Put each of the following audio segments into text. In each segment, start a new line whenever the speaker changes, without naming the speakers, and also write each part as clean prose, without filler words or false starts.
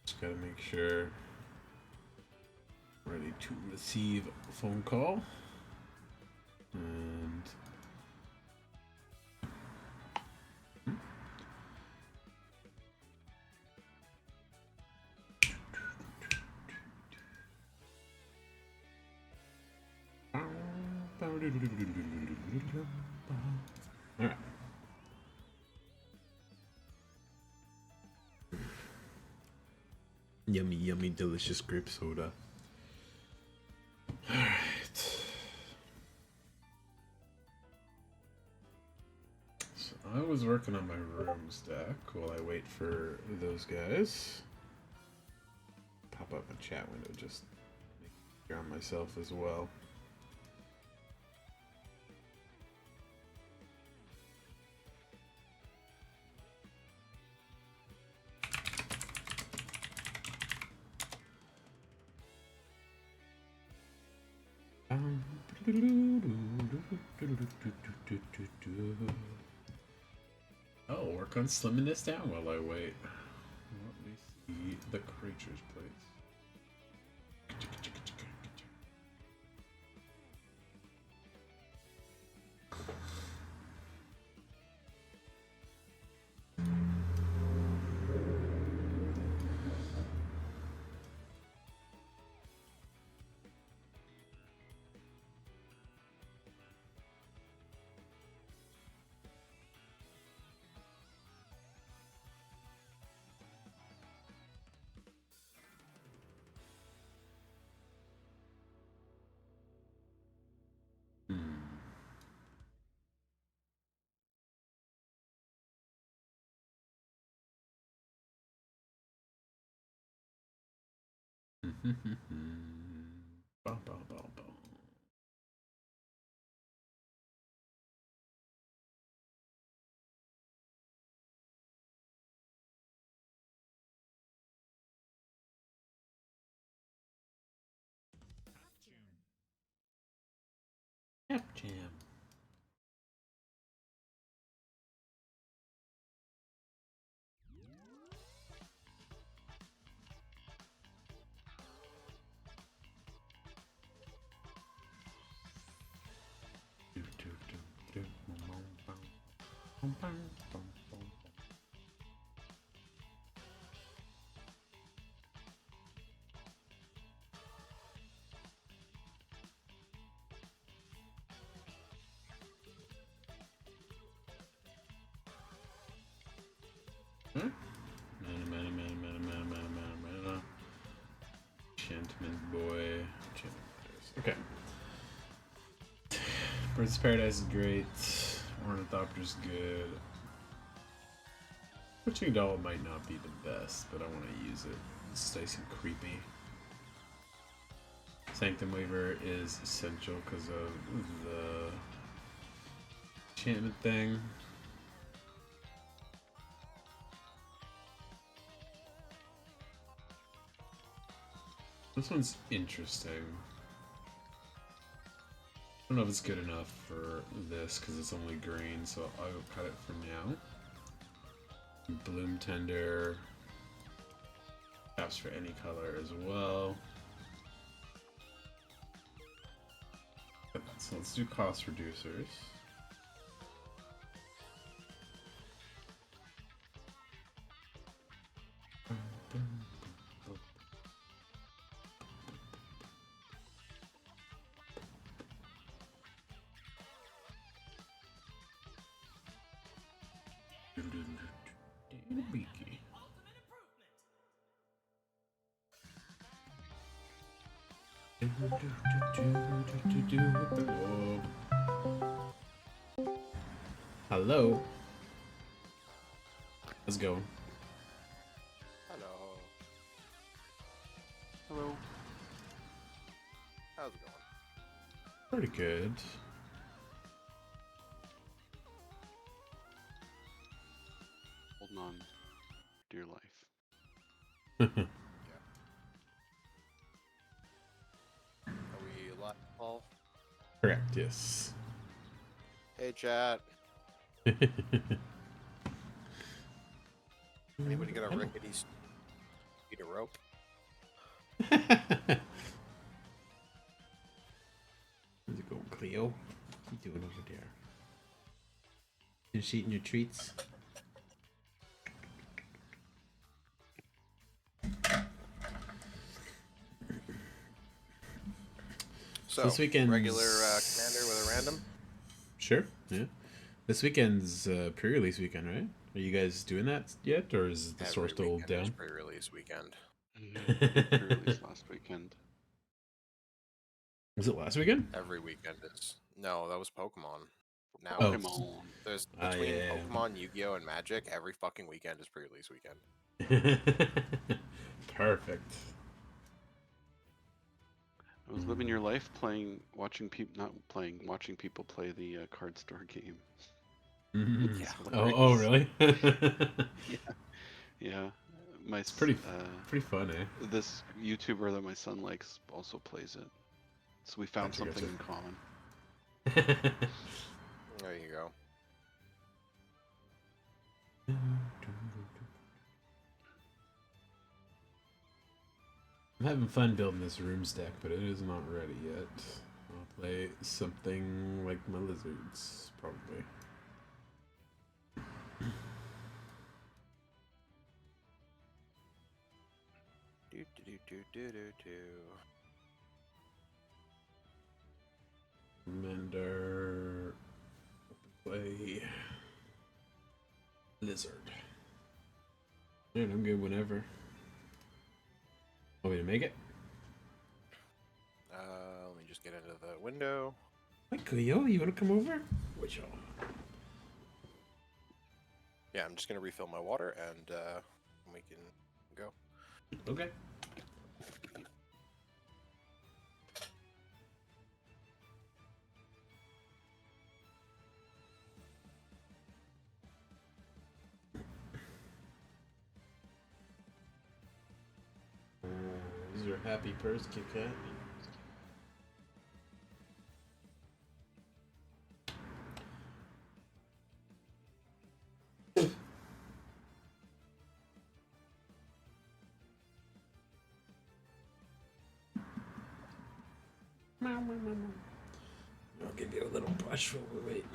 Just gotta make sure ready to receive a phone call. And all right. Yummy, yummy, delicious grape soda. All right. So I was working on my rooms deck while I wait for those guys. Pop up a chat window, just make sure on myself as well. Oh, work on slimming this down while I wait. Let me see the creatures, please. Cap Jam. Enchantment boy. Okay. Bird's Paradise is great. Ornithopter's good. Witching Doll might not be the best, but I want to use it. It's nice and creepy. Sanctum Weaver is essential because of the enchantment thing. This one's interesting. I don't know if it's good enough for this because it's only green, so I'll cut it for now. Bloom Tender. Caps for any color as well. So let's do cost reducers. Beaky. Hello. Let's go.
Hello. Hello. How's it going?
Pretty good.
Holding on, dear life.
Yeah.
Are we live, Paul?
Correct, yes.
Hey, chat. Anybody got a rickety speed of rope?
How's it going, Cleo? What you doing over there? Just eating your treats?
So,
this weekend's
regular commander with a random?
Sure, yeah. This weekend's pre-release weekend, right? Are you guys doing that yet, or is the store
Every
still
weekend is
down?
pre-release weekend.
Yeah, we did pre-release last weekend.
Was it last weekend?
Every weekend is. No, that was Pokemon. Now,
Oh.
Pokemon.
there's
Ah,
between
yeah.
Pokemon, Yu-Gi-Oh, and Magic, every fucking weekend is pre-release weekend.
Perfect.
I was living your life playing, watching people, not playing, watching people play the card store game.
Mm-hmm.
Yeah.
Oh, really?
Yeah. My
It's pretty fun, eh?
this YouTuber that my son likes also plays it, so we found
Gotcha,
something
gotcha.
in common.
There you go.
I'm having fun building this rooms deck, but it is not ready yet. I'll play something like my lizards, probably.
Do do do do do do do.
Commander. Play. Lizard. Dude, I'm good whenever. Want me to make it?
Let me just get into the window.
Hey, Cleo, you want to come over? Which
Yeah, I'm just gonna refill my water and we can go.
Okay. Is your happy purse, Kit Kat? I'll give you a little brush while we wait.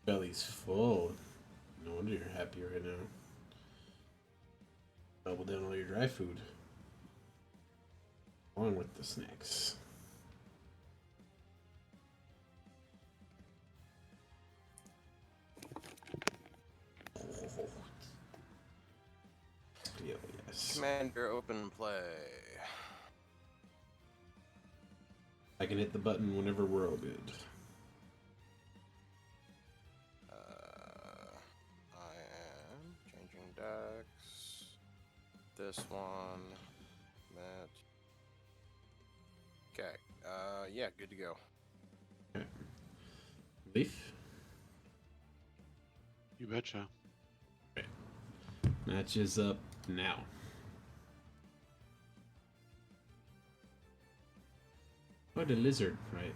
Belly's full. No wonder you're happy right now. Double down all your dry food. Along with the snacks. Yes.
Commander, open play.
I can hit the button whenever we're all good.
I am changing decks. This one. That. Okay. Yeah, good to go.
Okay. Leaf.
You betcha.
Okay. Match is up now. Oh, the lizard, right.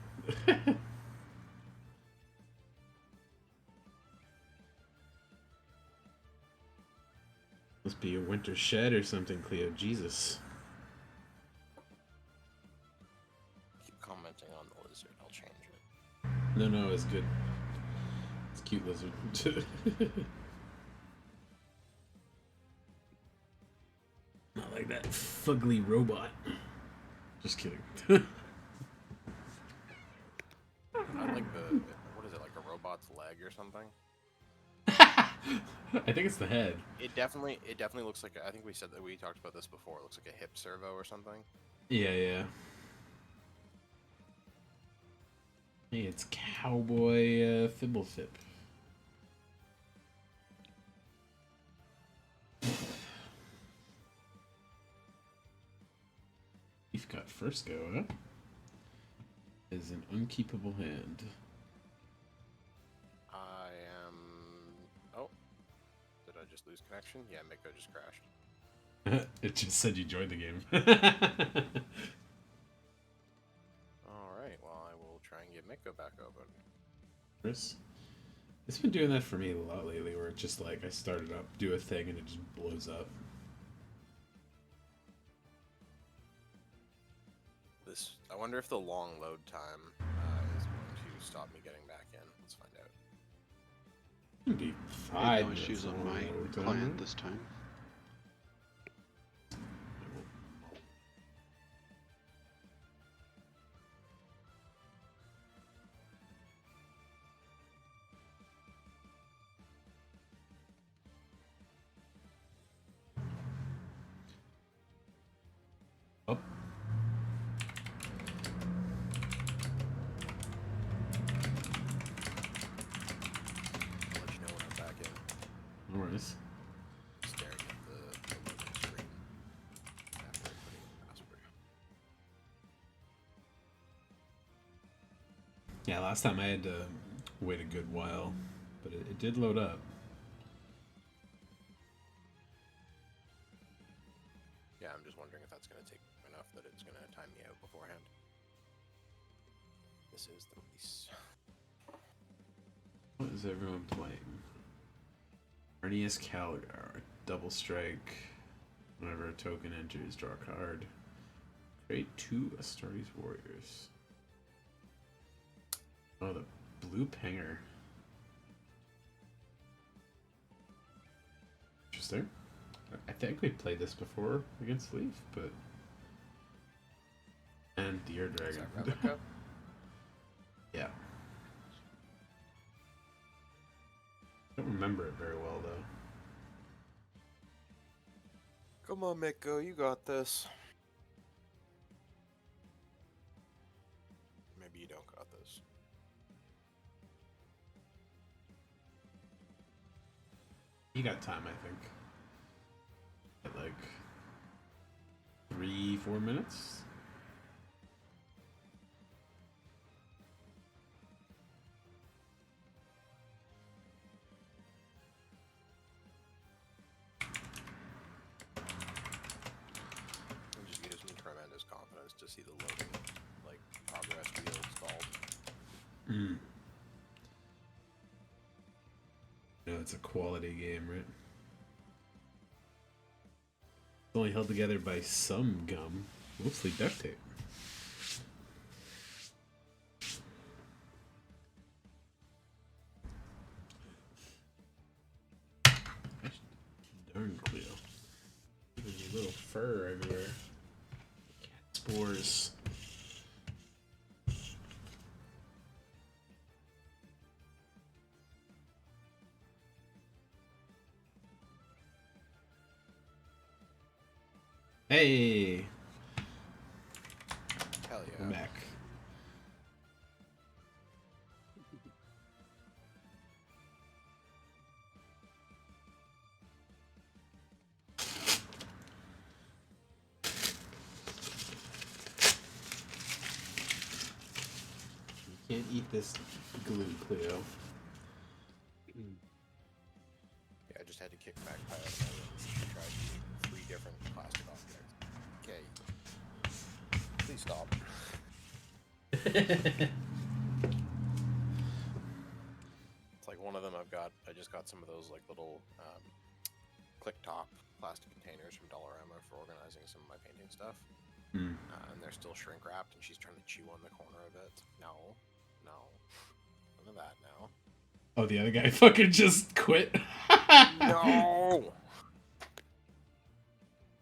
Must be a winter shed or something, Cleo. Jesus.
Keep commenting on the lizard. I'll change it.
No, it's good. It's a cute lizard. Not like that fugly robot. Just kidding.
I like the. What is it, like a robot's leg or something?
I think it's the head.
It definitely looks like. I think we said that we talked about this before. It looks like a hip servo or something.
Yeah. Hey, it's Cowboy Fibblethip. You've got first go, huh? Is an unkeepable hand.
lose connection? Yeah, Miko just crashed.
It just said you joined the game.
Alright, well, I will try and get Miko back open.
Chris? It's been doing that for me a lot lately, where it's just like I started up, do a thing, and it just blows up.
I wonder if the long load time is going to stop me getting back in. Let's find out.
It'd be
I had
5
no
minutes
issues on
long
my
load time.
client this time.
Oh.
I'll let you know when I'm back in.
No worries.
Staring at the loading screen after putting in the password.
Yeah, last time I had to wait a good while, but it did load up.
Yeah, I'm just wondering if that's going to take enough that it's going to time me out beforehand. This is the release.
What is everyone playing? Arnius Calgar, double strike. Whenever a token enters, draw a card. Create 2 Astartes Warriors. Oh, the blue pinger. Interesting. I think we played this before against Leaf, but... And Deer
Is
Dragon.
that replica?
Yeah. I don't remember it very well, though.
Come on, Miko, you got this. Maybe you don't got this.
You got time, I think. At like 3-4 minutes.
It just gives me tremendous confidence to see the loading, like, progress wheel installed.
You know, it's a quality game, right? It's only held together by some gum, mostly duct tape. Darn Cleo. There's a little fur everywhere. Cat spores. Hey,
Hell yeah.
I'm back. You can't eat this glue, Cleo.
Yeah, I just had to kick back by and try 3 different plastic objects. Okay. Please stop. It's like one of them I just got some of those like little click top plastic containers from Dollarama for organizing some of my painting stuff.
Hmm.
And they're still shrink wrapped and she's trying to chew on the corner of it. No. None of that now.
Oh, the other guy fucking just quit.
No!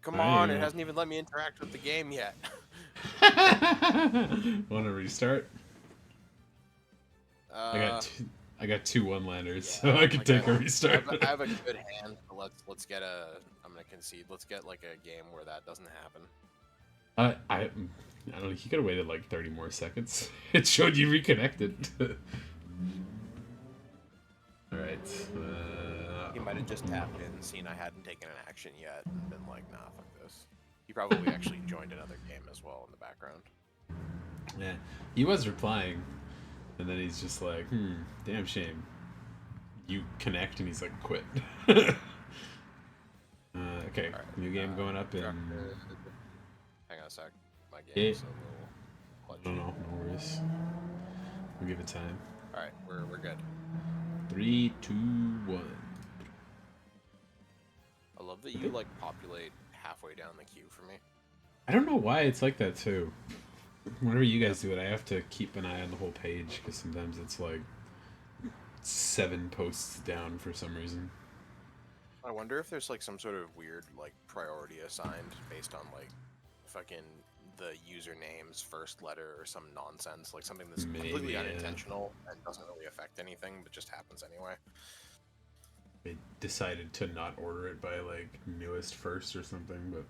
Come
I
on,
know.
it hasn't even let me interact with the game yet.
Want to restart? I got 2 one-liners,
yeah,
so I can
like
take a
I
restart.
have a good hand, but let's get I'm gonna concede. Let's get like a game where that doesn't happen.
I don't know. He could have waited like 30 more seconds. It showed you reconnected. All right.
He might have just tapped in, seen I hadn't taken an action yet, and been like, nah, fuck this. He probably actually joined another game as well in the background.
Yeah, he was replying, and then he's just like, damn shame. You connect, and he's like, quit. Okay,
Alright,
new game going up in.
drafted- Hang on a sec. My
Yeah.
game's a little
No,
glitchy.
no worries. We'll give it time.
Alright, we're good.
3, 2, 1.
I love that you like populate halfway down the queue for me.
I don't know why it's like that too. Whenever you guys do it, I have to keep an eye on the whole page because sometimes it's like 7 posts down for some reason.
I wonder if there's like some sort of weird like priority assigned based on like fucking the username's first letter or some nonsense, like something that's
Maybe,
completely
yeah.
unintentional and doesn't really affect anything but just happens anyway.
They decided to not order it by like newest first or something, but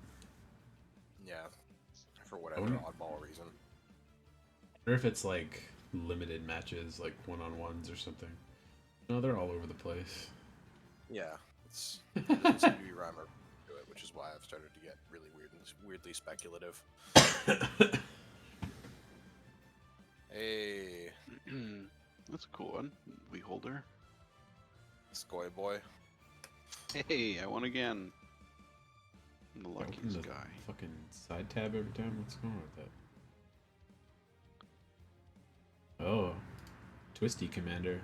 Yeah, for whatever
wouldn't-
oddball reason.
I wonder if it's like limited matches, like one-on-ones or something. No, they're all over the place.
Yeah, it doesn't seem to be rhyme or to it, which is why I've started to get really weird and weirdly speculative. Hey,
That's a cool one. We holder.
Skoy boy.
Hey, I won again. I'm the
Open
luckiest
the
guy.
fucking side tab every time. What's going on with that? Oh, Twisty Commander.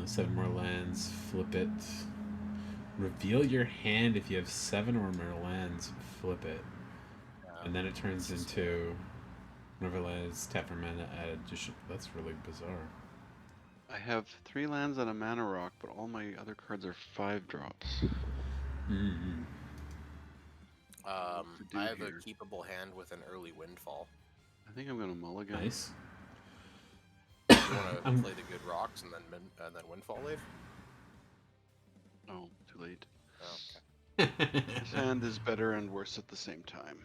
7 more lands. Flip it. Reveal your hand if you have 7 or more lands. Flip it, and then it turns into whenever lands tap for mana added. That's really bizarre.
I have 3 lands and a mana rock, but all my other cards are 5 drops.
Mm-hmm.
to do
I have
here?
a keepable hand with an early windfall.
I think I'm gonna mulligan.
Nice.
You want to play the good rocks and then windfall leave?
Oh, too late.
Oh, okay.
This hand is better and worse at the same time,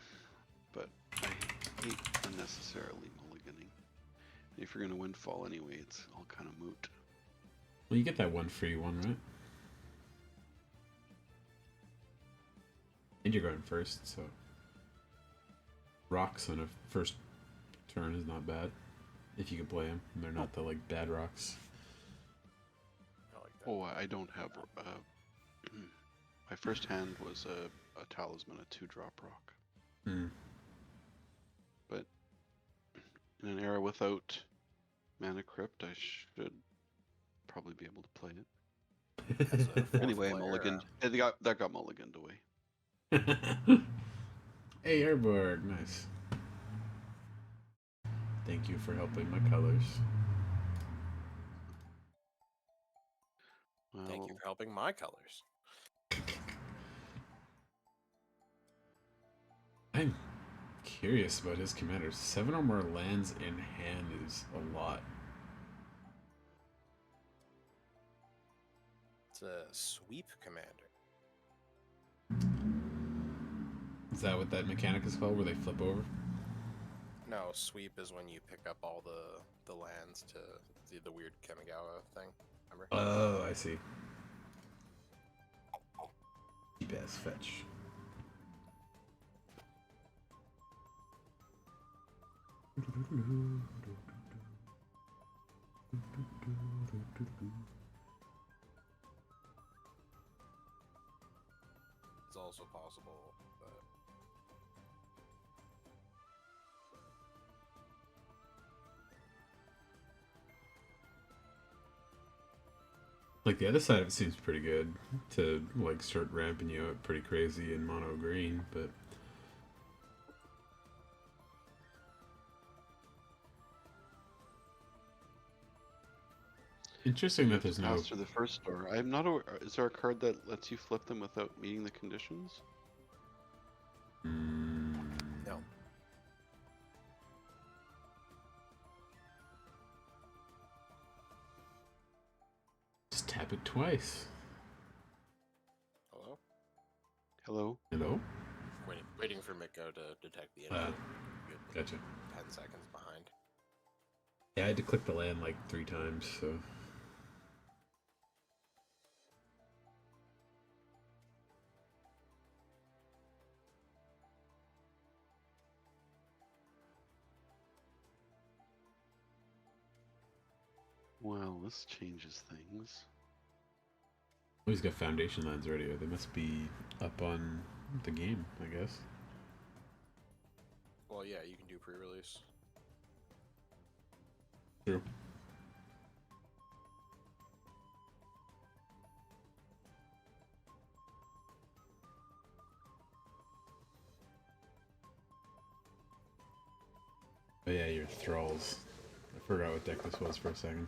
but I hate unnecessarily mulliganing. If you're gonna windfall anyway, it's all kind of moot.
Well, you get that one free one, right? And you're going first, so rocks on a first turn is not bad if you can play them. They're not the like bad rocks.
I like that.
Oh, I don't have. My first hand was a talisman, a 2-drop rock.
Hmm.
But in an era without Mana Crypt, I should probably be able to play it.
As a fourth
Anyway, I
player,
mulliganed. That got mulliganed away.
Hey, Airborg, nice. Thank you for helping my colors.
Well,
Thank you for helping my colors.
I'm curious about his commanders. 7 or more lands in hand is a lot.
It's a sweep commander.
Is that what that mechanic is called, where they flip over?
No, sweep is when you pick up all the lands to the weird Kamigawa thing. Remember?
Oh, I see. Keep ass fetch.
It's also possible, but
Like, the other side of it seems pretty good to, like, start ramping you up pretty crazy in mono green, but... Interesting that there's no...
pass through the first door. I'm not aware. Is there a card that lets you flip them without meeting the conditions?
no.
Just tap it twice.
Hello?
Hello?
Hello?
Waiting for Miko to detect the
Ah,
input. Good
Gotcha.
10 seconds behind.
Yeah, I had to click the land like 3 times, so...
Well, this changes things.
Oh, he's got Foundation Lands already. They must be up on the game, I guess.
Well, yeah, you can do pre-release.
True. Oh yeah, your Thralls. I forgot what deck this was for a second.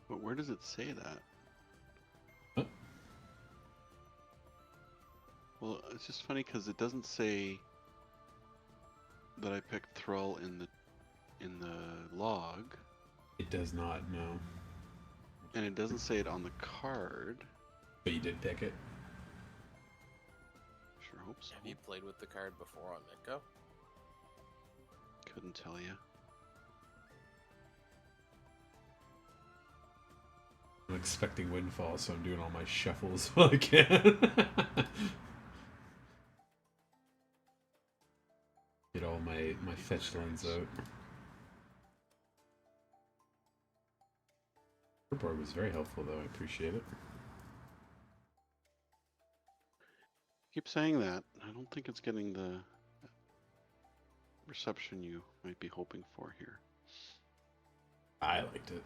But where does it say that?
Huh?
Well, it's just funny because it doesn't say that I picked Thrall in the log,
It does not, no.
and it doesn't say it on the card.
But you did pick it.
Sure hope so.
Have you played with the card before on Mitgo?
Couldn't tell you.
I'm expecting Windfall, so I'm doing all my shuffles while I can. Get all my fetch lands out. Your board was very helpful, though. I appreciate it.
Keep saying that. I don't think it's getting the reception you might be hoping for here.
I liked it.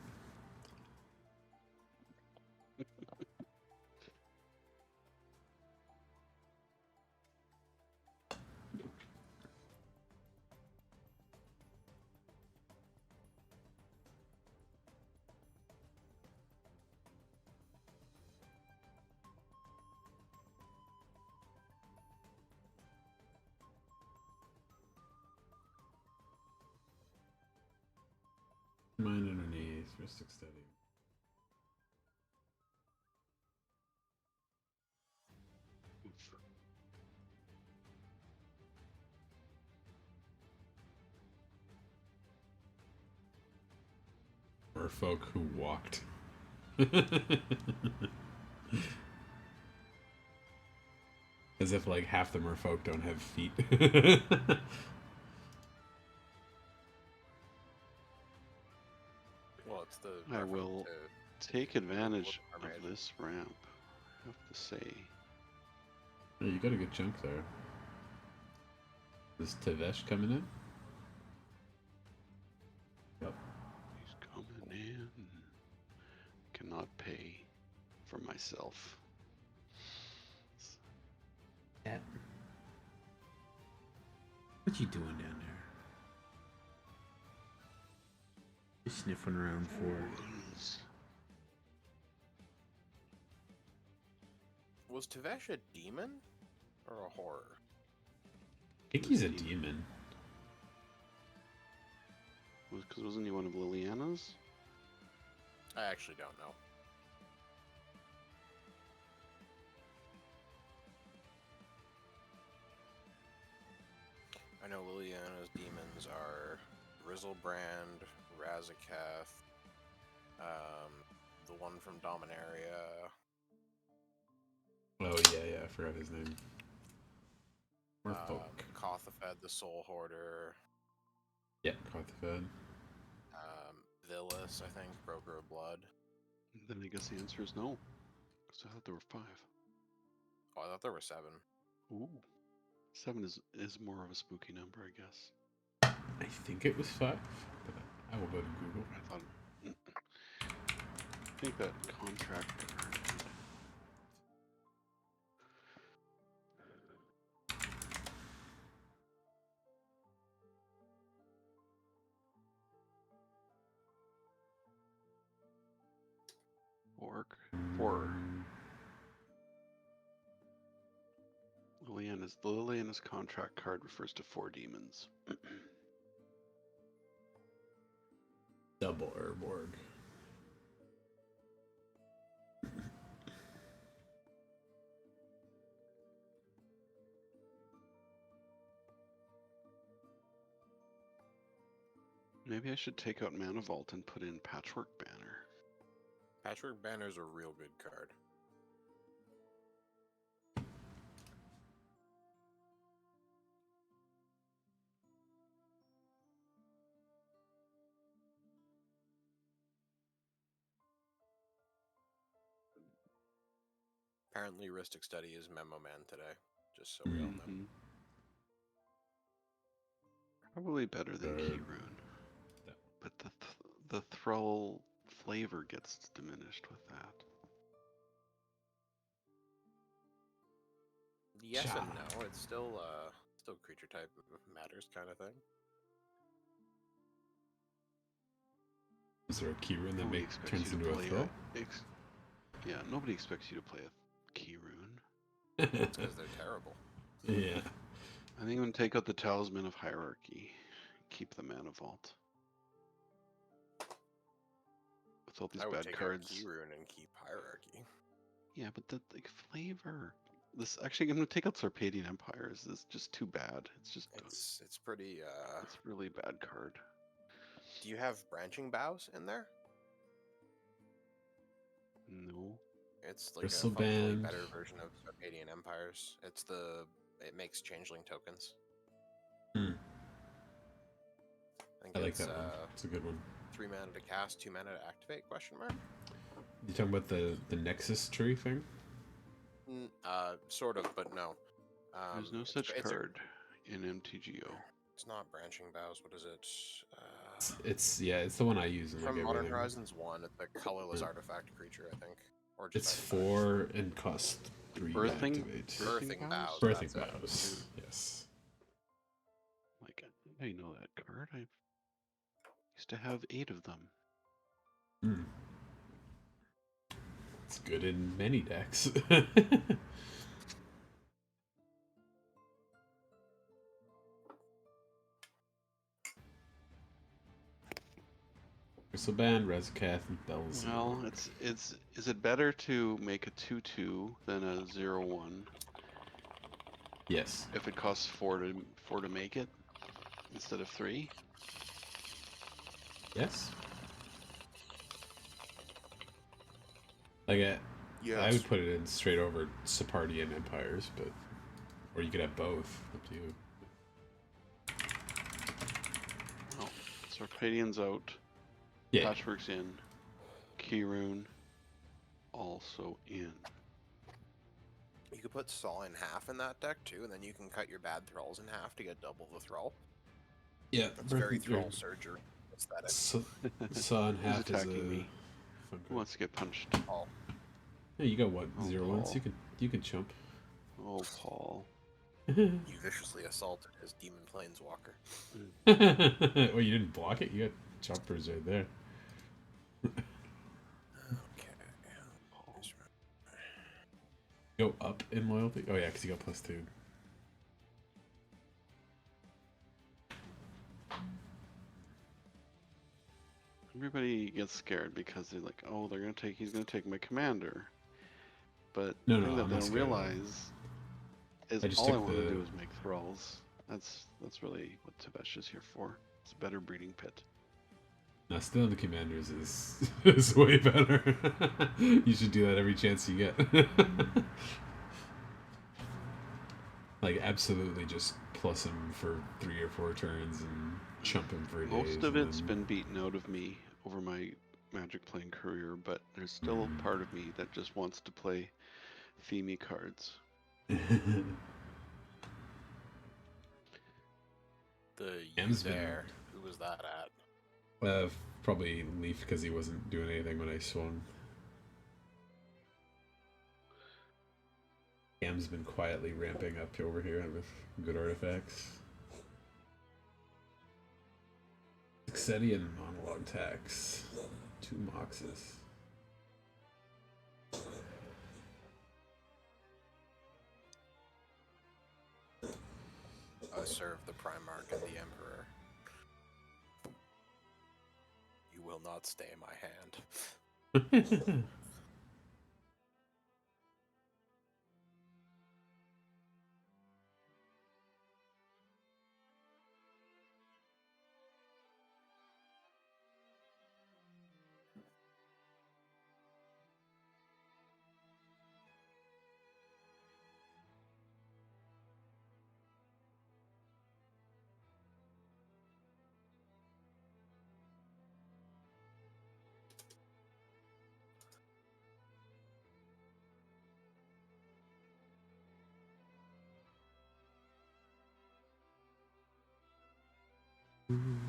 Mine underneath, Mystic Study. Merfolk who walked. As if like half the merfolk don't have feet.
Well, it's the.
I
reference
will
to-
take advantage
Look,
of
Mermaid.
this ramp, I have to say.
Yeah, you got a good chunk there. Is Tevesh coming in? Yep.
He's coming in. Cannot pay for myself.
Cat. What you doing down there? You sniffing around for?
Was Tevesh a demon or a horror?
I think he's a demon.
Because wasn't he one of Liliana's?
I actually don't know. I know Liliana's demons are Grizzlebrand, Razakath, the one from Dominaria.
Oh yeah, I forgot his name. Merfolk.
Kothafed the Soul Hoarder,
Yeah, Kothafed.
Villas, I think, Broker of Blood.
Then I guess the answer is no. Because I thought there were 5.
Oh, I thought there were 7.
Ooh. 7 is more of a spooky number, I guess.
I think it was 5, but I will go to Google.
I thought. I think that contract card. Orc. 4. Liliana's contract card refers to 4 demons.
Double Urborg.
Maybe I should take out Mana Vault and put in Patchwork Banner.
Patchwork Banner's a real good card. Apparently, heuristic study is Memo Man today. Just so we all know.
Mhm. Probably better than
Or-
Keyrune. But the Thrall flavor gets diminished with that.
Yes and
Cha.
no. It's still creature type matters kind of thing.
Is there a keyrune that
Nobody expects
turns
you to
into a
play
throw?
Yeah, nobody expects you to play a Keyrune.
It's because they're terrible.
Yeah.
I think I'm gonna take out the Talisman of Hierarchy. Keep the Mana Vault. With all these
I would
bad
take
cards.
out Keyrune and keep Hierarchy.
Yeah, but the like, flavor. This actually, I'm gonna take out Sarpadian Empires. This is just too bad. It's just
It's pretty.
it's a really bad card.
Do you have branching boughs in there?
No.
It's like a
Bristleband.
functionally better version of Sarpadian Empires. It makes changeling tokens.
Hmm.
I think
I like
it's
that one. It's a good one.
3 mana to cast, 2 mana to activate? Question mark.
You talking about the Nexus tree thing?
Sort of, but no.
There's no such card in MTGO.
It's not branching boughs. What is it?
It's the one I use in like
From Modern
everything.
Horizons 1, it's a colorless
Yeah.
artifact creature, I think. Or just
It's
artifact.
4 and costs 3 to
Birthing-
activate.
Birthing Boughs.
Birthing
that's it.
Bows. Yes.
Like, I know that card. I used to have 8 of them.
Hmm. It's good in many decks. Bristleband, Rezakath, and Bells.
Well, is it better to make a 2/2 than a 0/1
Yes.
if it costs 4 to make it instead of 3?
Yes. Like I
Yes.
would put it in straight over Separdian Empires, but or you could have both. Up to you.
Oh, Sarpadian's out.
Yeah.
Patchwork's in. Keyrune also in.
You could put Saw in half in that deck too, and then you can cut your bad thralls in half to get double the thrall.
Yeah.
That's very thrall surgery aesthetic.
Saw in
Who's
half is
attacking
a
me?
fun
Who
card.
wants to get punched?
Paul.
Yeah, you got what?
Oh,
0/1s?
Paul.
You can chump.
Oh, Paul.
You viciously assaulted his demon planeswalker.
Well, you didn't block it. You got chompers right there.
Okay.
Paul.
Go up in loyalty. Oh yeah, because you got +2.
Everybody gets scared because they're like, oh, he's gonna take my commander. But
No,
the
no,
thing that
I'm
they
not
don't
scared.
realize is
I just
all I
took
want to
the-
do is make thralls. That's really what Tibesha's here for. It's a better breeding pit.
Now, still the commanders is way better. You should do that every chance you get. Like, absolutely just plus him for 3 or 4 turns and chump him for days.
Most of
and
it's
then-
been beaten out of me over my Magic playing career, but there's still a part of me that just wants to play Themey cards.
The
M's been-
there. Who was that at?
Probably Leaf because he wasn't doing anything when I swung. Cam's been quietly ramping up over here with good artifacts. Succedian monologue tax. 2 Moxes.
I serve the Primarch and the Emperor. You will not stay in my hand.
Being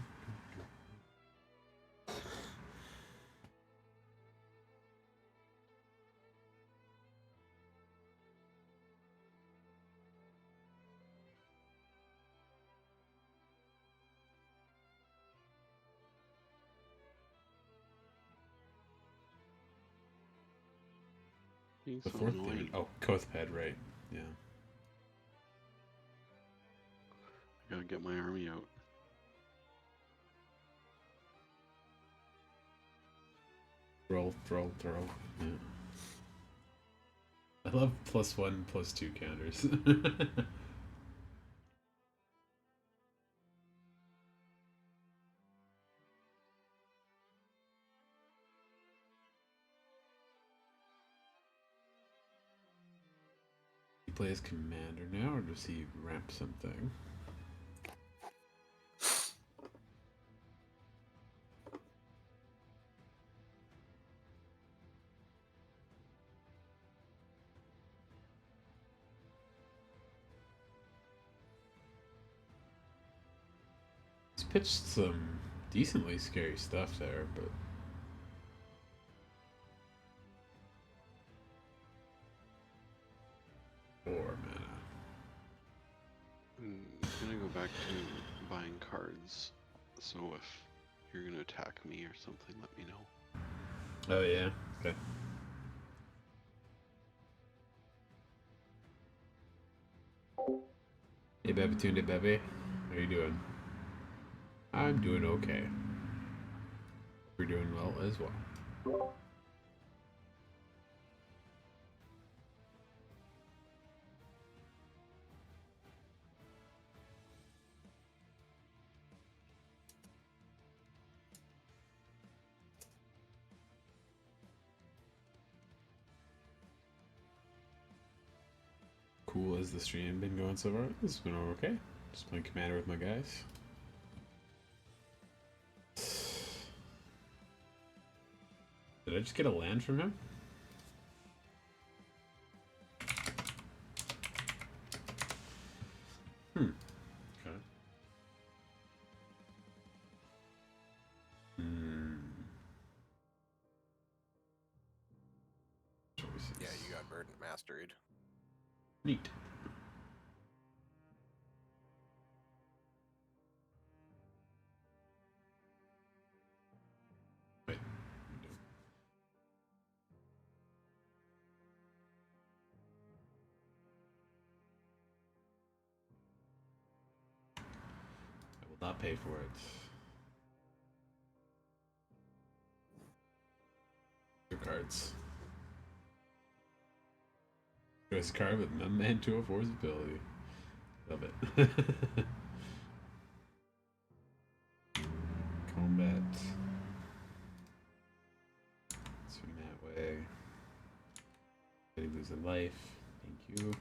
The
so
fourth
annoying.
theater. Oh, Kothped, right? Yeah.
I gotta get my army out.
Throw. Yeah. I love +1, +2 counters. He plays commander now, or does he ramp something? He's pitched some decently scary stuff there, but 4 mana.
I'm gonna go back to buying cards. So if you're gonna attack me or something, let me know.
Oh yeah. Okay. Hey Babatunde Bebe, how you doing? I'm doing okay. You're doing well as well. Cool. Has the stream been going so far? This has been okay. Just playing commander with my guys. Did I just get a land from him? Okay. Choices.
Yeah, you got Verdant Mastered.
Neat. Wait. I will not pay for it. Your cards. Choice a card with Man 204's ability. Love it. Combat. Swing that way. They lose a life. Thank you.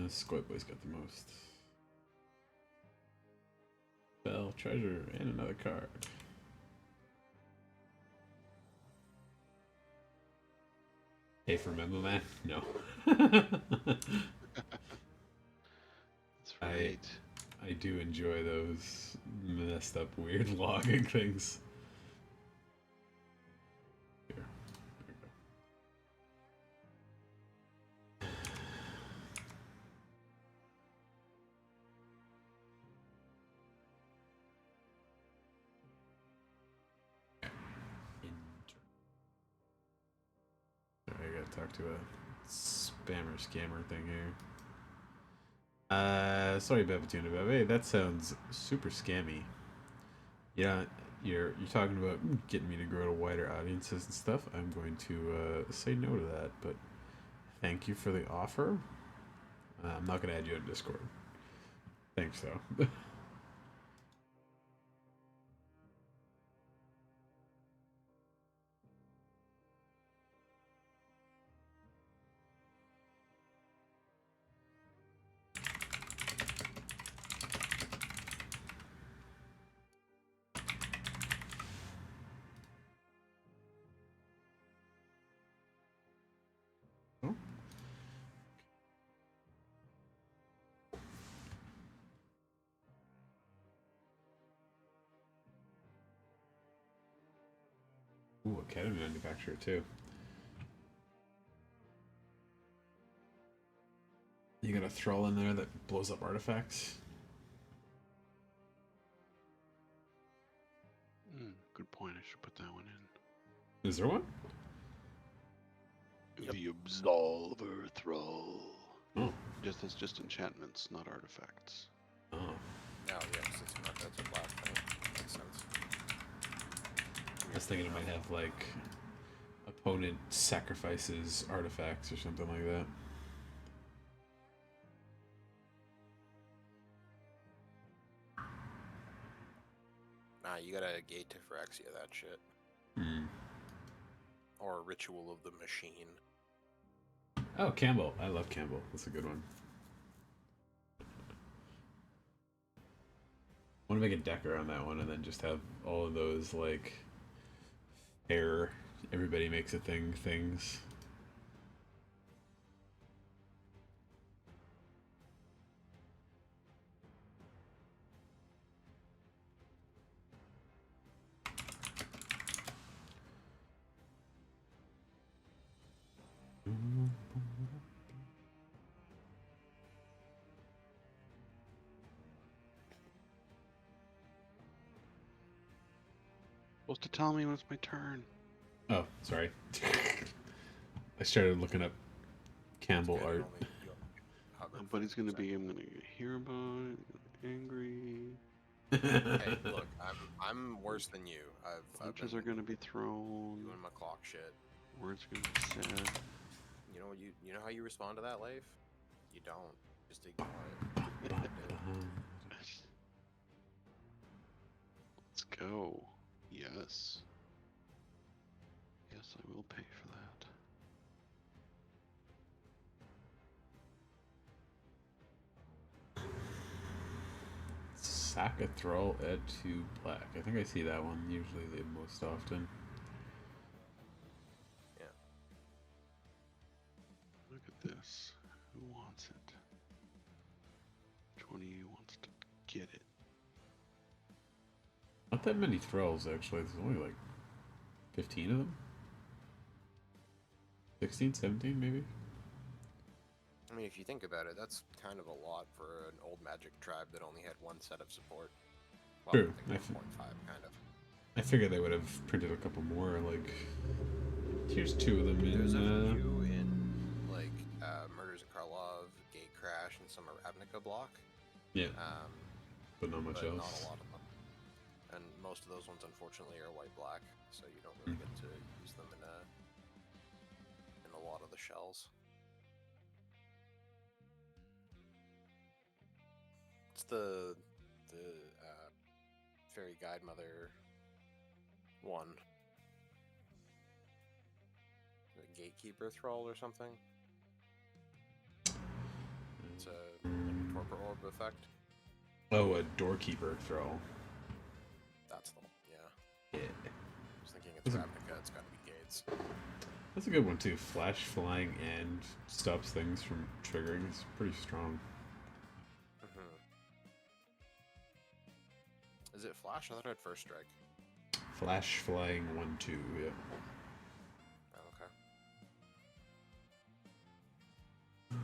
Squad Boy's got the most. Spell, treasure, and another card. Hey, for Memo Man? No.
That's right.
I do enjoy those messed up, weird logging things. Here, there we go. Sorry, I gotta talk to a spammer scammer thing here. Sorry, Babatuna Bebe. That sounds super scammy. Yeah, you're talking about getting me to grow to wider audiences and stuff. I'm going to say no to that, but thank you for the offer. I'm not gonna add you on Discord. Thanks though. Ooh, Academy Manufacturer too. You got a Thrall in there that blows up artifacts.
Good point. I should put that one in.
Is there one?
Yep.
The Absolver Thrall.
Oh.
It's just enchantments, not artifacts.
Oh.
Oh yeah, 'cause it's not that's a black thing. Makes sense.
I was thinking it might have like opponent sacrifices artifacts or something like that.
Nah, you gotta gate to Phyrexia that shit.
Hmm.
Or Ritual of the Machine.
Oh, Campbell. I love Campbell. That's a good one. I want to make a decker on that one and then just have all of those like fair, everybody makes a thing things.
Supposed to tell me when it's my turn.
Oh, sorry. I started looking up Campbell
Good,
art.
only you hovered for
Nobody's
a
gonna
second.
be. I'm gonna hear about it. Angry.
Hey, look, I'm worse than you. I've
Punches
been
are gonna be thrown.
doing my clock shit.
Words gonna be said.
You know you know how you respond to that, Leif? You don't. Just ignore it.
Let's go. Yes. Yes, I will pay for that.
Sack a Thrall, add 2 black. I think I see that one usually the most often.
Yeah.
Look at this. Who wants it? Which one of you wants to get it?
Not that many Thralls actually. There's only like 15 of them. 16, 17 maybe?
I mean, if you think about it, that's kind of a lot for an old Magic tribe that only had one set of support. Well,
True.
I think 1.5, kind of.
I figured they would have printed a couple more, like... Here's 2 of them
There's a
in...
few in, like, Murders of Karlov, Gate Crash, and some Ravnica block.
Yeah, but not much
but
else.
not a lot of them. And most of those ones, unfortunately, are white-black, so you don't really get to use them in a lot of the shells. It's the Fairy Guide Mother one. The Gatekeeper Thrall or something. It's a like a Torpor Orb effect.
Oh, a Doorkeeper Thrall.
That's the one, yeah.
Yeah.
I was thinking it's Ravnica, it's gotta be Gates.
That's a good one too. Flash, flying, and stops things from triggering. It's pretty strong.
Is it Flash? I thought I had First Strike.
Flash, flying, 1/2. Yeah.
Oh, okay.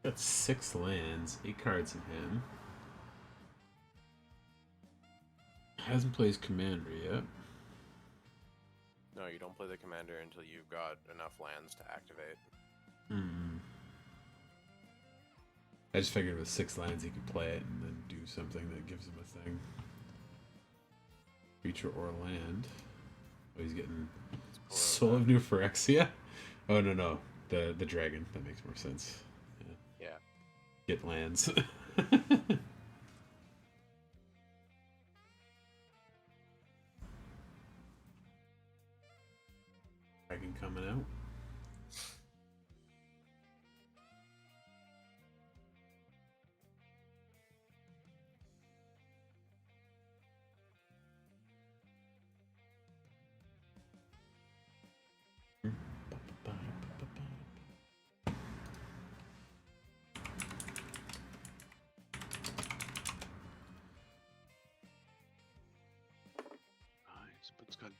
Got 6 lands, 8 cards in hand. Hasn't played his commander yet.
No, you don't play the commander until you've got enough lands to activate.
Hmm. I just figured with 6 lands he could play it and then do something that gives him a thing. Creature or land. Oh, he's getting Soul of New Phyrexia? Oh, no. The dragon. That makes more sense.
Yeah.
Get lands. Dragon coming out.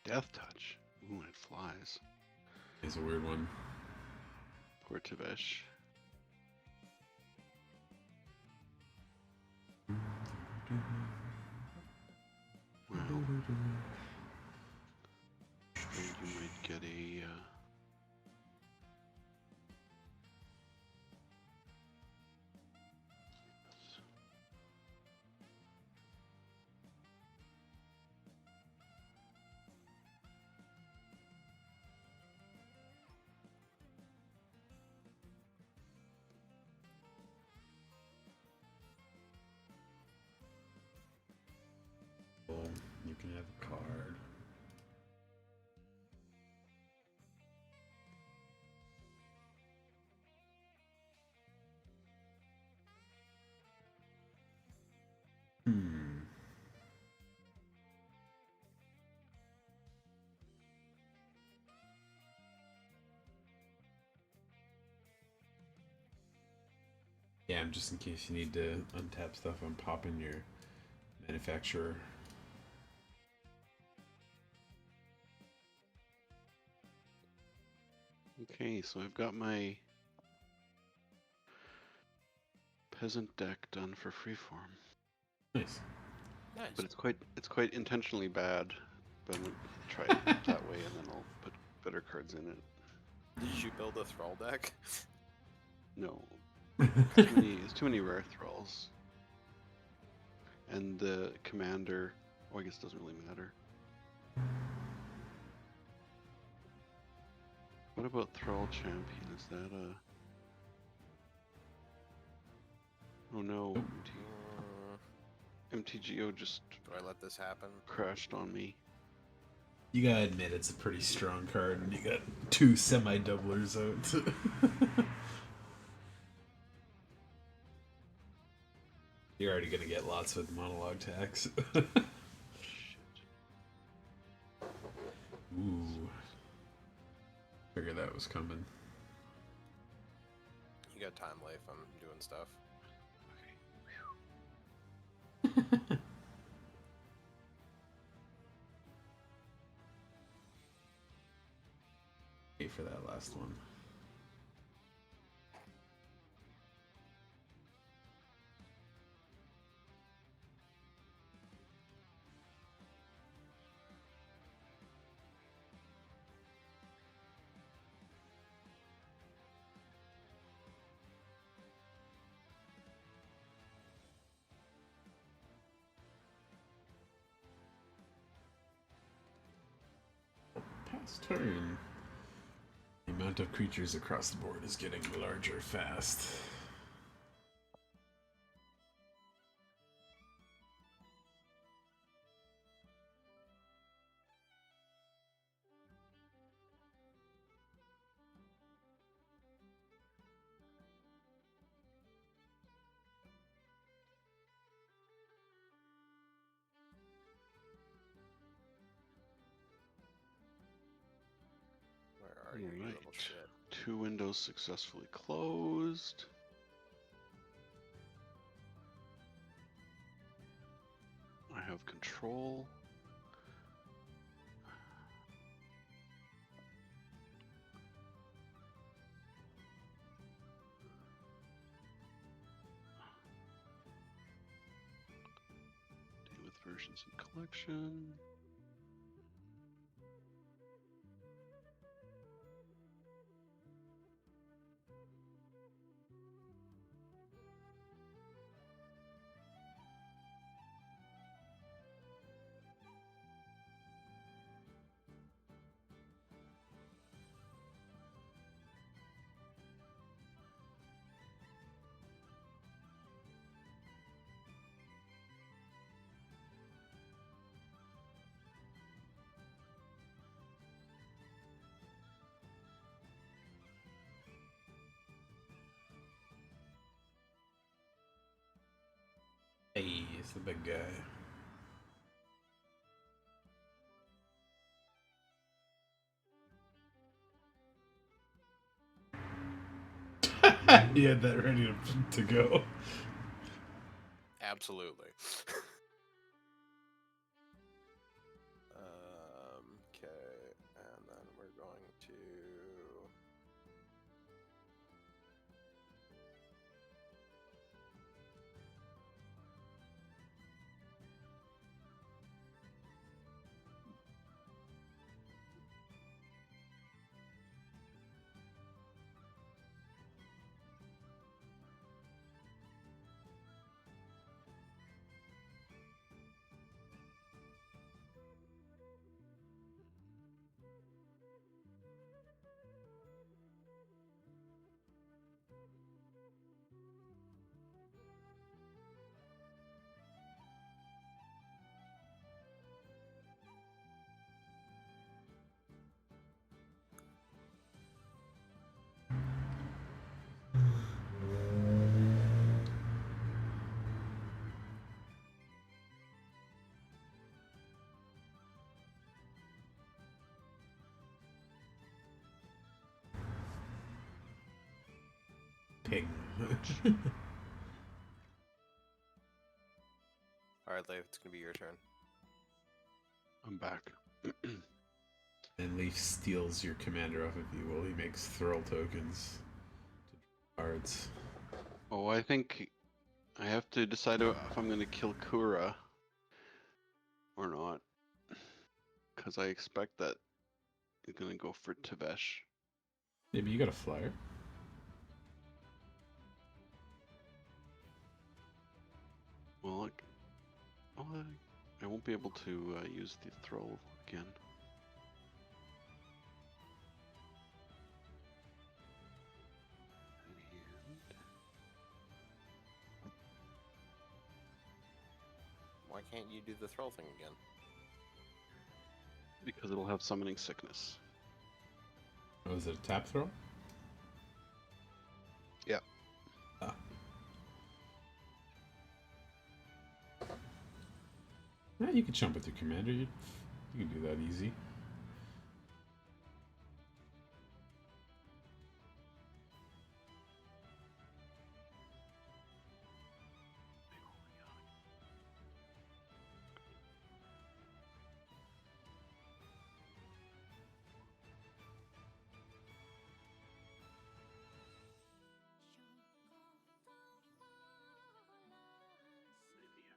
Death Touch. Ooh, and it flies.
It's a weird one.
Poor Tavesh. Wow. And you might get a.
You can have a card. Yeah, just in case you need to untap stuff, I'm popping your manufacturer.
Okay, so I've got my peasant deck done for freeform,
Nice.
Nice.
but it's quite intentionally bad. But I'm gonna try it that way, and then I'll put better cards in it.
Did you build a thrall deck?
No, it's too many rare thralls, and the commander. Oh, I guess it doesn't really matter. What about Thrall Champion? Is that a... Oh no, MTGO just
Do I let this happen?
crashed on me.
You gotta admit it's a pretty strong card, and you got 2 semi-doublers out. You're already gonna get lots with monologue tax.
Shit.
Ooh. Figured that was coming.
You got time life. I'm doing stuff.
Wait for that last one. Pass turn. The amount of creatures across the board is getting larger fast.
Where are you, you
Alright.
little shit?
2 windows successfully closed. I have control. Deal with versions and collection.
Hey, it's the big guy. You had that ready to go.
Absolutely. Alright, Leif, it's gonna be your turn.
I'm back.
And Leaf steals your commander off of you while he makes Thrall tokens to draw cards.
Oh, I think I have to decide if I'm going to kill Kura or not. Because I expect that he's going to go for Tavesh.
Maybe you got a flyer.
Well, I won't be able to use the Thrall again.
Why can't you do the throw thing again?
Because it'll have summoning sickness.
Oh, is it a tap throw?
Yeah.
Ah. Yeah, you can jump with your commander. You can do that easy.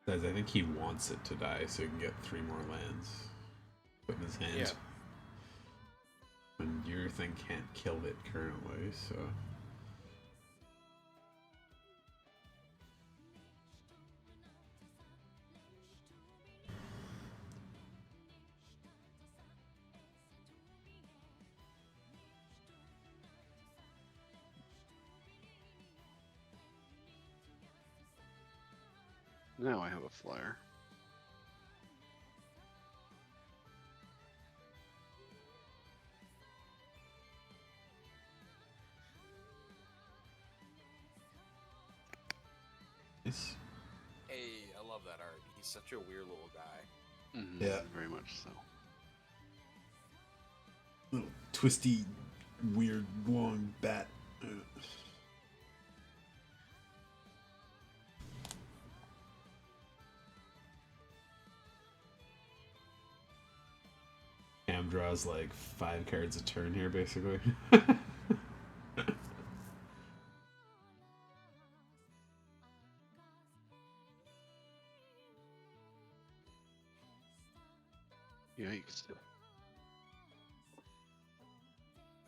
Says I think he wants it to die so he can get 3 more lands put in his hand.
Yeah.
And your thing can't kill it currently, so.
Now I have a flyer.
Nice.
Hey, I love that art. He's such a weird little guy.
Yeah.
Very much so.
Little twisty, weird, long bat. Cam draws like 5 cards a turn here, basically.
Yikes.
The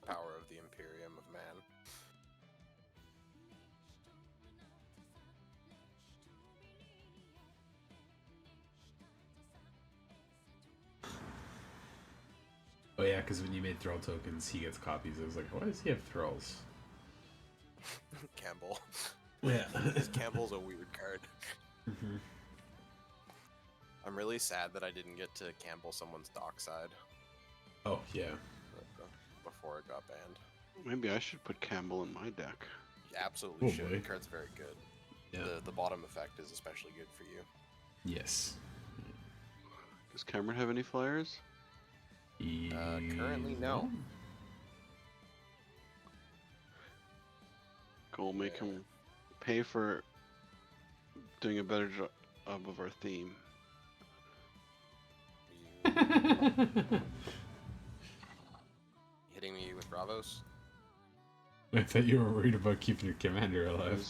power of the Imperium of Man.
Oh yeah, because when you made Thrall tokens, he gets copies. I was like, why does he have Thralls?
Campbell.
Yeah.
Campbell's a weird card.
Mm-hmm.
I'm really sad that I didn't get to Campbell someone's dockside
Oh yeah.
before it got banned.
Maybe I should put Campbell in my deck.
You absolutely
Oh,
should.
boy.
The card's very good.
Yeah.
The bottom effect is especially good for you.
Yes.
Does Cameron have any flyers?
Currently, no.
Go make
Yeah.
him pay for doing a better job of our theme.
You hitting me with Bravos?
I thought you were worried about keeping your commander alive.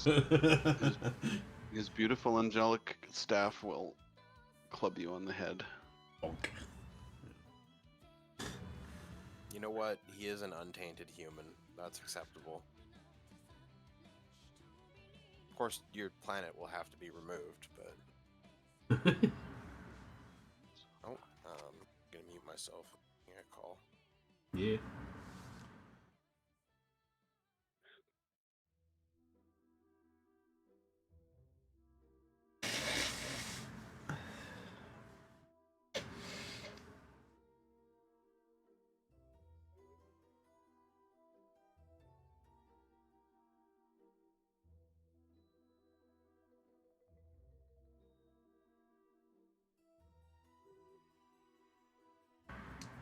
His beautiful angelic staff will club you on the head.
Bonk.
You know what? He is an untainted human. That's acceptable. Of course, your planet will have to be removed, but... Oh, gonna mute myself. Yeah, call.
Yeah.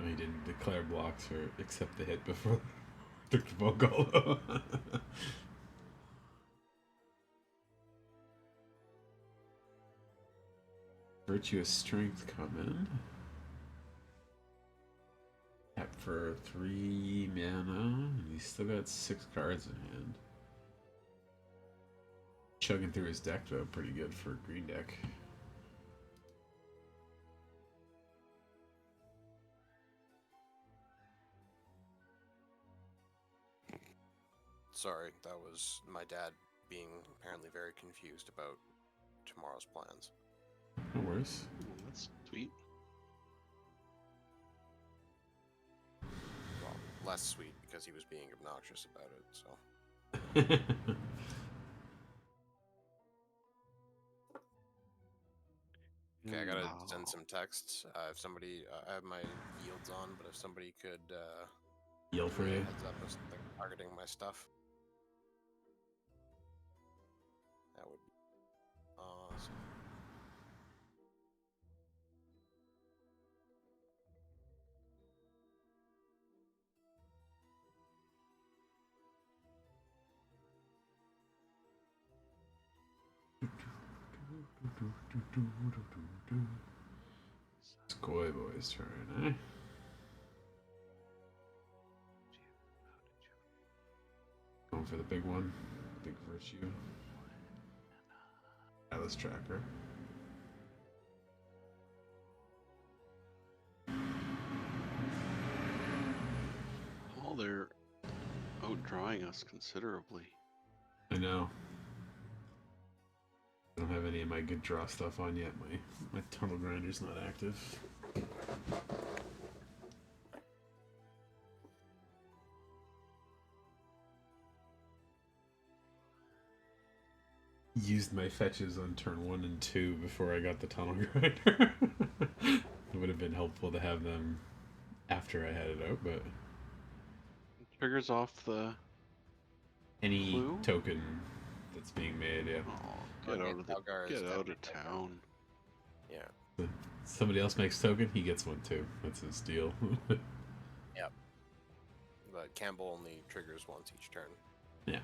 No, he didn't declare blocks or accept the hit before took the Bogolo. Virtuous Strength coming. Tap for 3 mana, and he's still got 6 cards in hand. Chugging through his deck though, pretty good for a green deck.
Sorry, that was my dad being apparently very confused about tomorrow's plans.
No worries.
Oh, that's sweet.
Well, less sweet because he was being obnoxious about it, so. Okay, I gotta send some texts. If somebody, I have my yields on, but if somebody could
Yell for
give me a
you.
heads up if something targeting my stuff, that would be awesome.
Skoy Boy's turn, eh? Going for the big one. Big Virtue. Atlas Tracker.
Oh, they're outdrawing us considerably.
I know. I don't have any of my good draw stuff on yet. My Tunnel Grinder's not active. Used my fetches on turn 1 and 2 before I got the Tunnel Grinder. It would have been helpful to have them after I had it out, but
Triggers off the.
any
Clue?
token that's being made, yeah.
Oh,
Okay, Talgar is
get out
definitely
of town.
Yeah.
Somebody else makes token, he gets one too. That's his deal.
Yep. But Campbell only triggers once each turn.
Yeah.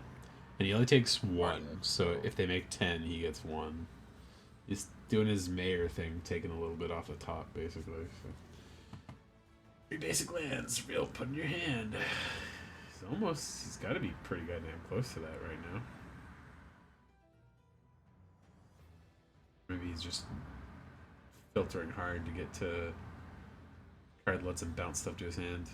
And he only takes one,
Right,
so
so-
if they make 10, he gets one. He's doing his mayor thing, taking a little bit off the top, basically. So. Your basic lands, real put in your hand. He's got to be pretty goddamn close to that right now. Maybe he's just filtering hard to get to card lets him bounce stuff to his hand.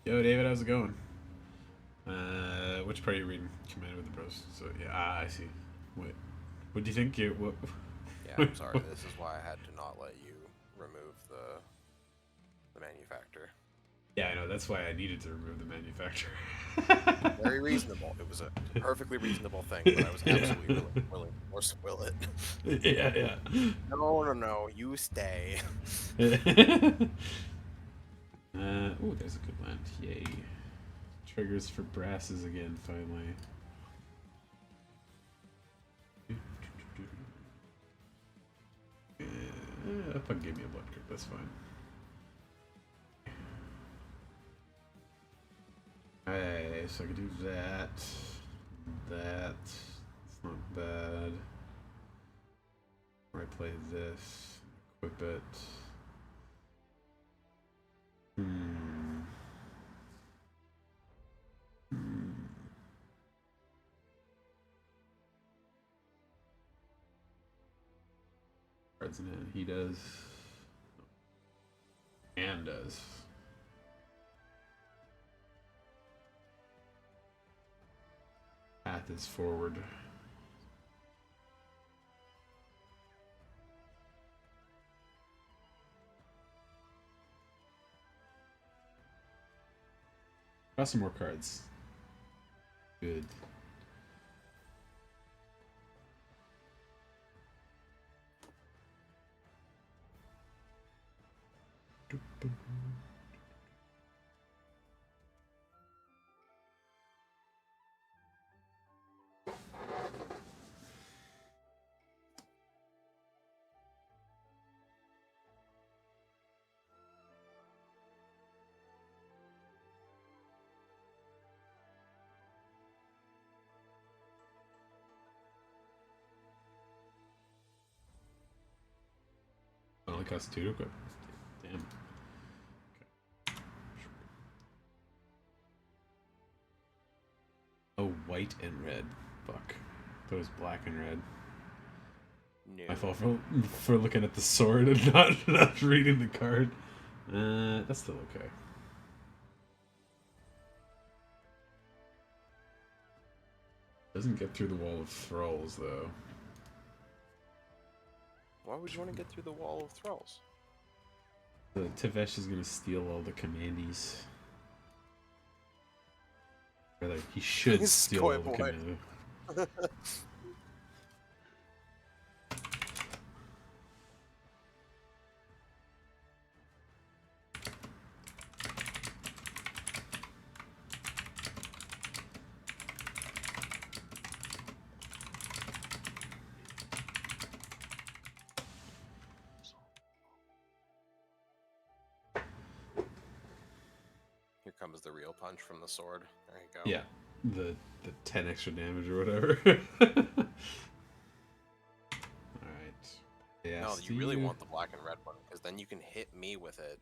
Yo, David, how's it going? Which part are you reading? Commander with the Bros. So yeah, I see. What do you think? What?
Yeah, I'm sorry. This is why I had to not let you remove the manufacturer.
Yeah, I know. That's why I needed to remove the manufacturer.
Very reasonable. It was a perfectly reasonable thing, but I was absolutely willing to force will it.
Yeah.
No. You stay.
Oh, there's a good land. Yay. Triggers for brasses again, finally. If I give me a blood crit, that's fine. Alright, so I can do that. It's not bad. Or I play this. Equip it. Cards in hand. He does. And does. Path is forward. Got some more cards. Good. costs 2 to equip. Damn. Okay. Oh, white and red. Fuck. That was black and red.
No.
My fault for looking at the sword and not reading the card. That's still okay. Doesn't get through the wall of thralls though.
Why would you want to get through the wall of thralls?
The Tevesh is gonna steal all the commandees. Rather, he should
He's
steal
coy
all the
boy.
commandees.
Here comes the real punch from the sword. There you go.
Yeah, the 10 extra damage or whatever. Alright. Yeah.
No, you really want the black and red one, because then you can hit me with it,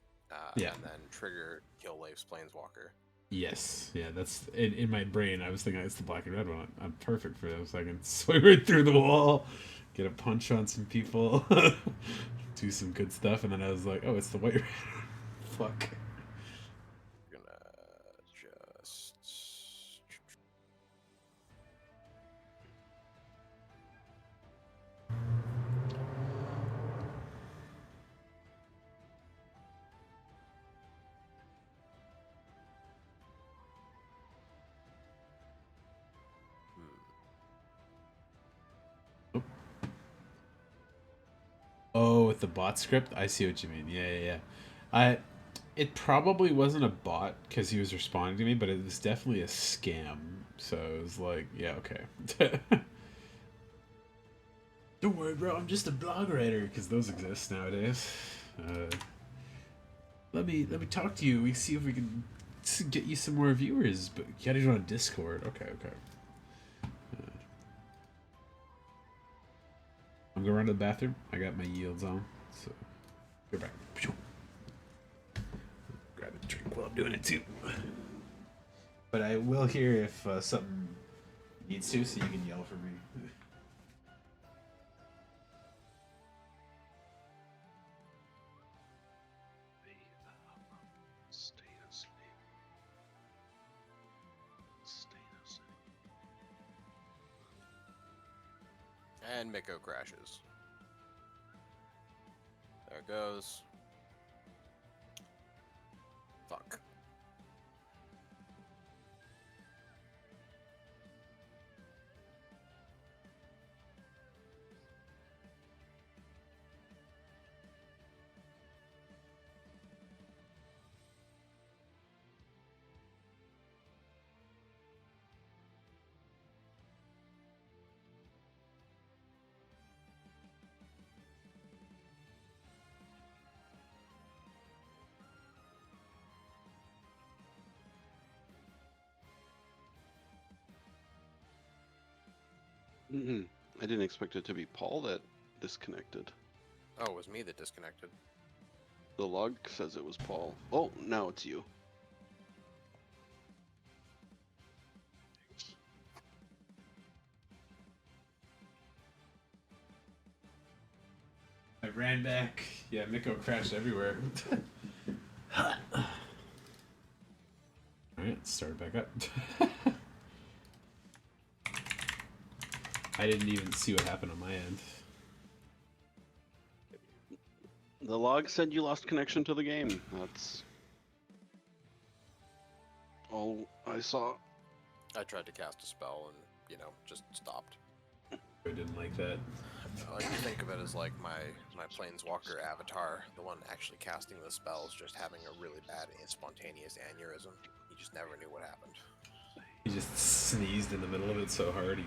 Yeah.
and then trigger kill Leif's Planeswalker.
Yes, yeah, that's in my brain. I was thinking it's the black and red one. I'm perfect for this. I can swing right through the wall, get a punch on some people, do some good stuff, and then I was like, oh, it's the white red. Fuck.
Gonna just...
Oh, with the bot script, I see what you mean. Yeah. It probably wasn't a bot because he was responding to me, but it was definitely a scam. So it was like, yeah, okay. Don't worry, bro. I'm just a blog writer because those exist nowadays. Let me talk to you. We see if we can get you some more viewers. But you gotta do it on Discord. Okay. I'm gonna run to the bathroom. I got my yields on, so go back. Grab a drink while I'm doing it too. But I will hear if something needs to, so you can yell for me.
And Miko crashes. There it goes. Fuck.
I didn't expect it to be Paul that disconnected.
Oh, it was me that disconnected.
The log says it was Paul. Oh, now it's you.
I ran back. Yeah, Miko crashed everywhere. Alright, start it back up. I didn't even see what happened on my end.
The log said you lost connection to the game. That's all I saw.
I tried to cast a spell and, just stopped.
I didn't like that.
I like to think of it as like my Planeswalker avatar, the one actually casting the spells, just having a really bad spontaneous aneurysm. He just never knew what happened.
He just sneezed in the middle of it so hard he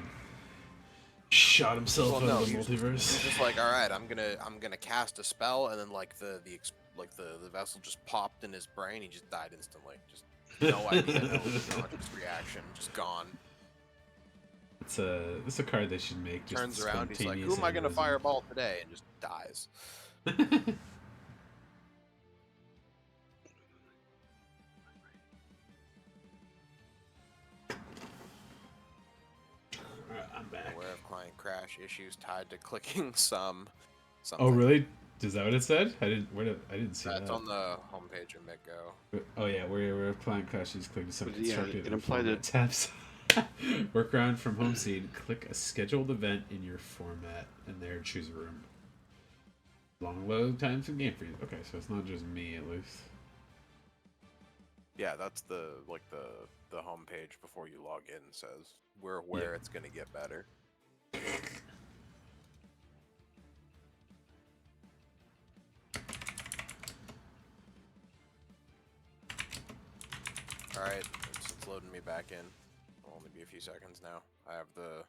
shot himself
Well,
out
no,
of the
he was
multiverse.
just like, all right, I'm gonna cast a spell, and then the vessel just popped in his brain. He just died instantly. Just no idea, no conscious reaction, just gone.
It's a card they should make. Just
Turns around, he's like,
spontaneous
who am I gonna
aneurysm.
fireball today? And just dies. crash issues tied to clicking something.
Oh, really? Is that what it said? I didn't see
That's
that.
on the homepage of MidGo.
Oh yeah, where plant crashes, click some
But yeah,
constructed
it
and
implied
format
that-
tabs. Workaround from home scene. Click a scheduled event in your format, and there choose a room. Long load times and game freeze. Okay, so it's not just me at least.
Yeah, that's the homepage before you log in says we're aware it's gonna get better. All right, it's loading me back in. It'll only be a few seconds now. I have the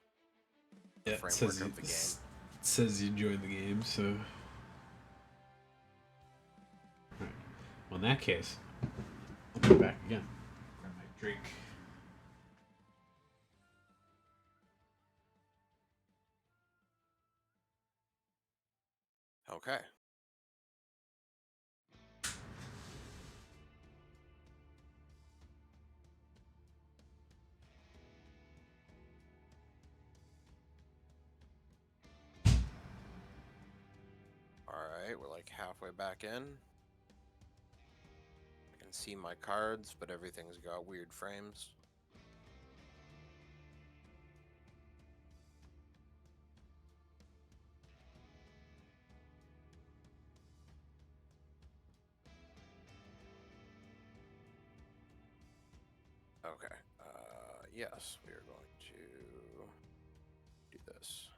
Yeah, it
framework
says
of the game.
It says you joined the game, so. Alright. Well, in that case, I'll be back again. Grab my drink.
Okay. Alright, we're like halfway back in. I can see my cards, but everything's got weird frames. Okay. Yes, we are going to do this.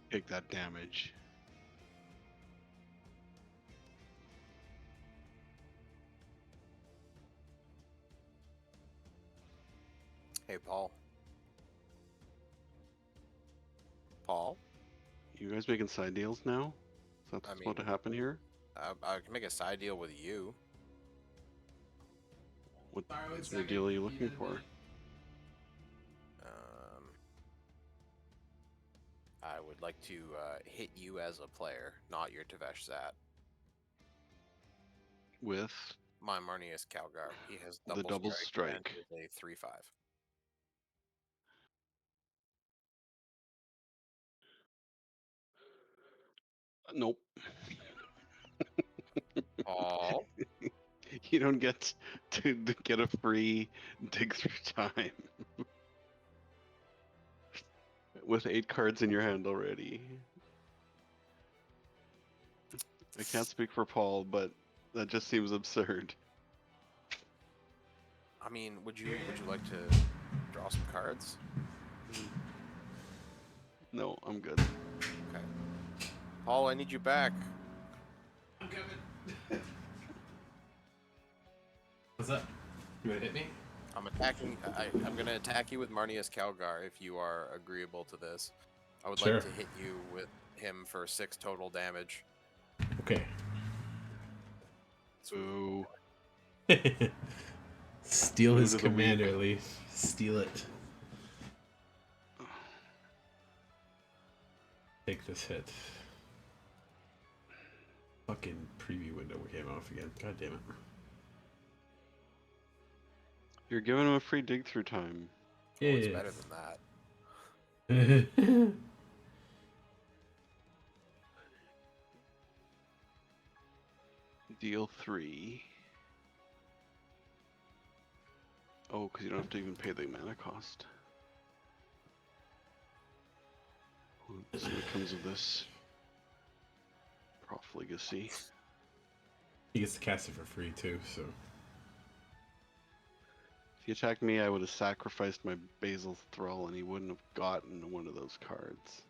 Take that damage.
Hey, Paul. Paul?
You guys making side deals now? Is that what's about to happen here?
I can make a side deal with you.
What sort of deal are you looking for?
I would like to hit you as a player, not your Tavesh Zat.
With
My Marnius Calgar. He has
the double strike.
and is a 3/5.
Nope.
Paul?
You don't get to get a free dig through time with 8 cards in your hand already. I can't speak for Paul, but that just seems absurd.
I mean, would you like to draw some cards?
No, I'm good.
Okay. Paul, I need you back.
I'm coming. What's up? You wanna hit me?
I'm attacking. I'm gonna attack you with Marnius Calgar if you are agreeable to this. I would
Sure.
like to hit you with him for 6 total damage.
Okay.
Ooh.
Steal his
Move to the weak.
commander, Leaf. Steal it. Take this hit. Fucking preview window came off again. God damn it.
You're giving him a free dig through time.
Oh, it's
Yeah.
better than that.
Deal 3. Oh, because you don't have to even pay the mana cost. Let's see what comes of this. Profligacy.
He gets to cast it for free too, so.
If he attacked me, I would have sacrificed my Basil Thrall and he wouldn't have gotten one of those cards.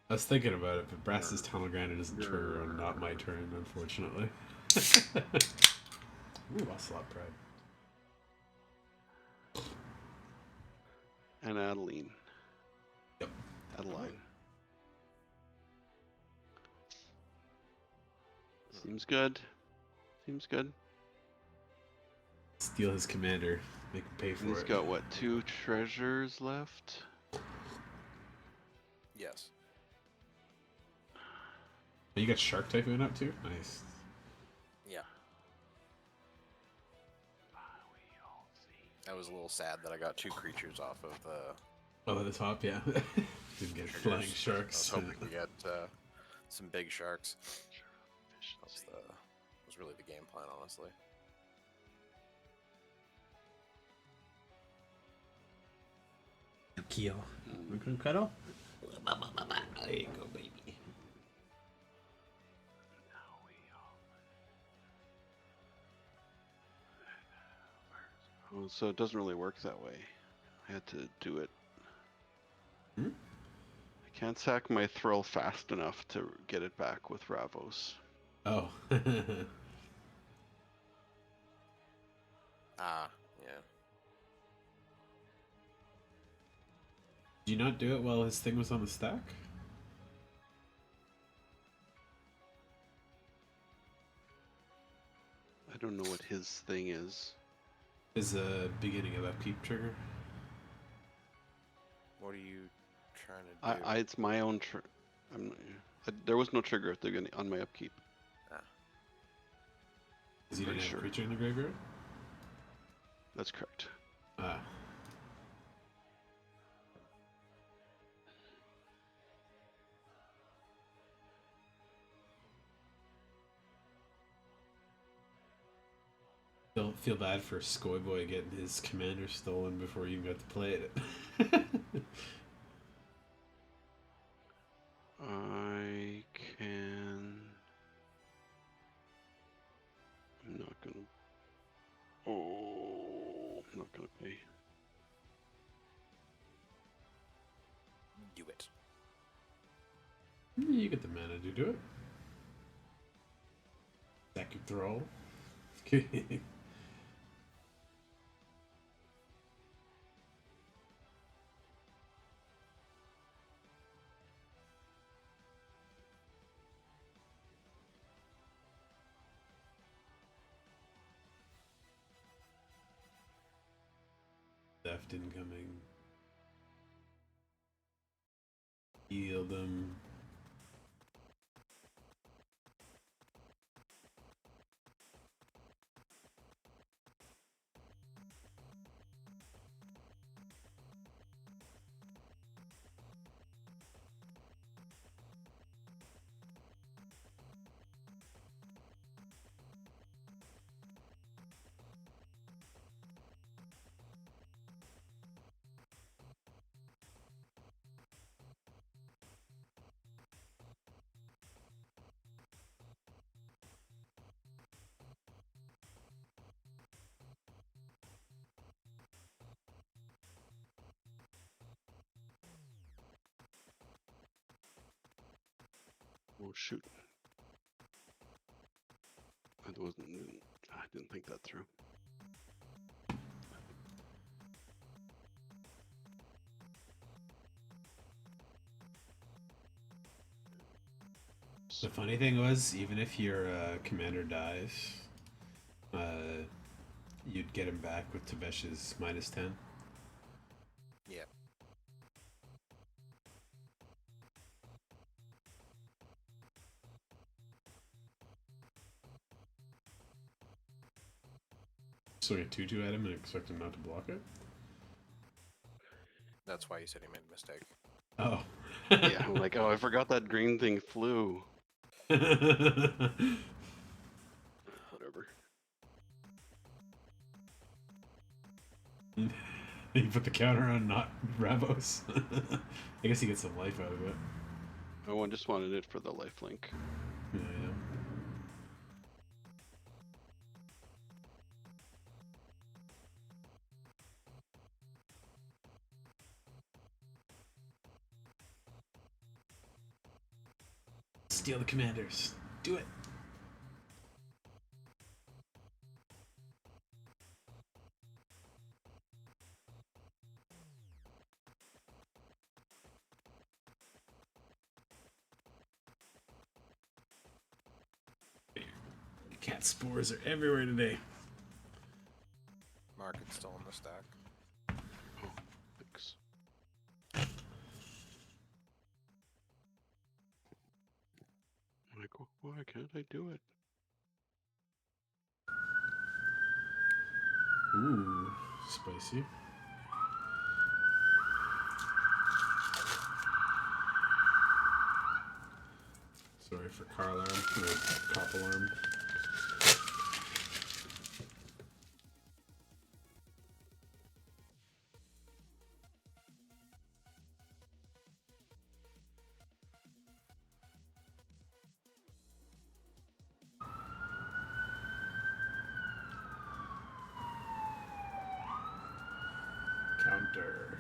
I was thinking about it, but Brass's Tunnel Grinder doesn't trigger on not my turn, unfortunately. Ooh, Ocelot Pride.
And Adeline.
Yep.
Adeline. Seems good. Seems good.
Steal his commander. Make him pay for
And he's
it.
got, what, 2 treasures left?
Yes.
You got Shark Typhoon up too? Nice.
Yeah. I was a little sad that I got 2 creatures off of the
Oh, at the top, yeah. Didn't get
triggers.
flying
I was
sharks.
hoping to get some big sharks. Was really the game plan, honestly.
Keel. We can cuddle? There you go, baby.
Oh, so it doesn't really work that way. I had to do it.
Hmm?
I can't sack my Thrall fast enough to get it back with Ravos.
Oh.
Ah, yeah.
Did you not do it while his thing was on the stack?
I don't know what his thing is.
Is the beginning of upkeep trigger?
What are you trying to do?
It's my own. There was no trigger at the beginning on my upkeep.
Because you didn't
Pretty
have a
sure.
creature in the graveyard?
That's correct.
Ah. Feel bad for Skoy Boy getting his commander stolen before you got to play it.
I can. I'm not gonna. Oh, I'm not gonna pay.
Do it.
You get the mana to do it. Sack your Thrall. Theft incoming. Heal them.
Oh shoot! I didn't think that through.
The funny thing was, even if your commander dies, you'd get him back with Tavesh's -10.
Yeah.
So you 2/2 at him and expect him not to block it?
That's why you said he made a mistake.
Oh.
Yeah, I'm like, oh, I forgot that green thing flew. Whatever.
You put the counter on not Ravos. I guess he gets some life out of it.
I just wanted it for the lifelink.
Yeah. Steal the commanders. Do it. Cat spores are everywhere today.
Market's still in the stack.
Oh, thanks. Like, why can't I do it?
Ooh, spicy. Sorry for car alarm, or cop alarm. Counter.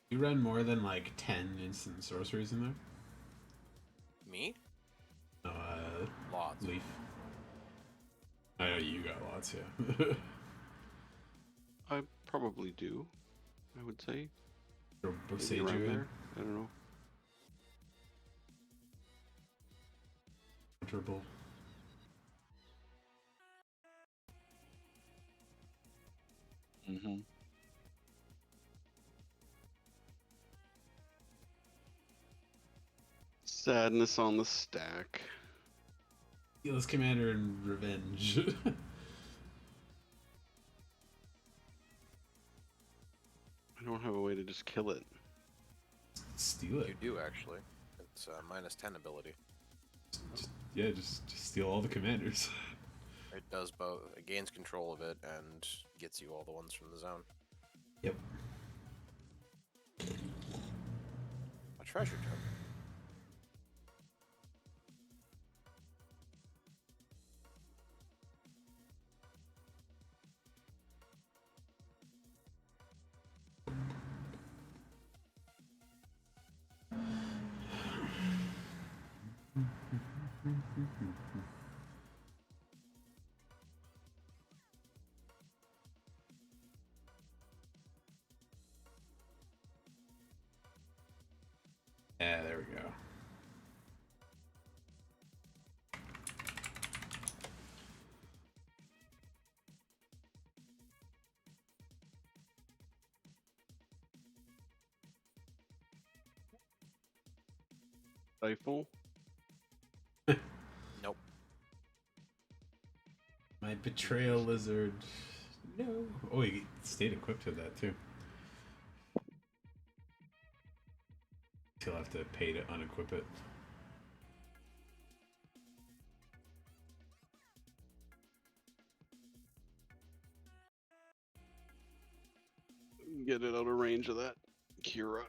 You run more than like 10 instant sorceries in there?
Me?
No,
Lots.
Leaf. I know you got lots, yeah.
I probably do. I would say.
Throw
Maybe
Sage
around
you in.
there. I don't know.
Comfortable.
Mm-hmm. Sadness on the stack.
Steal his commander and revenge.
I don't have a way to just kill it.
Steal it.
You do actually. It's -10 ability.
Yeah, just steal all the commanders.
It does both. It gains control of it and gets you all the ones from the zone.
Yep.
A treasure token.
Yeah, there we go.
Stifle.
Nope.
My betrayal lizard. No. Oh, you stayed equipped to that too. He'll have to pay to unequip it.
Get it out of range of that Kira.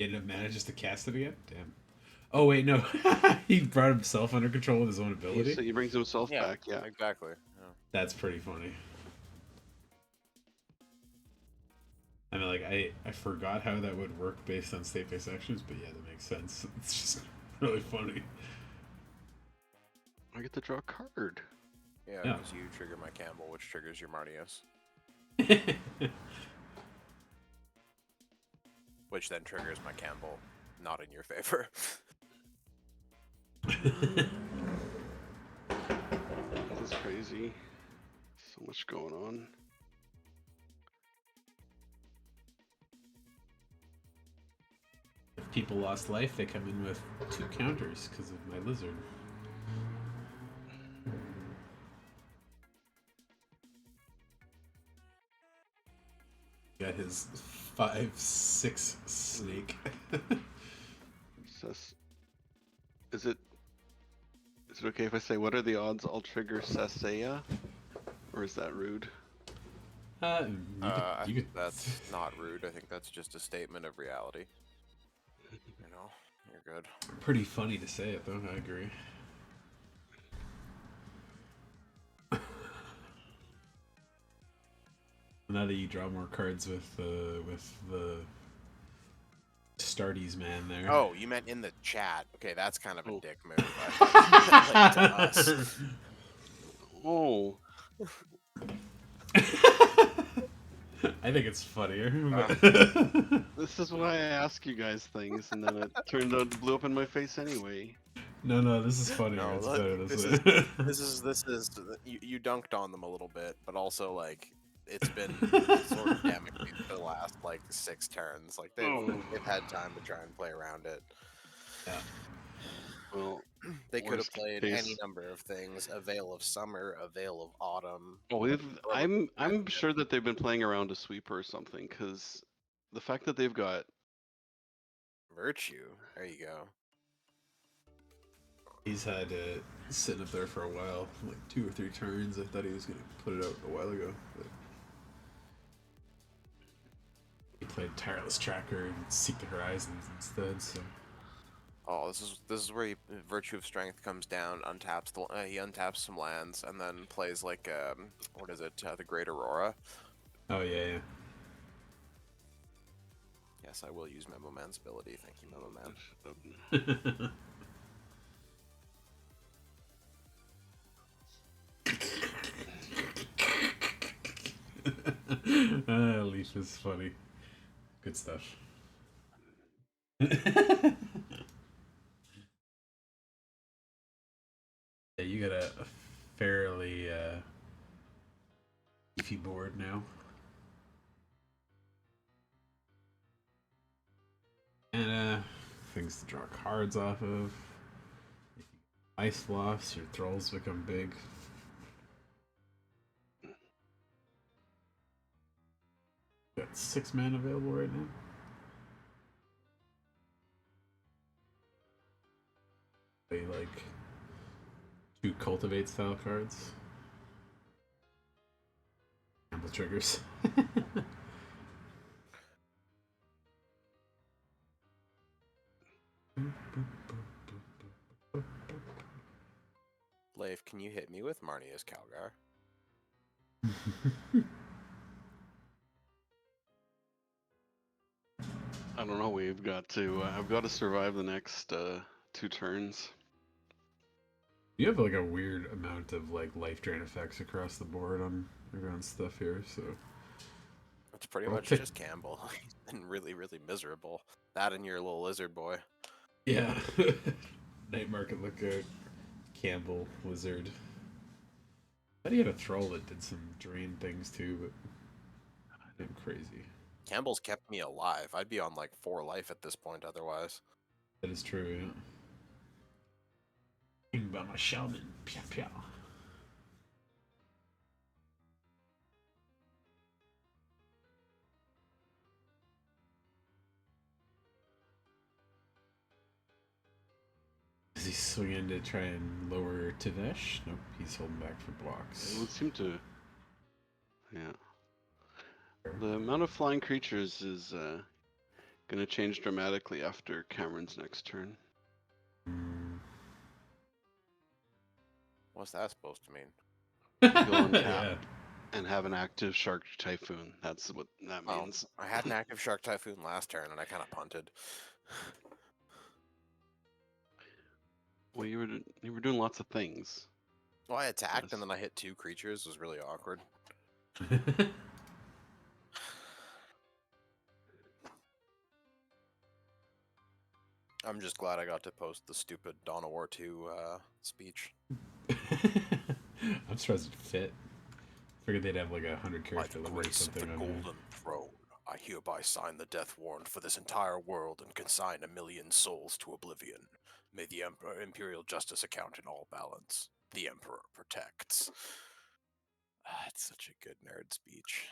It manages to cast it again? Damn. Oh, wait, no. He brought himself under control with his own ability?
He brings himself
Yeah,
back, yeah.
exactly. Yeah.
That's pretty funny. I mean, like, I forgot how that would work based on state-based actions, but yeah, that makes sense. It's just really funny.
I get to draw a card.
Yeah,
Yeah.
because you trigger my Campbell, which triggers your Martius, which then triggers my Campbell, not in your favor.
This is crazy. So much going on.
If people lost life, they come in with 2 counters because of my lizard. Got his 5/6 snake.
Is it okay if I say what are the odds I'll trigger Sasaya? Or is that rude?
I
you
think
could.
that's not rude. I think that's just a statement of reality. You know, you're good.
Pretty funny to say it, though. I agree. Now that you draw more cards with the Stardies man there.
Oh, you meant in the chat. Okay, that's kind of a
Oh.
dick move. I thought you meant, like, to us.
Oh,
I think it's funnier. But
this is why I ask you guys things, and then it turned out blew up in my face anyway.
no, this is funnier.
No,
It's
look,
better
this
this way.
this is you dunked on them a little bit, but also like it's been sort of damaging for the last like 6 turns. Like they've had time to try and play around it.
Yeah.
Well,
They could have
worst
played
case-
any number of things: a Veil of Summer, a Veil of Autumn.
well, I'm sure that they've been playing around a sweeper or something, because the fact that they've got
Virtue. There you go.
He's had it sitting up there for a while, like 2 or 3 turns. I thought he was gonna put it out a while ago, but he played Tireless Tracker and Seek the Horizons instead. So
Oh, this is where Virtue of Strength comes down, untaps he untaps some lands, and then plays like what is it? The Great Aurora.
oh yeah.
Yes, I will use Memo Man's ability. Thank you, Memo Man.
Leaf is funny. Good stuff. Yeah, you got a fairly beefy board now. And things to draw cards off of. If you ice lofts, your thralls become big. Got 6 mana available right now. Play like 2 cultivate style cards. Gamble triggers.
Leif, can you hit me with Marnia's Calgar?
I don't know. We've got to. I've got to survive the next 2 turns.
You have like a weird amount of like life drain effects across the board on everyone's stuff here, so
It's pretty
I'll
much
pick-
just Campbell. He's been really, really miserable. That and your little lizard boy.
yeah. Night Market Lookout, Campbell, Wizard. I thought he had a Thrall that did some drain things too, but I'm crazy.
Campbell's kept me alive. I'd be on like 4 life at this point otherwise.
That is true, yeah. Think about my shaman. Pia pia. Is he swinging to try and lower Tavesh? Nope, he's holding back for blocks.
It would seem to. Yeah. The amount of flying creatures is going to change dramatically after Cameron's next turn.
What's that supposed to mean?
You'll untap
Yeah.
and have an active Shark Typhoon. That's what that
Oh,
means.
I had an active Shark Typhoon last turn and I kind of punted.
Well, you were doing lots of things.
Well, I attacked
Yes.
and then I hit 2 creatures. It was really awkward. I'm just glad I got to post the stupid Dawn of War 2 speech.
I'm surprised it fit. Figured they'd have like 100
By
character
the
limit or
grace of the
something on here.
Golden Throne, I hereby sign the death warrant for this entire world and consign 1,000,000 souls to oblivion. May the Imperial Justice account in all balance. The Emperor protects. It's such a good nerd speech.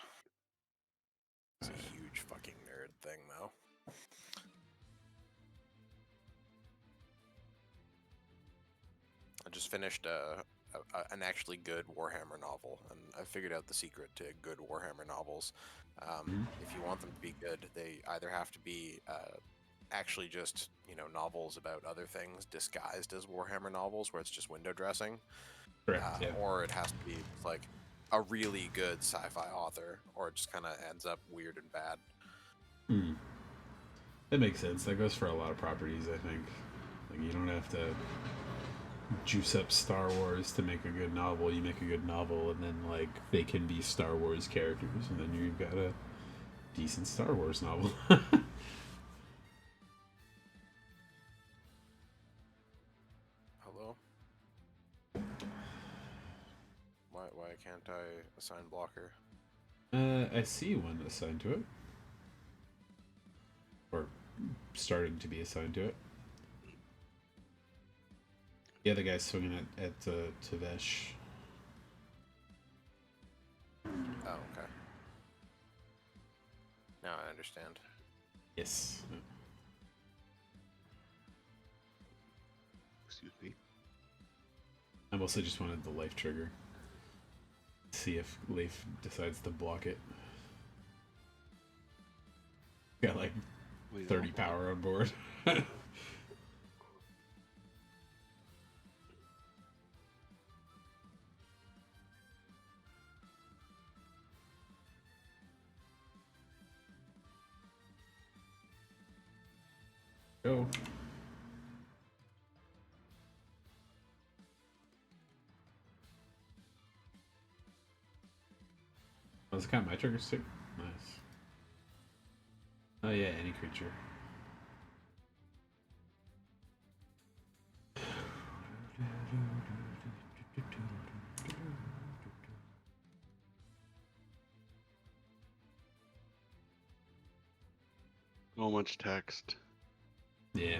It's a huge fucking nerd thing, though. I just finished an actually good Warhammer novel, and I figured out the secret to good Warhammer novels. If you want them to be good, they either have to be actually just novels about other things disguised as Warhammer novels, where it's just window dressing,
Correct. Yeah.
or it has to be like a really good sci-fi author, or it just kind of ends up weird and bad.
Hmm. That makes sense. That goes for a lot of properties, I think. Like, you don't have to juice up Star Wars to make a good novel. You make a good novel, and then, like, they can be Star Wars characters, and then you've got a decent Star Wars novel.
Hello? Why can't I assign blocker?
I see one assigned to it. Or starting to be assigned to it. The other guy's swinging at Tavesh.
Oh, okay. Now I understand.
Yes.
Excuse me.
I mostly just wanted the life trigger. See if Leif decides to block it. Got like
Wait,
30 power on board. Go. Does it count my triggers too? Nice. Oh yeah, any creature.
So much text.
Yeah.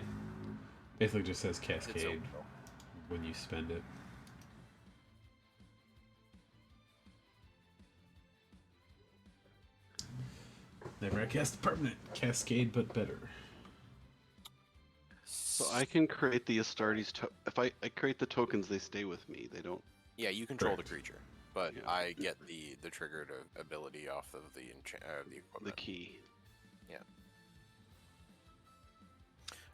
Basically just says
It's
cascade
overkill.
when you spend it. Never cast a permanent cascade, but better.
So I can create the Astartes. If I create the tokens, they stay with me. They don't.
Yeah, you control
Correct.
the creature, but
Yeah.
I get the triggered ability off of the the
The
equipment.
key.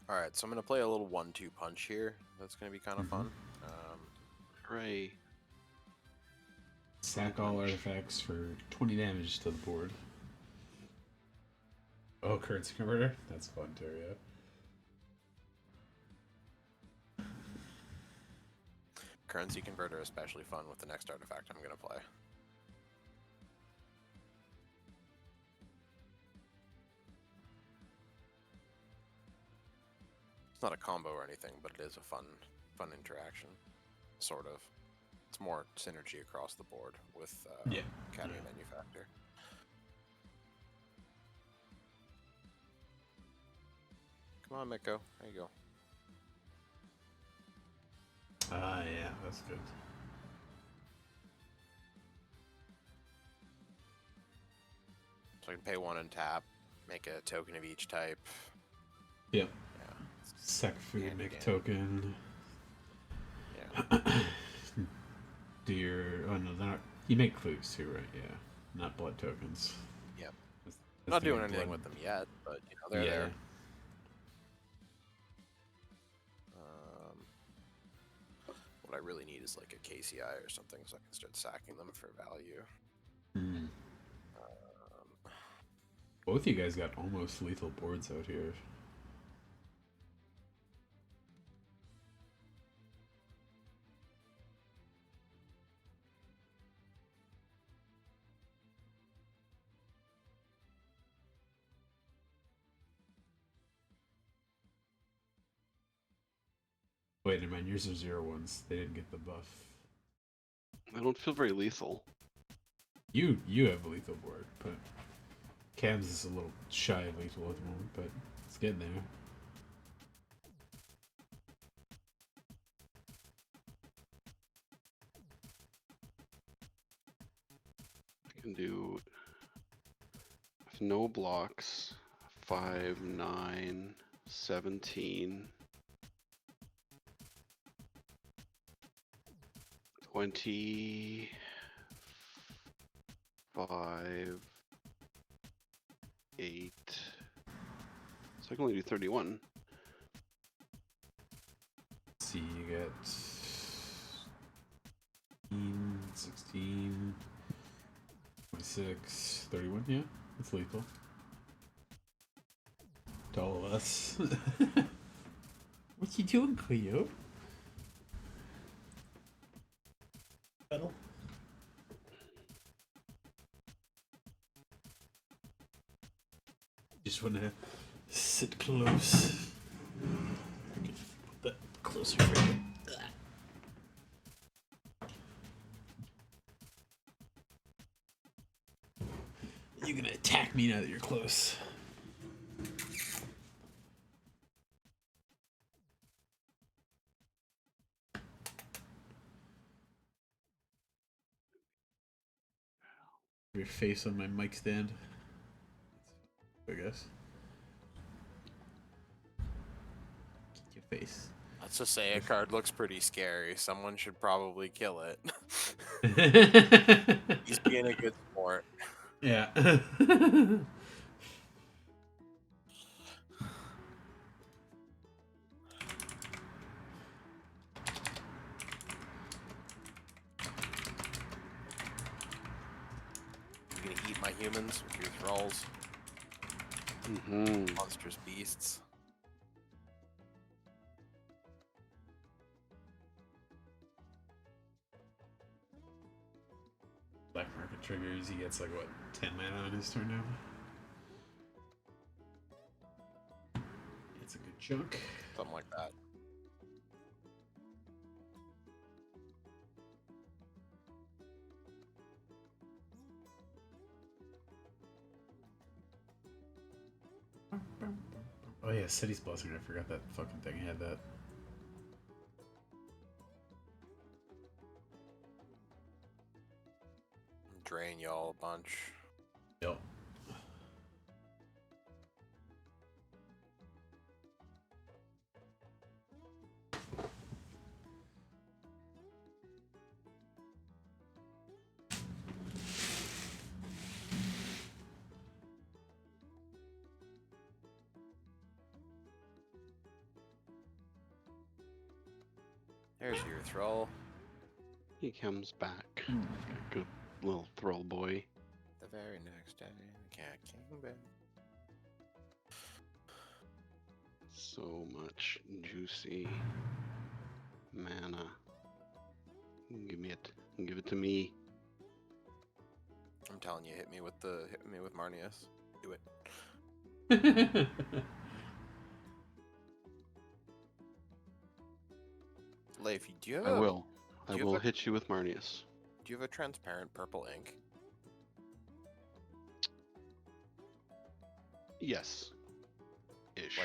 All right, so I'm gonna play a little 1-2 punch here. That's gonna be kind of
Mhm.
fun.
Hooray.
Sack all artifacts for 20 damage to the board. Oh, currency converter? That's fun too, yeah.
Currency converter especially fun with the next artifact I'm gonna play. It's not a combo or anything, but it is a fun interaction, sort of. It's more synergy across the board with
Yeah.
Academy
Yeah.
Manufactor. Come on, Miko. There you go.
Ah, yeah, that's good.
So I can pay 1 and tap, make a token of each type.
Yep.
Yeah.
Sack food,
Handy
make a
game.
token.
Yeah.
Do your... Oh, no, they're not... You make clues too, right? Yeah. Not blood tokens.
Yep.
That's
Not
the
doing
main
anything
blood.
with them yet, but they're
Yeah.
there. What I really need is like a KCI or something, so I can start sacking them for value.
Hmm. Both you guys got almost lethal boards out here. Wait, never mind. Yours are 0-1s. They didn't get the buff.
I don't feel very lethal.
You have a lethal board, but Cam's is a little shy of lethal at the moment, but it's getting there.
I can do with no blocks. 5, 9, 17. 25, 8. So I can only do 31.
Let's see, you get 16, 26, 31, yeah? It's lethal. To all of us. What you doing, Cleo?
Cuddle.
Just wanna sit close. Put that closer for you. You're gonna attack me now that you're close. Your face on my mic stand. I guess. Get your face.
Let's just say a card looks pretty scary. Someone should probably kill it. He's being a good sport.
Yeah.
You're gonna eat my humans with your thralls,
Mm-hmm.
monstrous beasts.
Black market triggers, he gets like what, 10 mana on his turn now? It's a good chunk.
Something like that.
Oh yeah, City's Blessing, I forgot that fucking thing had that.
Drain y'all a bunch.
Yep.
There's your thrall.
He comes back. Good little throll boy.
The very next day, the cat came back.
So much juicy mana. Give me it. Give it to me.
I'm telling you, hit me with Marnius. Do it. Leif, do you have
I
a,
will. I
do you
will
have a-
hit you with Marnius.
do you have a transparent purple ink?
Yes. Ish.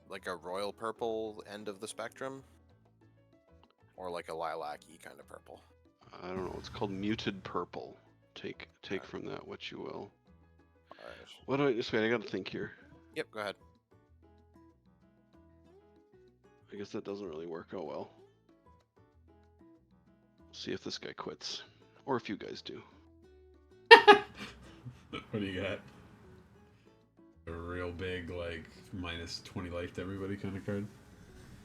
Like a royal purple end of the spectrum? Or like a lilac-y kind of purple?
I don't know. It's called muted purple. Take
Alright.
from that what you will.
Alright.
What do I just wait? I gotta think here.
Yep, go ahead.
I guess that doesn't really work out well. See if this guy quits, or if you guys do.
What do you got? A real big, like, minus 20 life to everybody kind of card?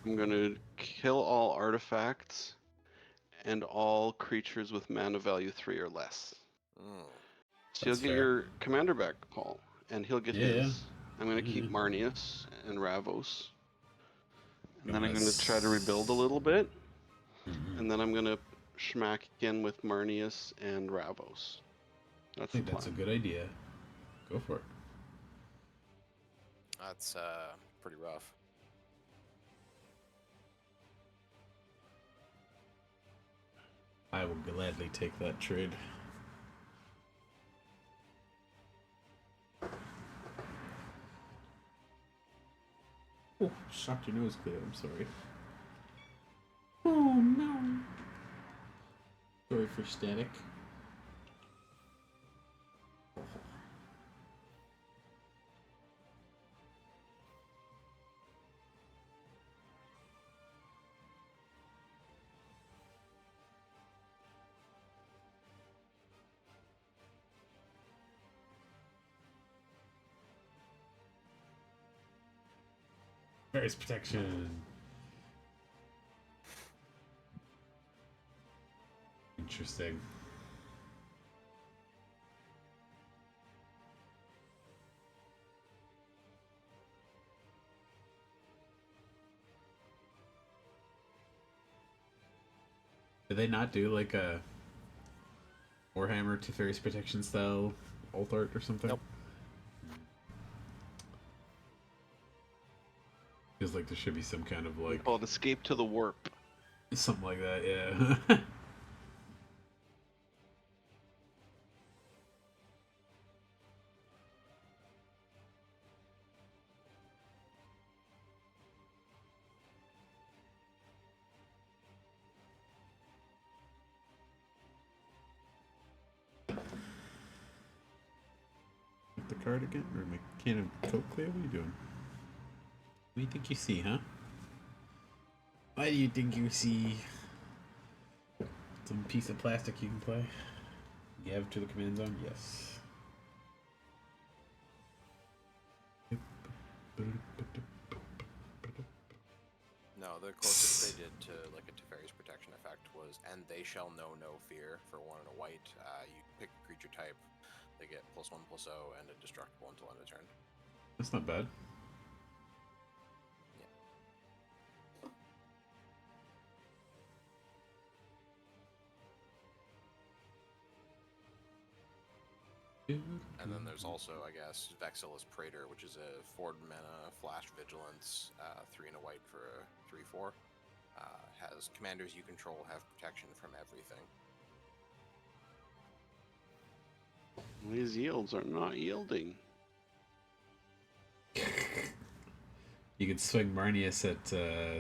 I'm gonna kill all artifacts and all creatures with mana value 3 or less.
Mm.
So you'll
That's
get
fair.
your commander back, Paul, and he'll get
Yeah,
his.
yeah.
I'm gonna keep
Yeah.
Marnius and Ravos, and then I'm gonna
Unless-
try to rebuild a little bit,
Mhm.
and then I'm gonna schmack again with Marnius and Ravos.
I
That's the
think that's a
plan.
good idea. Go for it.
That's pretty rough.
I will gladly take that trade. Oh, shocked your nose, Cleo. I'm sorry. Oh no. Sorry for static. Various protection. Interesting. Did they not do like a Warhammer Teferi's Protection style alt art or something?
Nope.
Feels like there should be some kind of
We
like
call it Escape to the Warp.
something like that, yeah. The card again? Or my can of Coke clear? What are you doing? What do you think you see, huh? Why do you think you see some piece of plastic you can play? Gav to the command zone? Yes.
No, the closest they did to like a Teferi's Protection effect was, and they shall know no fear for 1 and a white. You pick a creature type, they get +1/+0 and indestructible until end of turn.
That's not bad.
And then there's also, I guess, Vexillus Praetor, which is a 4 mana flash vigilance, 3 and a white for a 3/4. Has commanders you control have protection from everything.
These yields are not yielding.
You could swing Marnius at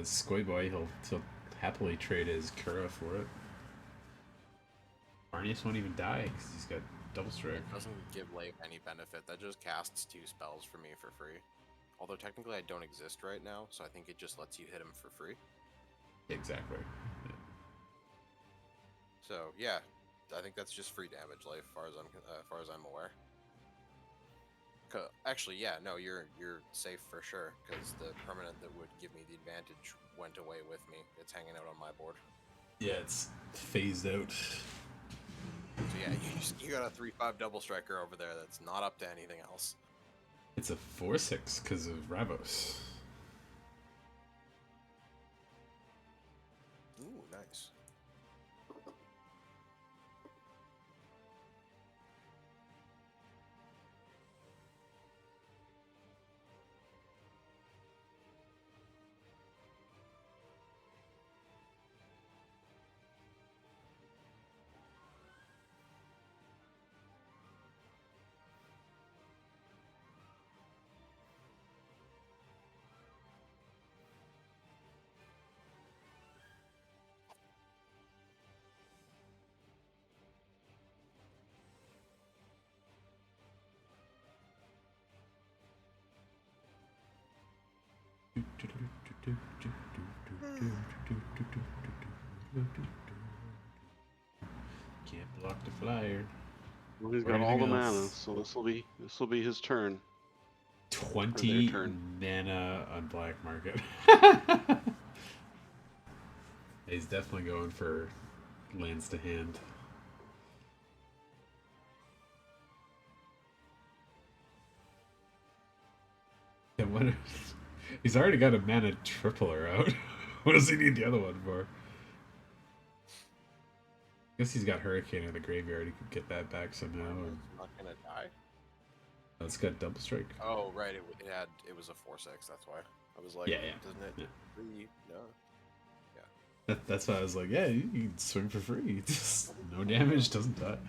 Skoyboy. He'll happily trade his Kura for it. Marnius won't even die because he's got double strike.
It doesn't give Leif any benefit. That just casts 2 spells for me for free. Although technically I don't exist right now, so I think it just lets you hit him for free.
Exactly. Yeah.
So yeah, I think that's just free damage, Leif, far as I'm aware. Actually, yeah, no, you're safe for sure, because the permanent that would give me the advantage went away with me. It's hanging out on my board.
Yeah, it's phased out.
So yeah, you got a 3/5 double striker over there that's not up to anything else.
It's a 4/6 because of Ravos.
Ooh, nice.
Can't block the flyer.
Well, he's
Or
got all the
anything
mana,
else.
so this will be his turn.
20
turn.
mana on black market. He's definitely going for lands to hand. And what? He's already got a mana tripler out. What does he need the other one for? I guess he's got Hurricane in the graveyard. He could get that back somehow. And
It's not gonna die.
it's got double strike.
Oh right, it was a 4/6. That's why I was like,
Yeah, yeah.
Doesn't it?
Yeah.
Free? No.
That's why I was like, yeah, you can swing for free. Just no damage, doesn't die.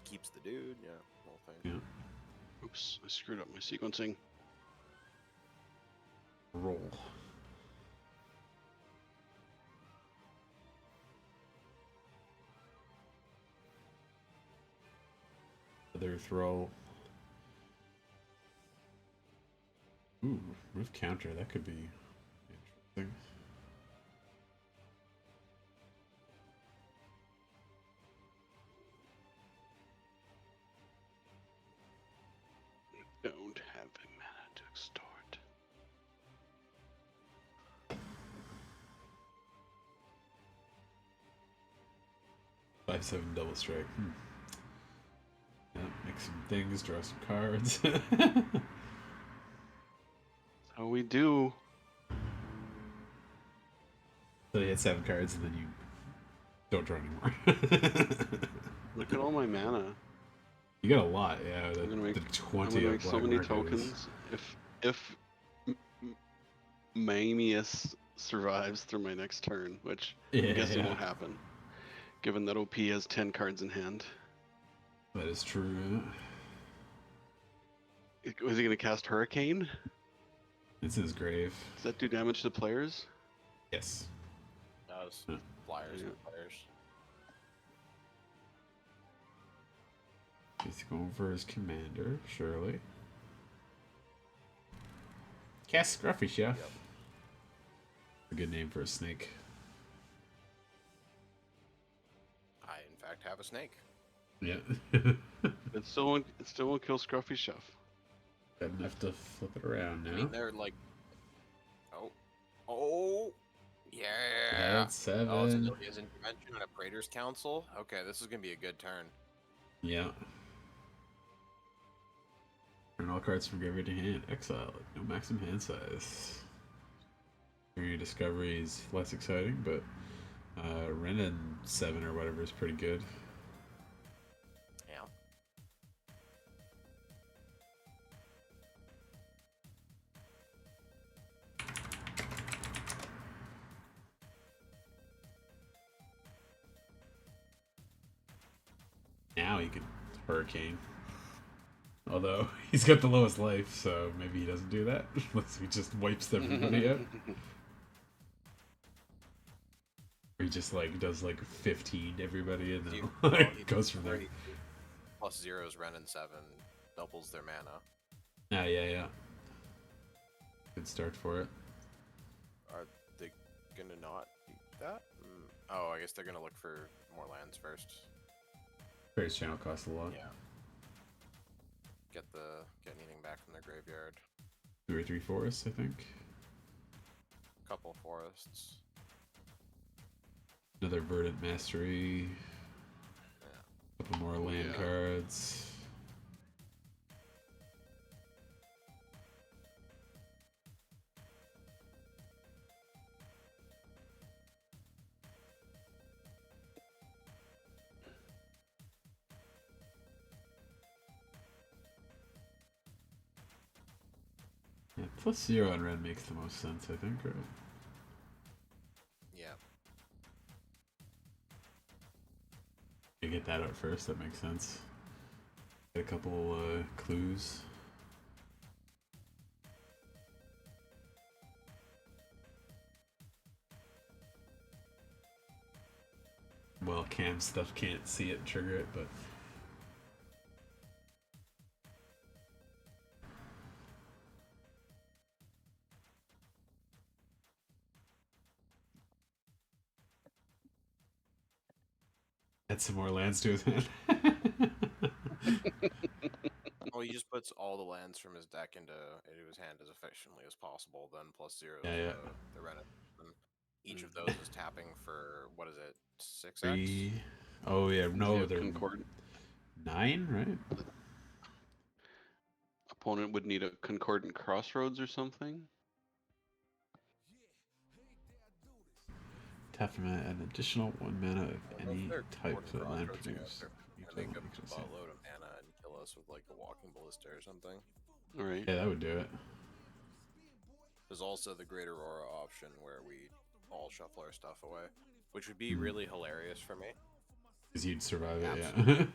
Keeps the dude. Yeah, whole thing.
Yeah.
Oops, I screwed up my sequencing.
Roll. Other throw. Ooh, roof counter. That could be interesting.
Don't have a mana to extort.
5/7 double strike. Yeah, make some things, draw some cards.
How we do.
So you hit 7 cards and then you don't draw anymore.
Look at all my mana.
You got a lot, yeah.
I'm gonna make,
the
I'm
20
gonna
of
make so
Black
many
Market
tokens. If Maemius survives through my next turn, which I'm guessing won't happen, given that OP has 10 cards in hand.
That is true.
Was he gonna cast Hurricane?
It's his grave.
Does that do damage to players?
Yes.
Does
Yeah.
flyers
Yeah.
and players.
He's going for his commander, surely. Cast Scruffy Chef.
Yep.
A good name for a snake.
I in fact have a snake.
Yeah.
It still won't kill Scruffy Chef.
Got enough to flip it around
I
now.
mean, they're like, oh, yeah.
That's 7.
Oh, it's Amelia's Intervention and a Praetor's Council. Okay, this is gonna be a good turn.
Yeah. Turn all cards from graveyard to hand. Exile. No maximum hand size. Your discovery is less exciting, but Renin 7 or whatever is pretty good.
Yeah.
Now he can Hurricane. Although he's got the lowest life, so maybe he doesn't do that. Unless he just wipes everybody out. Or he just like does like 15 to everybody and then
Well,
like,
he-
goes from there.
he- +0's Renin 7 doubles their mana.
Yeah. Good start for it.
Are they gonna not do that? Oh, I guess they're gonna look for more lands first.
Fairy's Channel costs a lot.
Yeah. Get anything back from their graveyard.
2 or 3 forests, I think.
Couple forests.
Another Verdant Mastery.
Yeah.
Couple more land
yeah.
cards. Yeah, +0 on red makes the most sense, I think, right?
Yeah.
You get that out first, that makes sense. Get a couple clues. Well, Cam stuff can't see it and trigger it, but add some more lands to his hand.
Well, he just puts all the lands from his deck into his hand as efficiently as possible. Then +0
Yeah.
the Renin. And each of those is tapping for what is it, 6x?
3. Oh yeah, no,
Yeah,
they're
Concordant.
9, right?
Opponent would need a Concordant Crossroads or something.
Tap from an additional 1 mana of any
They're
type
Concordant
that land
Crossroads
produces.
together, and make a buttload of mana and kill us with like a Walking Ballista or something.
All right.
Yeah, that would do it.
There's also the Great Aurora option where we all shuffle our stuff away, which would be really hilarious for me.
Because you'd survive it, yeah.
Absolutely.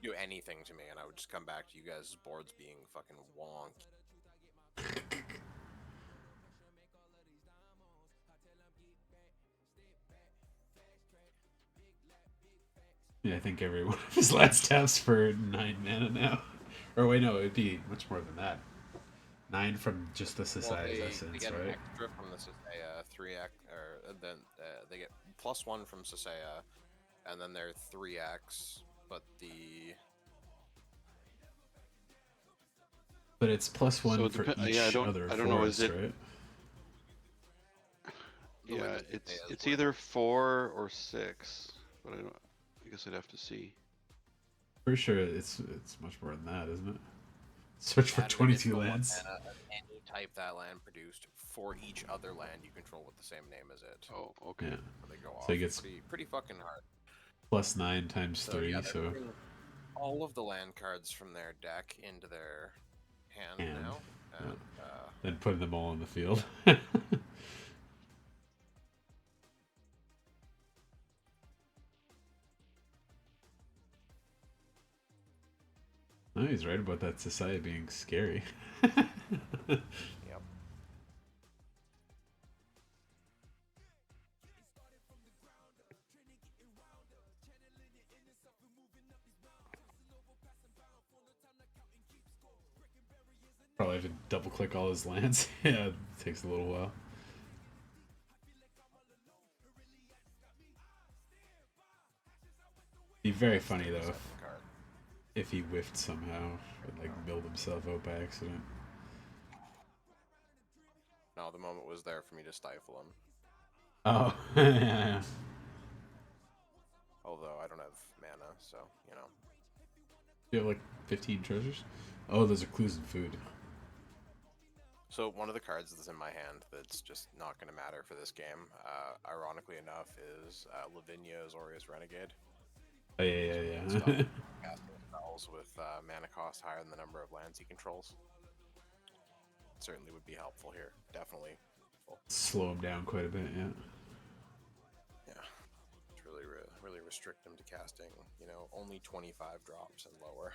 Do anything to me, and I would just come back to you guys' boards being fucking wonk.
Yeah, I think every one of his last taps for 9 mana now. Or wait, no, it'd be much more than that. 9 from just the Society's
they
Essence,
get
right?
extra from the Sasaya 3x, or then they get +1 from Sasaya, and then they're 3x, but the
But it's +1
So it
for
depen-
each
yeah, I don't
other
know,
forest,
is it-
right?
The way
Yeah,
that they
it's
as
it's
well.
either 4 or 6, but I don't. guess I'd have to see.
Pretty sure it's much more than that, isn't it? Search for
Add an
22
additional 1
lands.
mana of any type that land produced for each other land you control with the same name as it.
Oh, okay.
Yeah.
So they go off.
So he gets
pretty fucking hard.
+9 times 3,
yeah, they're
so
putting all of the land cards from their deck into their hand
Hand,
now.
yeah.
And,
then putting them all in the field. No, he's right about that society being scary.
yep.
Probably have to double click all his lands. Yeah, it takes a little while. Be very funny though
Second card.
if he whiffed somehow and like milled himself out by accident.
No, the moment was there for me to stifle him.
Oh, yeah.
Although I don't have mana, so, you know.
You have like 15 treasures? Oh, those are clues and food.
So one of the cards that's in my hand that's just not going to matter for this game, ironically enough, is Lavinia Azorius Renegade.
Oh, yeah.
Stop casting spells with mana cost higher than the number of lands he controls. Certainly would be helpful here. Definitely helpful.
Slow him down quite a bit, yeah.
Yeah. It's really restrict him to casting, you know, only 25 drops and lower.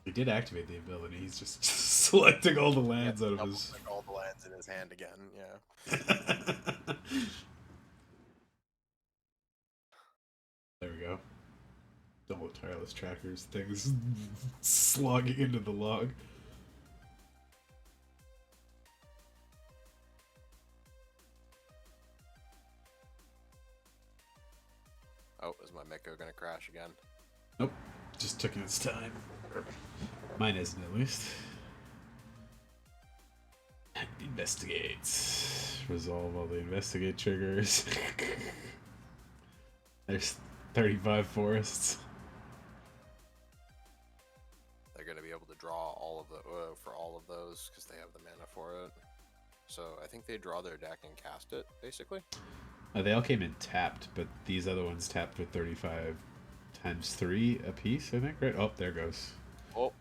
He did activate the ability. He's just selecting all the lands out of
Double
his.
click all the lands in his hand again. Yeah.
There we go. Double tireless trackers. Things slogging into the log.
Oh, is my Miko gonna crash again?
Nope. Just taking its time. Mine isn't, at least. Investigate. Resolve all the investigate triggers. There's 35 forests.
They're gonna be able to draw all of the for all of those because they have the mana for it. So I think they draw their deck and cast it, basically.
They all came in tapped, but these other ones tapped with 35 times 3 apiece, I think, right? Oh, there goes.
Oh.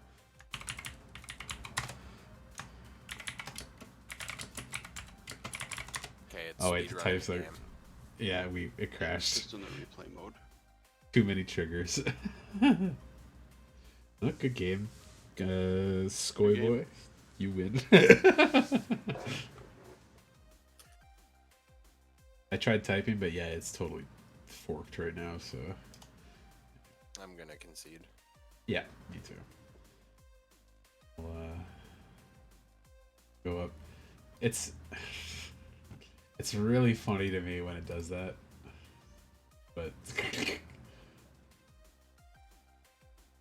Okay, it's
Oh, wait, the
speedrunning
types
the
are...
game.
Yeah, it
It's
crashed.
just in the replay mode.
Too many triggers. Oh, good game. Skoy
Good game.
boy, you win. I tried typing, but yeah, it's totally forked right now, so...
I'm gonna concede.
Yeah, me too. I'll, go up. It's really funny to me when it does that, but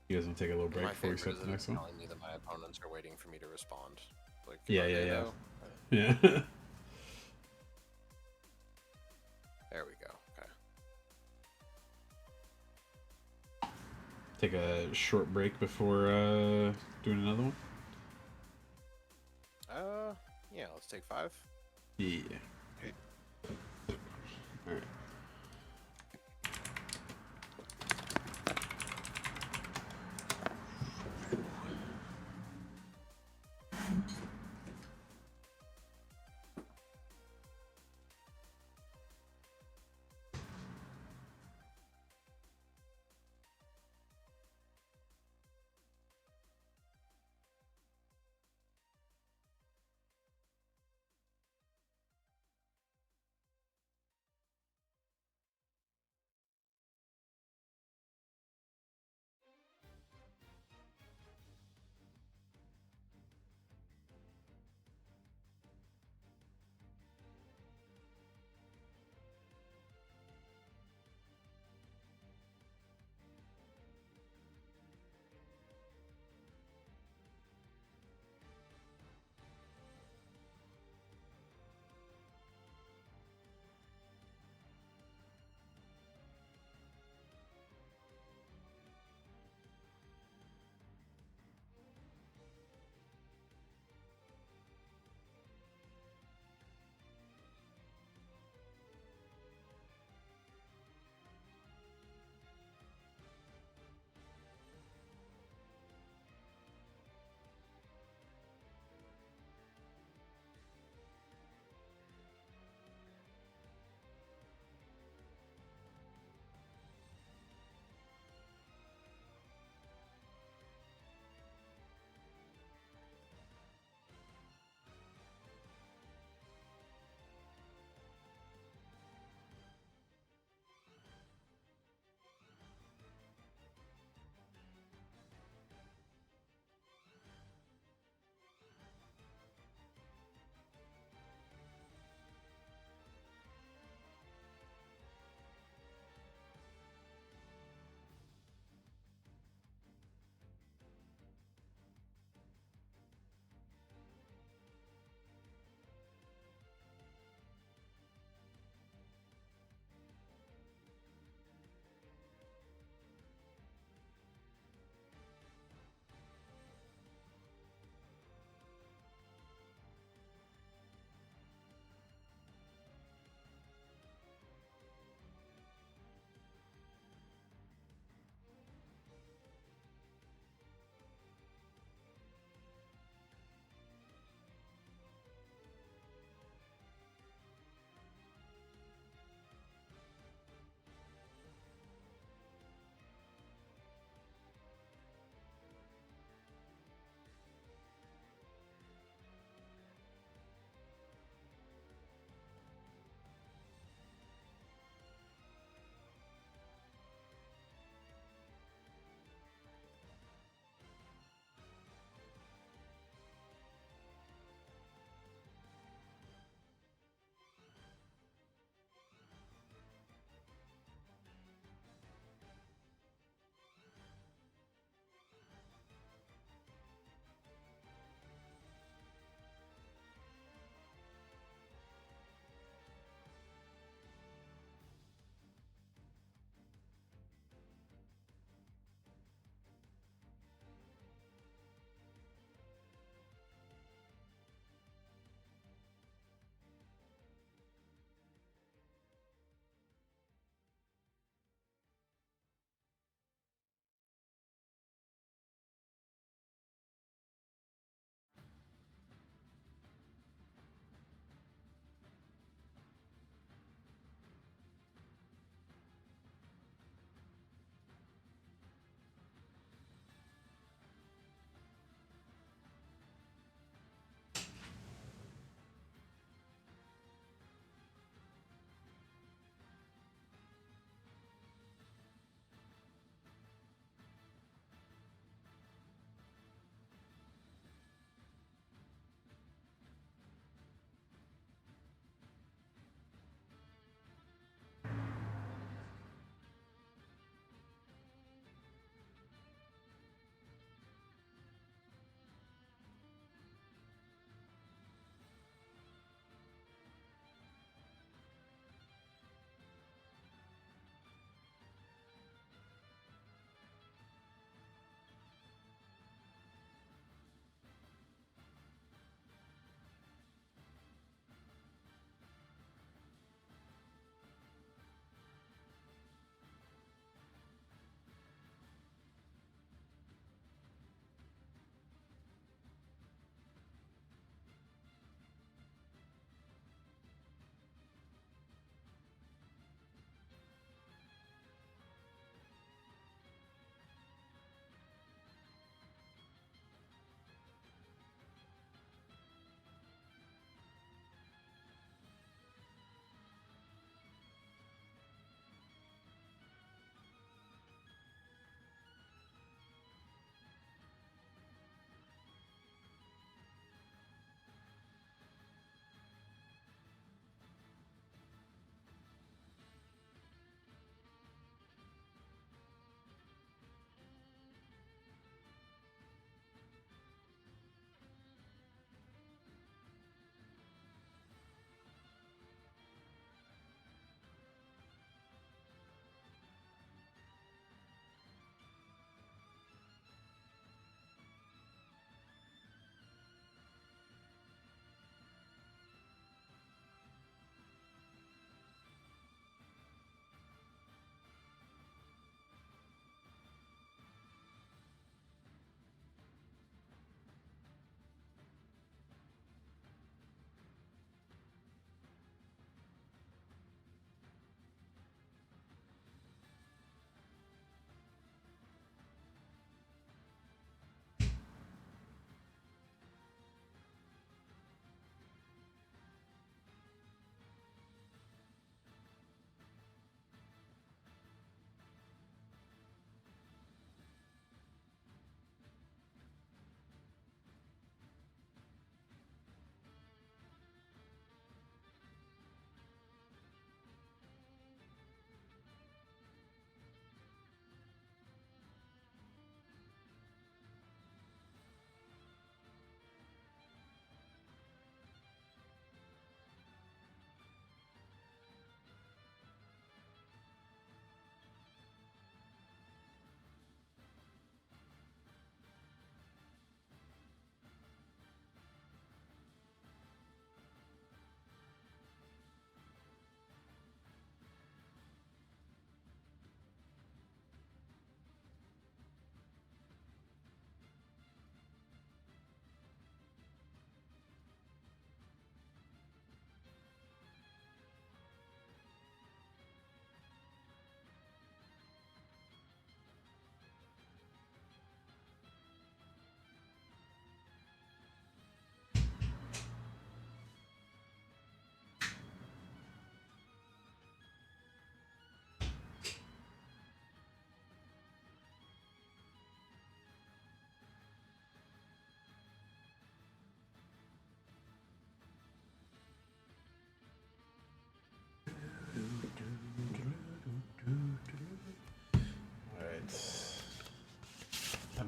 you guys want to take a little break
My
before we
favorite
start
is
the next one?
telling me that my opponents are waiting for me to respond. Like,
Yeah,
are
yeah,
they,
yeah.
though?
Yeah.
There we go. Okay.
Take a short break before doing another one.
Yeah. Let's take 5.
Yeah.
Okay.
All right.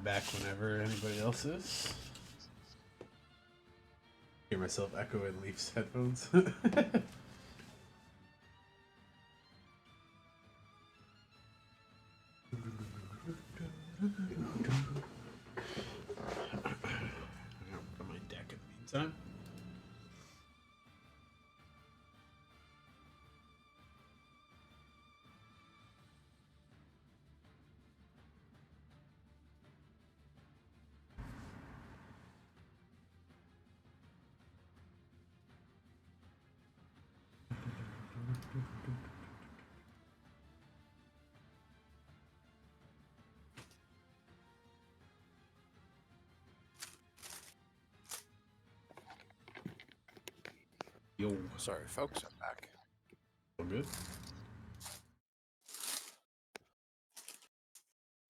back whenever anybody else is. Hear myself echo in Leaf's headphones. I'm gonna put my deck in the meantime. Yo,
Sorry, folks, I'm back.
all good.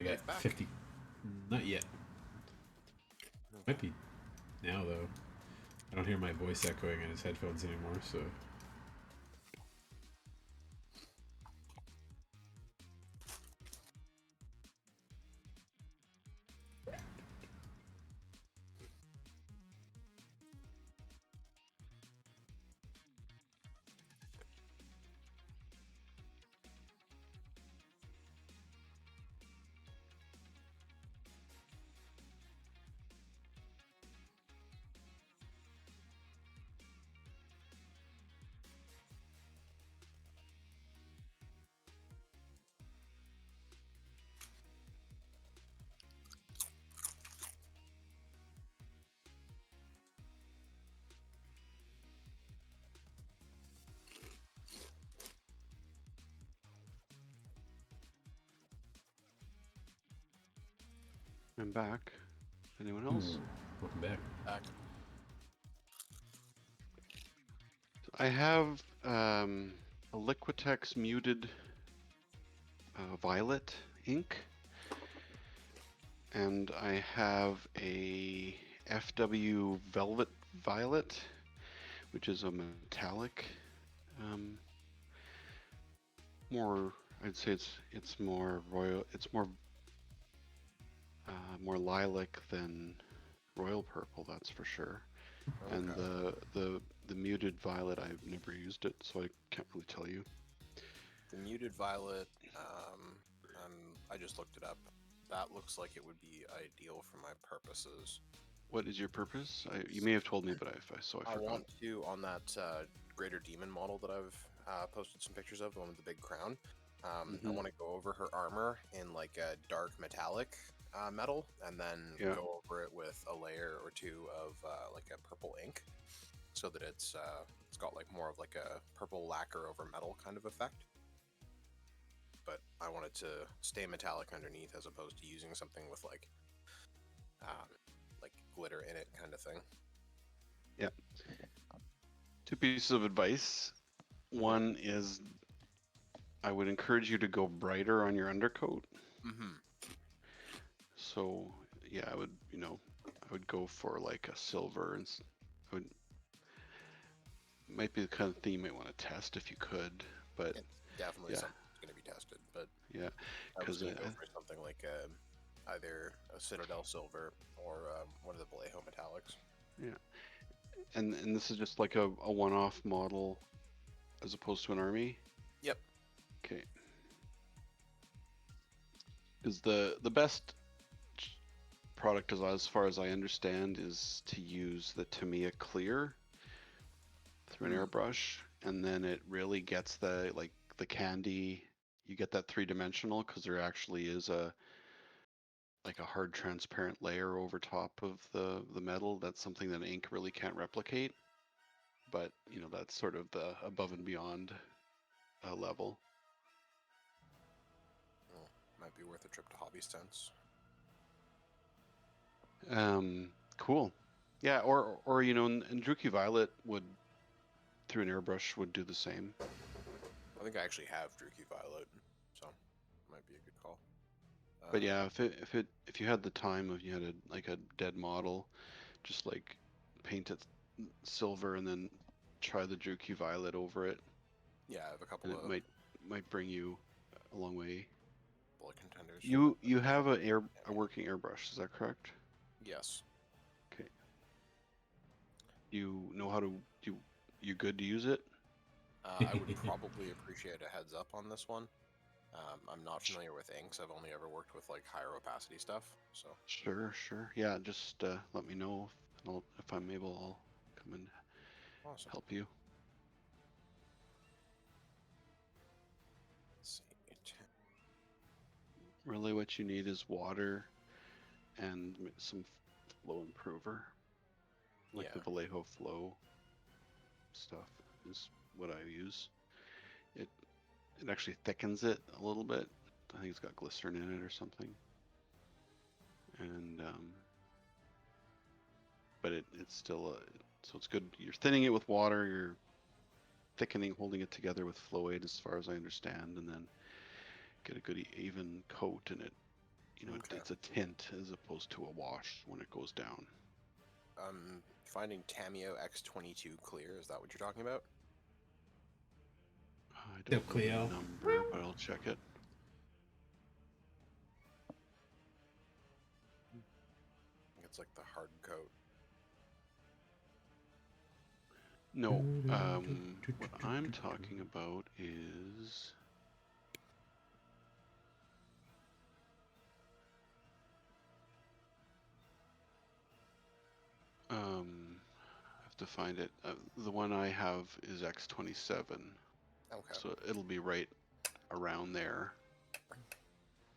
I
Leaf
got
back.
50. Not yet. Might be now though. I don't hear my voice echoing in his headphones anymore, so.
I'm back. Anyone else?
Welcome back.
Back.
I have a Liquitex muted violet ink, and I have a FW velvet violet, which is a metallic. More, I'd say it's more royal. It's more more lilac than royal purple, that's for sure. And the muted violet, I've never used it, so I can't really tell you.
The muted violet, I just looked it up. That looks like it would be ideal for my purposes.
What is your purpose? You may have told me, but I forgot.
I want to, on that Greater Demon model that I've posted some pictures of, the one with the big crown. I want to go over her armor in like a dark metallic metal, and then go over it with a layer or two of like a purple ink, so that it's got like more of like a purple lacquer over metal kind of effect. But I wanted to stay metallic underneath, as opposed to using something with like glitter in it, kind of thing.
Yeah. Two pieces of advice. One is, I would encourage you to go brighter on your undercoat.
Mm-hmm.
So yeah, I would go for like a silver, and might be the kind of thing you might want to test if you could, but
it's definitely something that's going to be tested. But
yeah,
I was going to go for something like either a Citadel silver or one of the Vallejo metallics.
Yeah, and this is just like a one-off model as opposed to an army.
Yep.
Okay. Is the best product, as far as I understand, is to use the Tamiya Clear through an airbrush, and then it really gets the candy. You get that three-dimensional because there actually is a hard transparent layer over top of the metal. That's something that ink really can't replicate. But that's sort of the above and beyond level.
Well, might be worth a trip to Hobby Sense.
Cool. Yeah, or and Druchii Violet would, through an airbrush, would do the same.
I think I actually have Druchii Violet, so might be a good call.
But yeah, if you had the time, if you had a dead model, just like paint it silver and then try the Druchii Violet over it.
Yeah, I have a couple
and
of
it might bring you a long way.
couple of contenders. for
You have a working airbrush, is that correct?
Yes.
You know how to do? You good to use it?
I would probably appreciate a heads up on this one. I'm not familiar with inks. I've only ever worked with like higher opacity stuff. So
Sure. Yeah, just let me know if I'm able. I'll come and
awesome.
help you.
Let's see.
Really, what you need is water and some flow improver, like the
Yeah.
Vallejo flow stuff is what I use. It actually thickens it a little bit. I think it's got glycerin in it or something. And but it's still so it's good. You're thinning it with water. You're thickening, holding it together with flow aid, as far as I understand, and then get a good even coat in it. You know,
Okay.
it's a tint as opposed to a wash when it goes down.
I'm finding Tamiyo X22 clear. Is that what you're talking about?
I
Still
don't know
Cleo.
the number, but I'll check it.
It's like the hard coat.
No, what I'm talking about is I have to find it. The one I have is X27,
Okay.
so it'll be right around there.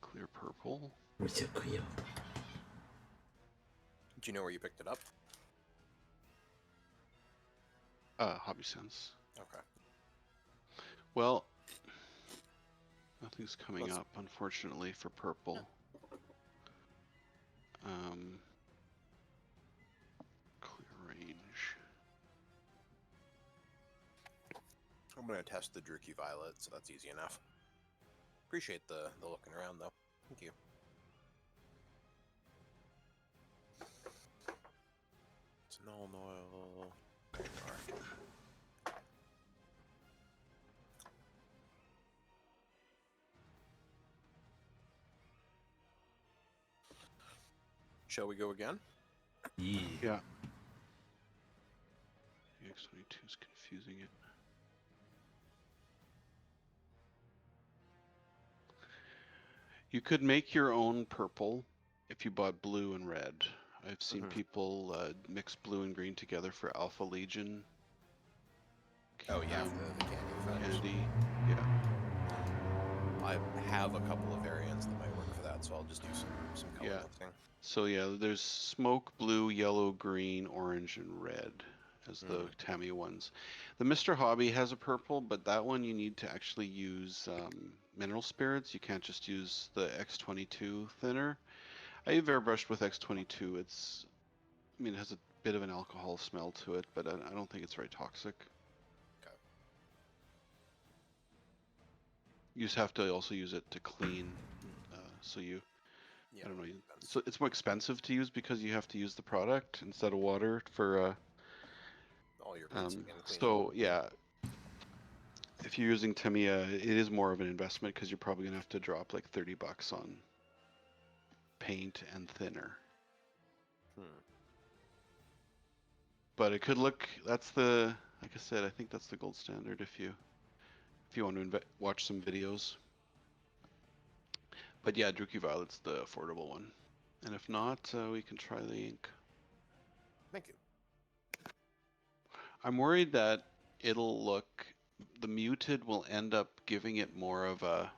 Clear purple.
Where's your Cleo?
Do you know where you picked it up?
Hobby Sense.
Okay.
Well, nothing's coming
Let's-
up, unfortunately, for purple. Clear range.
I'm gonna test the Druki Violet, so that's easy enough. Appreciate the looking around though. Thank you. It's null oil. Shall we go again?
Yeah.
Yeah. The X22 is confusing it. You could make your own purple if you bought blue and red. I've seen
Mhm.
people mix blue and green together for Alpha Legion.
Oh yeah, the candy effects.
Candy. Yeah.
I have a couple of variants that might work for that, so I'll just do some color
Yeah.
mixing.
So yeah, there's smoke, blue, yellow, green, orange, and red as the Tamiya ones. The Mr. Hobby has a purple, but that one you need to actually use mineral spirits. You can't just use the X22 thinner. I've airbrushed with X22. I mean, it has a bit of an alcohol smell to it, but I don't think it's very toxic.
Okay.
You just have to also use it to clean. So you,
Yeah.
I don't know.
that's-
So it's more expensive to use because you have to use the product instead of water for.
all your rinsing and cleaning.
So yeah, if you're using Tamiya, it is more of an investment because you're probably gonna have to drop like $30 on paint and thinner. But it could look. That's the. Like I said, I think that's the gold standard if you want to watch some videos. But yeah, Druki Violet's the affordable one. And if not, we can try the ink.
Thank you.
I'm worried that it'll look. The muted will end up giving it more of a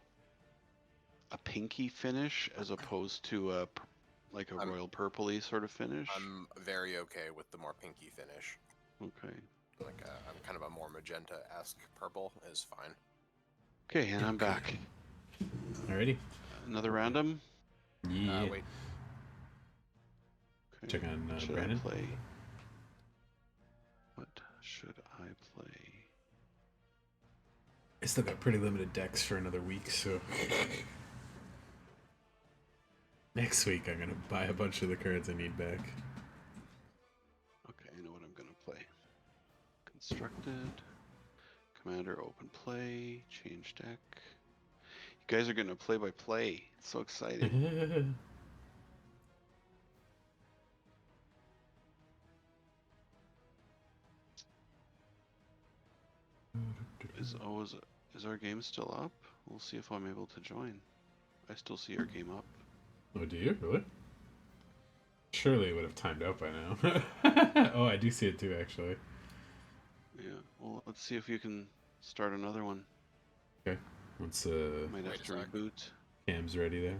pinky finish as opposed to like a royal purpley sort of finish.
I'm very okay with the more pinky finish.
Okay.
Like I'm kind of a more magenta-esque purple is fine.
Okay, and I'm back.
Alrighty.
Another random.
Yeah.
Wait.
Okay.
Check on
What should
Brandon.
I play? What should I play?
I still got pretty limited decks for another week, so next week I'm gonna buy a bunch of the cards I need back.
Okay, I know what I'm gonna play. Constructed. Commander open play. Change deck. You guys are gonna play by play. It's so exciting. Is our game still up? We'll see if I'm able to join. I still see our game up.
Oh, do you really? Surely it would have timed out by now. Oh, I do see it too, actually.
Yeah. Well, let's see if you can start another one.
Okay. Once
Might have
Wait a
to
sec.
reboot.
Cam's ready there.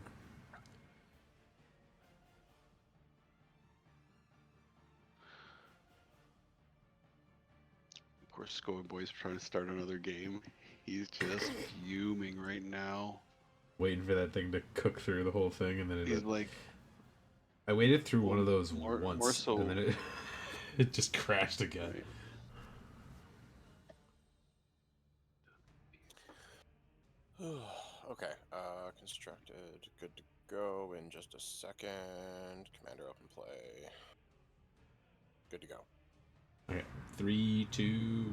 Of course, Scoy Boy's trying to start another game. He's just fuming right now.
Waiting for that thing to cook through the whole thing, and then
He's like,
I waited through one of those
more
once,
so-
and then it it just crashed again.
right.
Okay, constructed, good to go in just a second. Commander open play. Good to go.
Okay, 3, 2,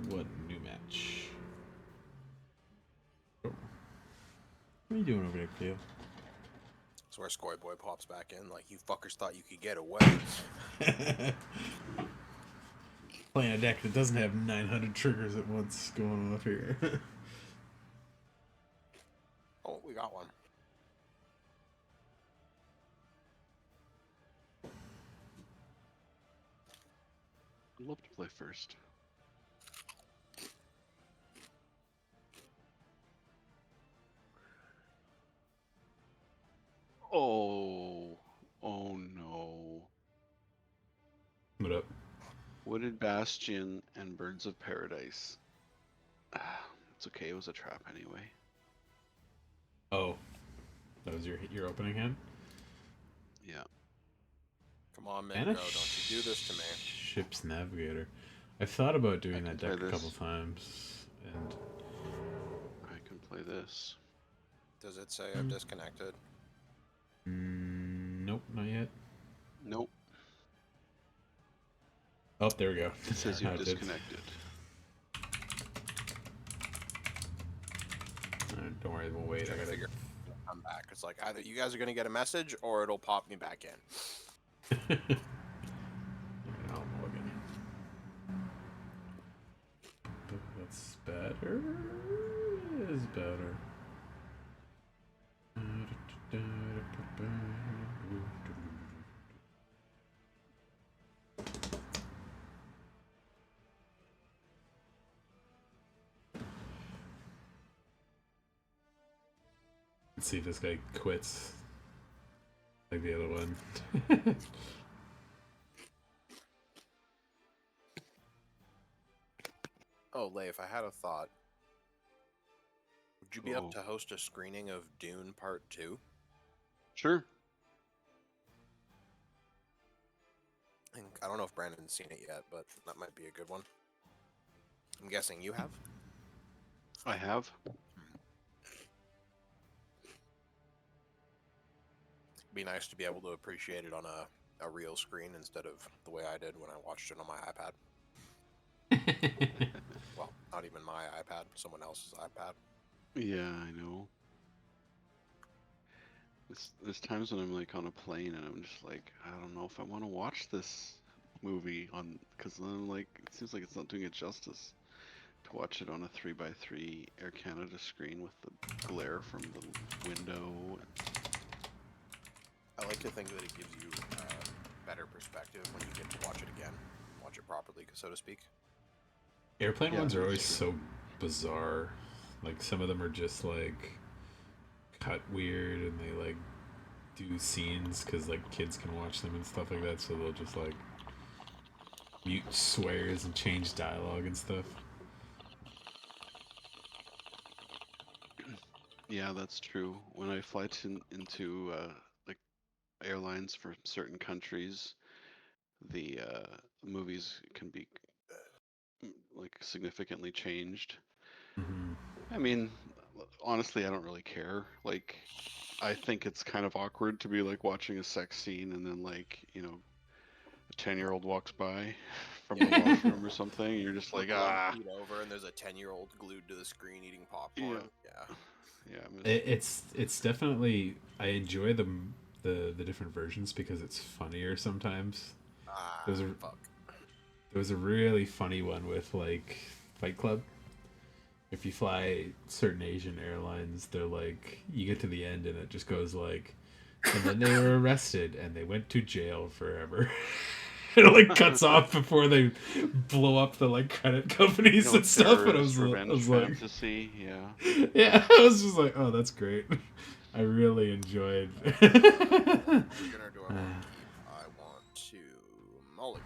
1, new match. Oh.
What are you doing over there, Cleo?
That's where Scoy Boy pops back in, like, you fuckers thought you could get away.
Playing a deck that doesn't have 900 triggers at once going off here.
Oh, we got one.
I'd love to play first. Oh no.
What up?
Wooded Bastion and Birds of Paradise. It's okay, it was a trap anyway.
Oh, that was your opening hand?
Yeah.
Come on,
And
Mingo,
a
don't you do this to me.
Ship's Navigator. I've thought about doing
I
that
can
deck
play
a couple
this.
times, and
I can play this.
Does it say I've disconnected?
nope, not yet.
Nope.
Oh, there we go.
It says
Now
you've
it did.
disconnected.
Alright, don't worry, we'll wait. I
Trying to
gotta
figure I'm back. It's like either you guys are gonna get a message or it'll pop me back in.
Alright, I'll mulligan. That's better. Is better. Let's see if this guy quits like the other one.
Oh, Leif, I had a thought. Would you be
Oh.
up to host a screening of Dune Part 2?
Sure.
I don't know if Brandon's seen it yet, but that might be a good one. I'm guessing you have?
I have.
Be nice to be able to appreciate it on a real screen instead of the way I did when I watched it on my iPad. Well, not even my iPad, someone else's iPad.
Yeah, I know. There's times when I'm like on a plane and I'm just like, I don't know if I want to watch this movie on, because then I'm like, it seems like it's not doing it justice to watch it on a 3x3 Air Canada screen with the glare from the window.
I like to think that it gives you better perspective when you get to watch it again, watch it properly, so to speak.
Airplane
Yeah,
ones are
that's
always
true.
so bizarre. Like some of them are just like cut weird, and they like do scenes because like kids can watch them and stuff like that. So they'll just like mute swears and change dialogue and stuff.
Yeah, that's true. When I fly into like airlines for certain countries, the movies can be like significantly changed.
Mm-hmm.
I mean, honestly, I don't really care. Like, I think it's kind of awkward to be like watching a sex scene and then like, a 10-year-old walks by. from the washroom or something. And you're just like, ah.
Feet over, and there's a 10-year-old glued to the screen eating popcorn. Yeah.
Yeah, I miss
It's definitely, I enjoy the different versions because it's funnier sometimes. There's a
Fuck.
there was a really funny one with like Fight Club. If you fly certain Asian airlines, they're like, you get to the end and it just goes like, and then they were arrested and they went to jail forever. It like cuts off before they blow up the like credit companies and stuff. And
terrorist
I
revenge
was like,
fantasy. Yeah.
yeah, I was just like, oh, that's great. I really enjoyed.
You're gonna do a keep. I want to mulligan.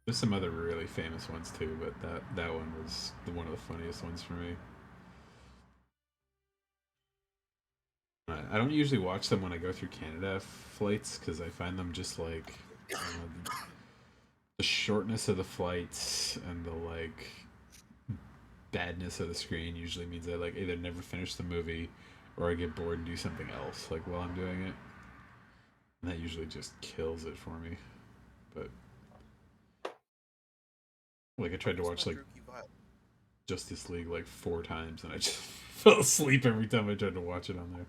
There's some other really famous ones too, but that one was one of the funniest ones for me. I don't usually watch them when I go through Canada flights because I find them just like the shortness of the flights and the like badness of the screen usually means I like either never finish the movie or I get bored and do something else like while I'm doing it, and that usually just kills it for me. But like I tried to watch like Justice League like 4 times and I just fell asleep every time I tried to watch it on there.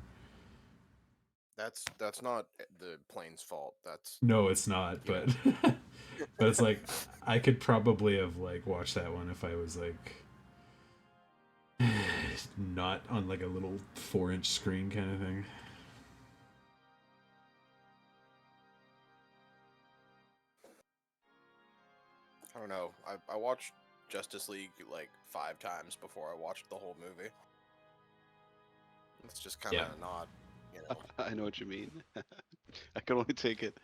That's not the plane's fault. That's
No, it's not, but but it's like I could probably have like watched that one if I was like not on like a little 4-inch screen kind of thing.
I don't know. I watched Justice League like 5 times before I watched the whole movie. It's just kind of not, you know.
I know what you mean. I could only take it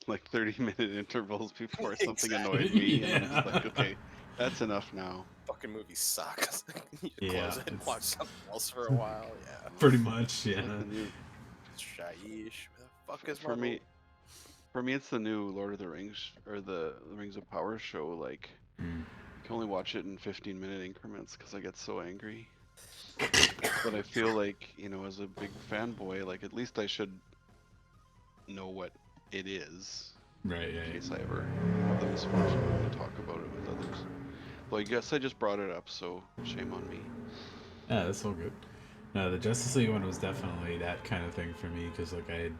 like 30-minute intervals before something annoyed me, and I'm just like, okay, that's enough now.
Fucking movie sucks. You
Yeah,
close it and
it's-
watch something else for a while. Yeah.
Pretty much, yeah.
Like the new-
Shaiish. Where the fuck is
for
my
me, it's the new Lord of the Rings or the Rings of Power show. Like,
Mm.
I can only watch it in 15-minute increments because I get so angry. But I feel like, you know, as a big fanboy, like at least I should know what it is
Right, yeah,
in
yeah.
case I ever have the misfortune to talk about it with others. Well, I guess I just brought it up, so shame on me.
Yeah, that's all good. No, the Justice League one was definitely that kind of thing for me because like I had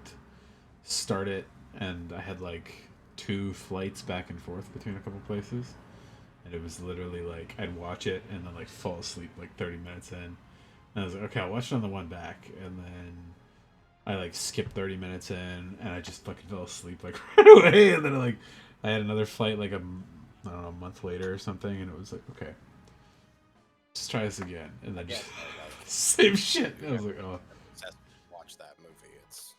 started and I had like 2 flights back and forth between a couple places, and it was literally like I'd watch it and then like fall asleep like 30 minutes in, and I was like, okay, I'll watch it on the one back, and then I like skipped 30 minutes in and I just fucking fell asleep like right away, and then like I had another flight like I don't know, a month later or something, and it was like, okay, just try this again, and then
Yeah,
just
like,
same shit. I was like, oh,
watch that movie. It's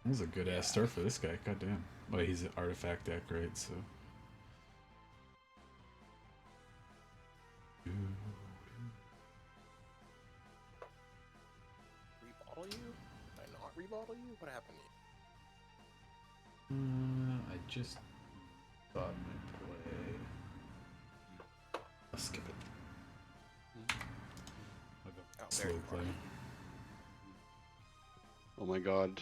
that was a good ass start for this guy. God damn. Well, he's an artifact deck, right? So.
rebottle you? Did I not rebottle you? What happened to
I just thought my play. I'll skip it. I'll go
Oh, there
slow
you are.
play.
Oh my god.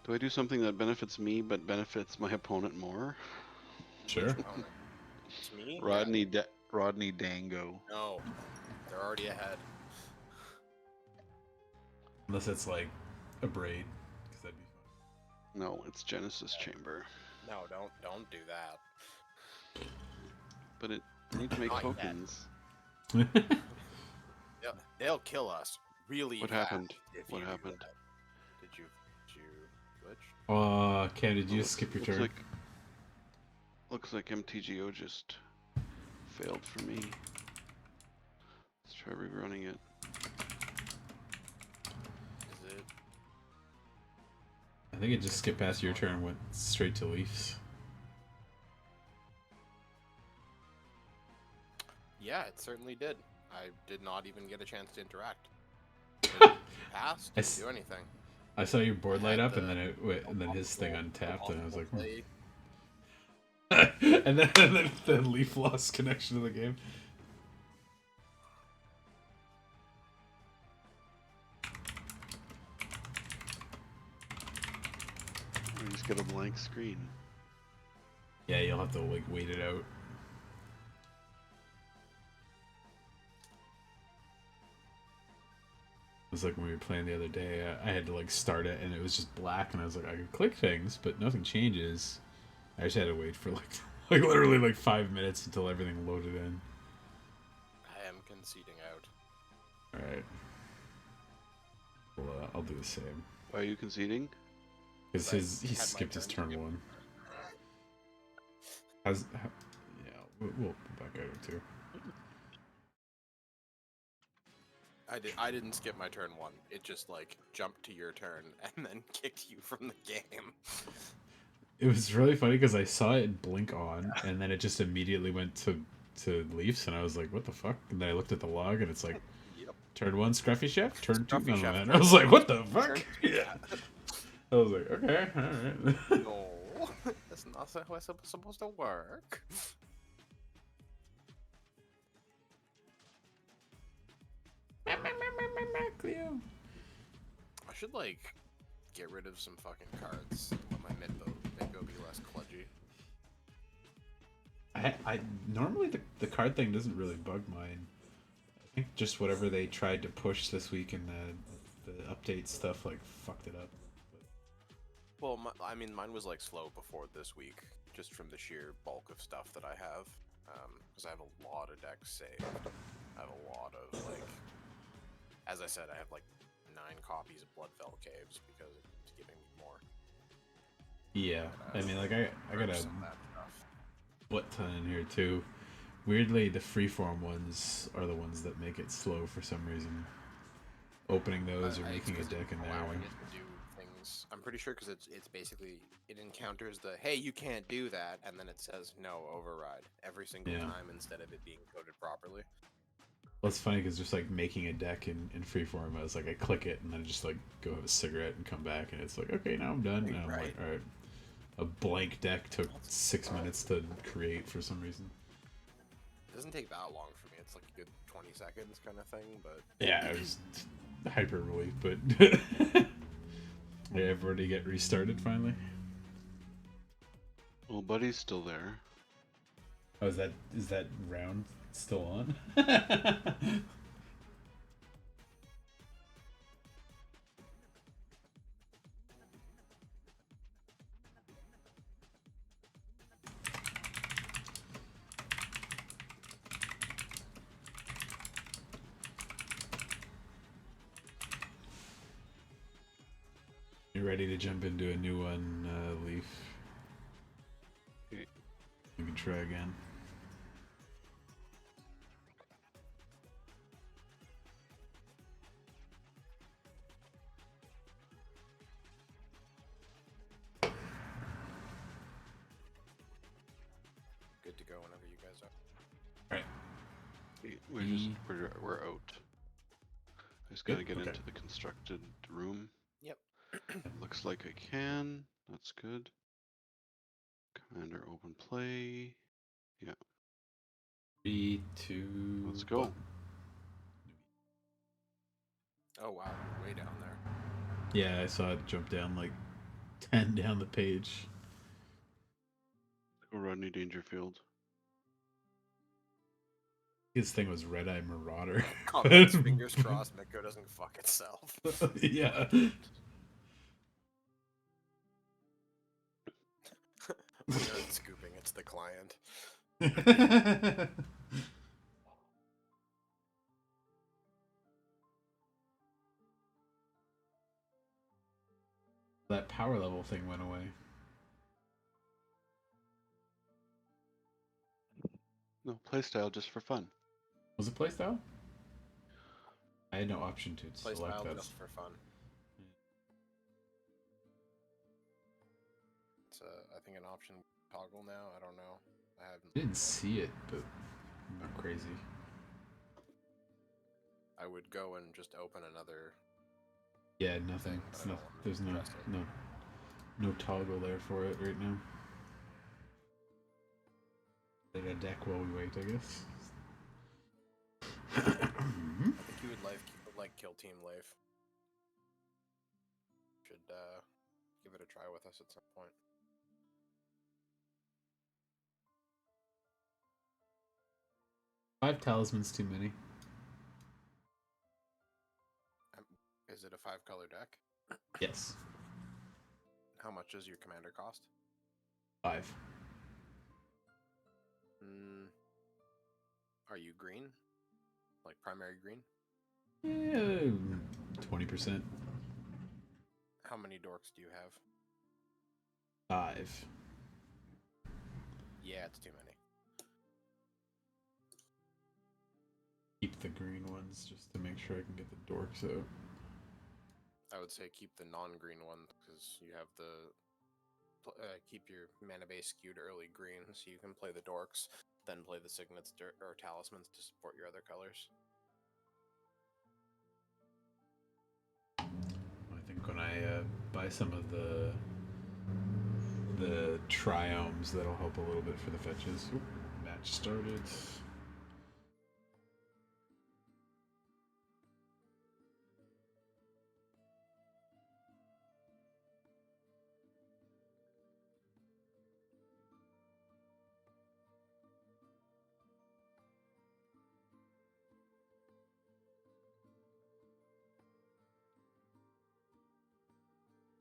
Do I do something that benefits me but benefits my opponent more?
Sure.
Oh, it's me?
Rodney Dango.
No, they're already ahead.
Unless it's like a braid, because that'd be
No, it's Genesis Chamber.
No, don't do that.
But I need to make
Not yet.
tokens.
fun.
They'll kill us really
What
fast
happened?
if
What
you do
happened?
that. Did you glitch?
Cam, did you just skip your turn?
Looks like MTGO just failed for me. Let's try rerunning it.
Is it?
I think it just skipped past your turn and went straight to Leafs.
Yeah, it certainly did. I did not even get a chance to interact. Passed.
I
Didn't
s-
do anything.
I saw your board light
had
up, and
the-
then it went, and then his thing untapped, and I was like, hmm. and then Leaf lost connection to the game.
Or just get a blank screen.
Yeah, you'll have to like wait it out. It was like when we were playing the other day, I had to like start it and it was just black and I was like, I could click things, but nothing changes. I just had to wait for like like literally like 5 minutes until everything loaded in.
I am conceding out.
Alright. Well, I'll do the same.
Why are you conceding?
Because
I
he
had my
skipped his
turn.
turn 1. Yeah, we'll back out too.
I didn't skip my turn 1. It just like jumped to your turn and then kicked you from the game.
It was really funny because I saw it blink on, and then it just immediately went to Leafs, and I was like, "What the fuck?" And then I looked at the log, and it's like,
Yep.
"Turn 1, Scruffy Chef. Turn 2,
Scruffy
none of
Chef,
that."
turn
I was like, "What the
Turn
fuck?"
Yeah.
I was like, "Okay, all right."
No, that's not how it's supposed to work.
Cleo.
I should like get rid of some fucking cards. Let my Midbo be less kludgy.
I normally the card thing doesn't really bug mine. I think just whatever they tried to push this week in the update stuff like fucked it up.
Well, I mean, mine was like slow before this week, just from the sheer bulk of stuff that I have. Because I have a lot of decks saved. I have a lot of like, as I said, I have like 9 copies of Bloodfell Caves because it's giving me more.
Yeah, I mean, like I got a
Some of that stuff.
butt ton in here too. Weirdly, the freeform ones are the ones that make it slow for some reason. Opening those or
It's
making a
'cause
deck
it's
in
allowing
there.
it to do things. I'm pretty sure because it's basically it encounters the hey you can't do that and then it says no override every single
Yeah.
time instead of it being coded properly.
Well, it's funny because just like making a deck in freeform, I was like, I click it and then just like go have a cigarette and come back, and it's like, okay, now I'm done. And I'm
Right.
like, all right. A blank deck took 6 minutes to create for some reason.
It doesn't take that long for me. It's like a good 20 seconds kind of thing, but
Yeah, it was hyperbole, but yeah, everybody get restarted finally.
Well, Buddy's still there.
Oh, is that round still on? You ready to jump into a new one, Leaf?
Okay.
You can try again.
good to go whenever you guys are.
Alright.
We're out. I just
Good?
gotta get
Okay.
into the constructed room.
Yep.
Looks like I can. That's good. Commander open play.
3, 2.
Let's go.
button.
Oh wow, way down there.
Yeah, I saw it jump down like 10 down the page.
Go Rodney Dangerfield.
His thing was Red Eye Marauder.
Comments, fingers crossed Mitko doesn't fuck itself.
Yeah.
We aren't scooping, it's the client.
That power level thing went away.
No, playstyle just for fun.
Was it playstyle? I had no option to
Play
select
style
that.
just for fun. It's I think an option toggle now. I don't know. I haven't.
I didn't see it, but I'm not crazy.
I would go and just open another.
Yeah, nothing.
Thing,
It's
but I
not,
don't wanna
there's
press it.
no toggle there for it right now. Like a deck while we wait, I guess.
I think you would like Kill Team Leif. Should give it a try with us at some point.
Five talismans too many.
Is it a 5-color deck?
Yes.
How much does your commander cost?
5.
Are you green? Like primary green?
Yeah, 20%.
How many dorks do you have?
5.
Yeah, it's too many.
Keep the green ones just to make sure I can get the dorks out.
I would say keep the non-green one because you have the keep your mana base skewed early green, so you can play the dorks, then play the signets or talismans to support your other colors.
I think when I buy some of the triomes, that'll help a little bit for the fetches. Oop, match started.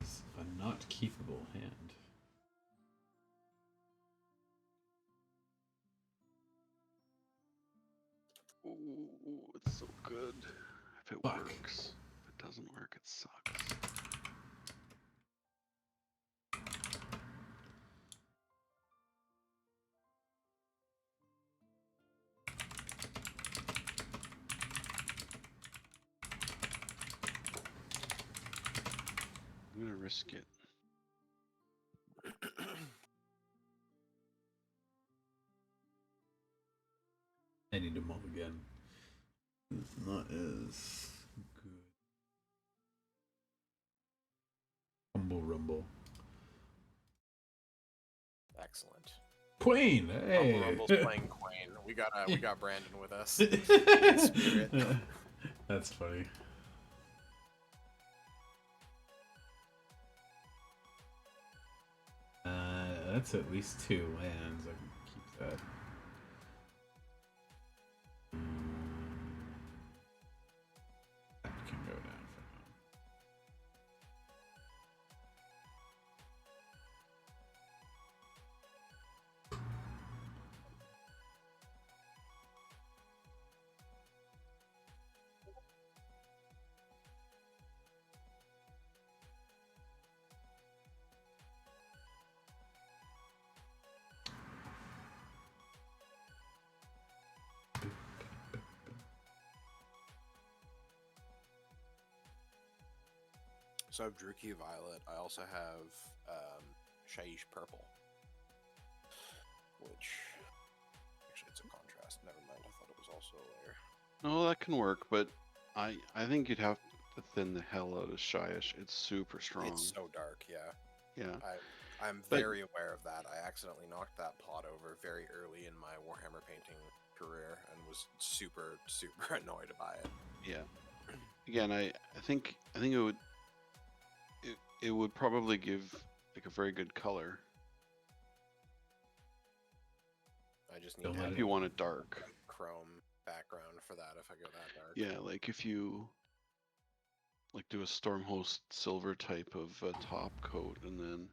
It's a not keepable hand.
Ooh, it's so good. If it
Fuck.
works. If it doesn't work, it sucks. I'm gonna risk it.
I need to mulligan. It's not as good. Humble Rumble.
Excellent.
Queen! Hey!
Rumble's playing Queen. We got Brandon with us. Spirit.
That's funny. That's at least 2 lands. I can keep that. That can go down for now.
So I have Druchii Violet. I also have Shaiish Purple. Which... Actually, it's a contrast. Never mind. I thought it was also a layer.
No, that can work, but I think you'd have to thin the hell out of Shyish. It's super strong.
It's so dark, yeah.
Yeah.
I'm
But-
very aware of that. I accidentally knocked that pot over very early in my Warhammer painting career and was super, super annoyed by it.
Yeah. Again, I think it would probably give like a very good color
I just need
Don't
to
let
have
if you want it dark.
chrome background for that if I go that dark.
Yeah, like if you like do a Stormhost silver type of top coat and then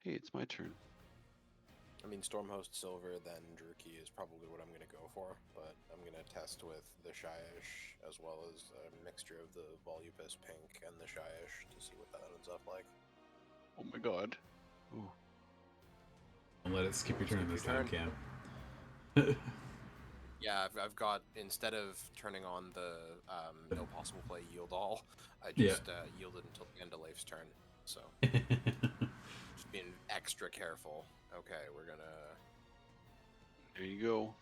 hey, it's my turn.
I mean, Stormhost Silver, then Druchii is probably what I'm going to go for, but I'm going to test with the Shyish as well as a mixture of the Volupus Pink and the Shyish to see what that ends up like.
Oh my god. Ooh.
Don't let it skip your turn
Skip
this
your
time,
turn.
Cam.
Yeah, I've got, instead of turning on the no possible play yield all, I
Yeah.
just yielded until the end of Leif's turn, so just being extra careful. Okay, we're gonna...
There you go.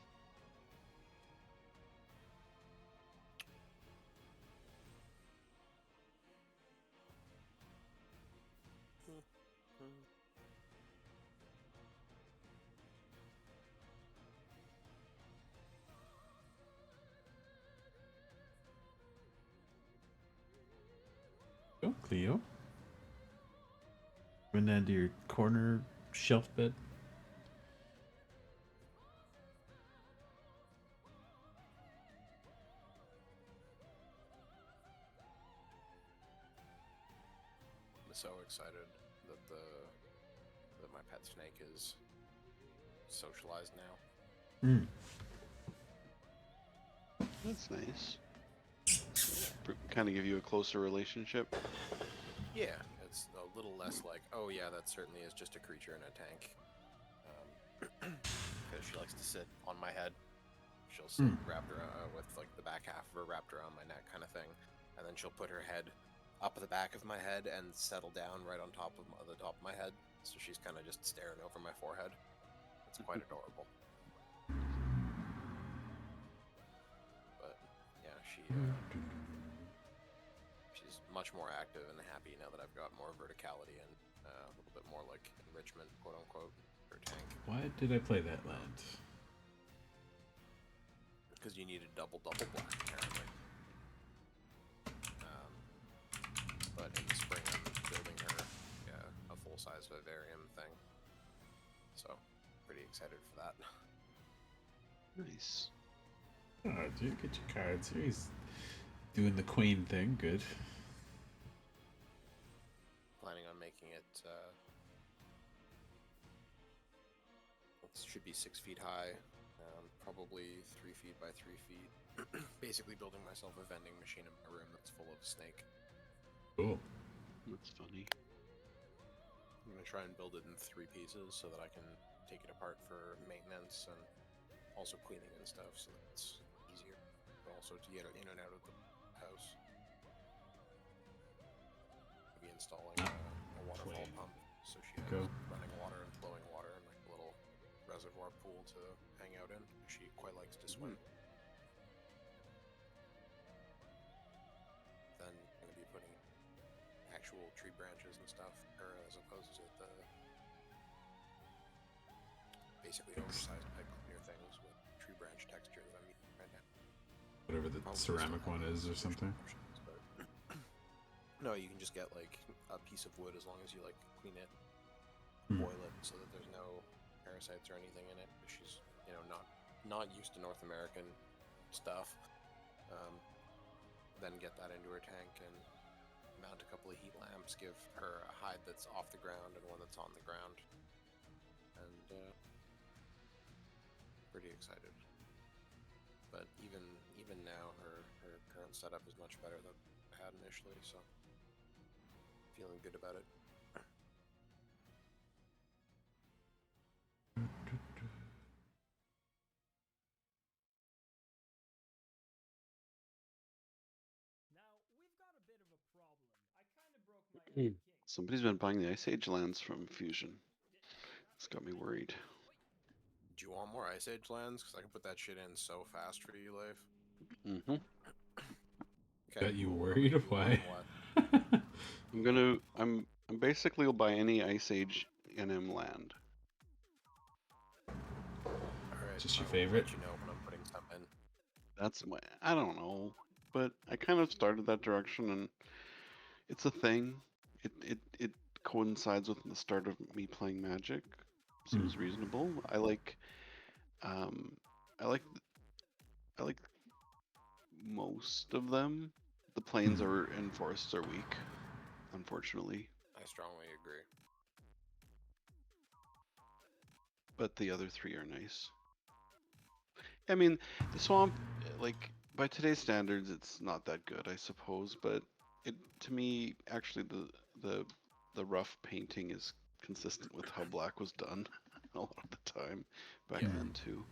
Oh, Cleo. Run down to your corner shelf bed.
I'm so excited that my pet snake is socialized now.
Mm.
That's nice. Kind of give you a closer relationship.
Yeah, it's a little less like, oh yeah, that certainly is just a creature in a tank. Because she likes to sit on my head. She'll sit wrapped around with like the back half of her wrapped around my neck, kind of thing, and then she'll put her head up at the back of my head and settle down right on top of the top of my head. So she's kind of just staring over my forehead. It's quite adorable. But yeah, she's much more active and happy now that I've got more verticality and a little bit more like enrichment, quote unquote, for tank.
Why did I play that land?
Because you needed double black apparently. But in the spring I'm building her a full-size vivarium thing. So pretty excited for that.
Nice.
Oh, dude, get your cards here. He's doing the queen thing. Good.
Planning on making it. It should be 6 feet high, probably 3 feet by 3 feet. Basically, building myself a vending machine in my room that's full of snake.
Cool.
That's funny.
I'm gonna try and build it in 3 pieces so that I can take it apart for maintenance and also cleaning and stuff, so that it's easier. But also to get it in and out of the house. Maybe installing a waterfall
Plane.
pump so she has
Go.
running water and flowing water and like a little reservoir pool to hang out in. She quite likes to swim. Then I'm gonna be putting actual tree branches and stuff, or as opposed to the basically oversized pipe cleaner things with tree branch texture that I'm using right now.
Whatever the
Probably
ceramic
still
one
have
is or
some
something.
options, but no, you can just get like a piece of wood as long as you like clean it, boil it, so that there's no parasites or anything in it. She's not used to North American stuff. Then get that into her tank and mount a couple of heat lamps, give her a hide that's off the ground and one that's on the ground. And pretty excited. But even now, her current setup is much better than I had initially, so feeling good about it.
Somebody's been buying the Ice Age lands from Fusion. It's got me worried.
Do you want more Ice Age lands? Because I can put that shit in so fast for you, Leif.
Mm-hmm.
Okay.
Got you
cool.
worried? Why?
I'm basically will buy any Ice Age NM land.
Alright,
Just your
I will
favorite?
let you know when I'm putting some in.
That's I don't know, but I kind of started that direction, and it's a thing. It coincides with the start of me playing Magic. Seems reasonable. I like most of them. The planes and forests are weak, unfortunately.
I strongly agree.
But the other 3 are nice. I mean, the swamp, like by today's standards, it's not that good, I suppose. But to me, actually, the rough painting is consistent with how black was done a lot of the time back
Yeah.
then too.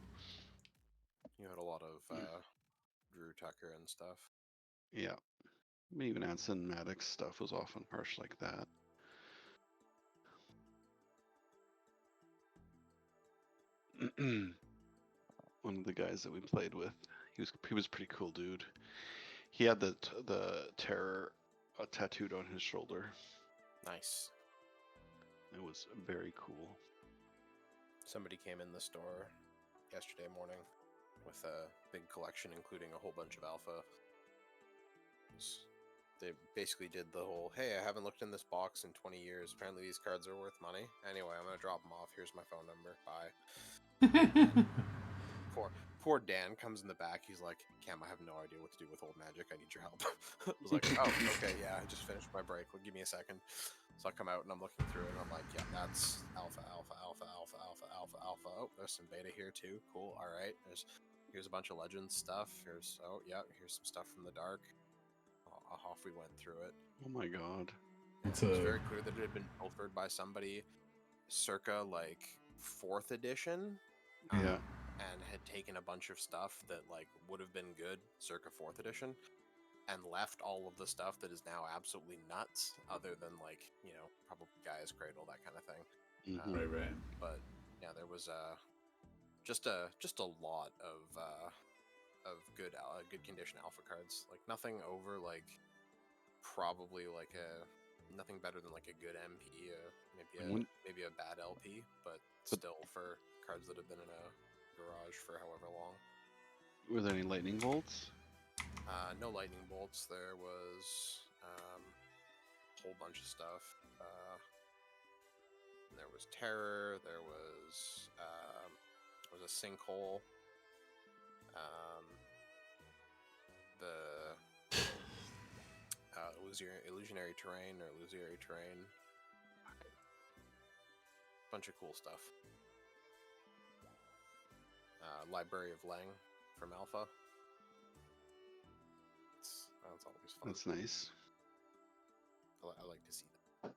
You had a lot of Drew Tucker and stuff.
Yeah, I mean, even Anson Maddox stuff was often harsh like that. One of the guys that we played with, he was a pretty cool dude. He had the terror tattooed on his shoulder.
Nice.
It was very cool.
Somebody came in the store yesterday morning with a big collection, including a whole bunch of alpha. It was they basically did the whole, hey, I haven't looked in this box in 20 years. Apparently these cards are worth money. Anyway, I'm gonna drop them off. Here's my phone number. Bye. Poor Dan comes in the back. He's like, Cam, I have no idea what to do with old magic. I need your help. I was like, oh, okay, yeah, I just finished my break. Well, give me a second. So I come out and I'm looking through it and I'm like, yeah, that's alpha, alpha, alpha, alpha, alpha, alpha, alpha. Oh, there's some beta here too. Cool. All right. Here's a bunch of legends stuff. Here's here's some stuff from the dark. Off we went through it.
Oh my god.
It's
It was
a
very clear that it had been pilfered by somebody circa like 4th edition.
Yeah.
And had taken a bunch of stuff that like would have been good circa 4th edition and left all of the stuff that is now absolutely nuts, other than like, you know, probably Gaia's Cradle, that kind of thing.
Mhm.
right.
But yeah, there was just a lot of good condition alpha cards. Like nothing over like probably like nothing better than like a good MP, maybe a bad LP, but still for cards that have been in a garage for however long.
Were there any lightning bolts?
No lightning bolts. There was a whole bunch of stuff. There was terror. There was a sinkhole. The illusionary terrain or illusory terrain. Bunch of cool stuff. Library of Lang from Alpha. That's always fun.
That's nice.
I like to see that.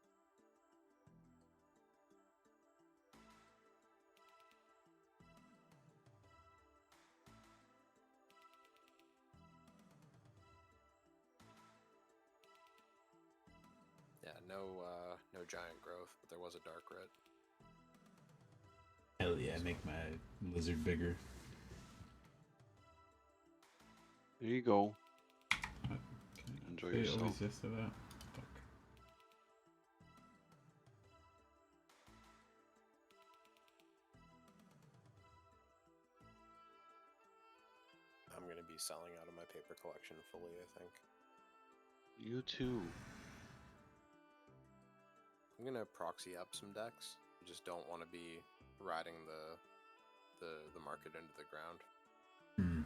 Yeah, no giant growth, but there was a dark red.
Hell yeah, make my lizard bigger.
There you go.
Okay.
Enjoy
Hey,
yourself.
always yes to that. Fuck.
I'm gonna be selling out of my paper collection fully, I think.
You too.
I'm gonna proxy up some decks. I just don't want to be riding the market into the ground.
Hmm.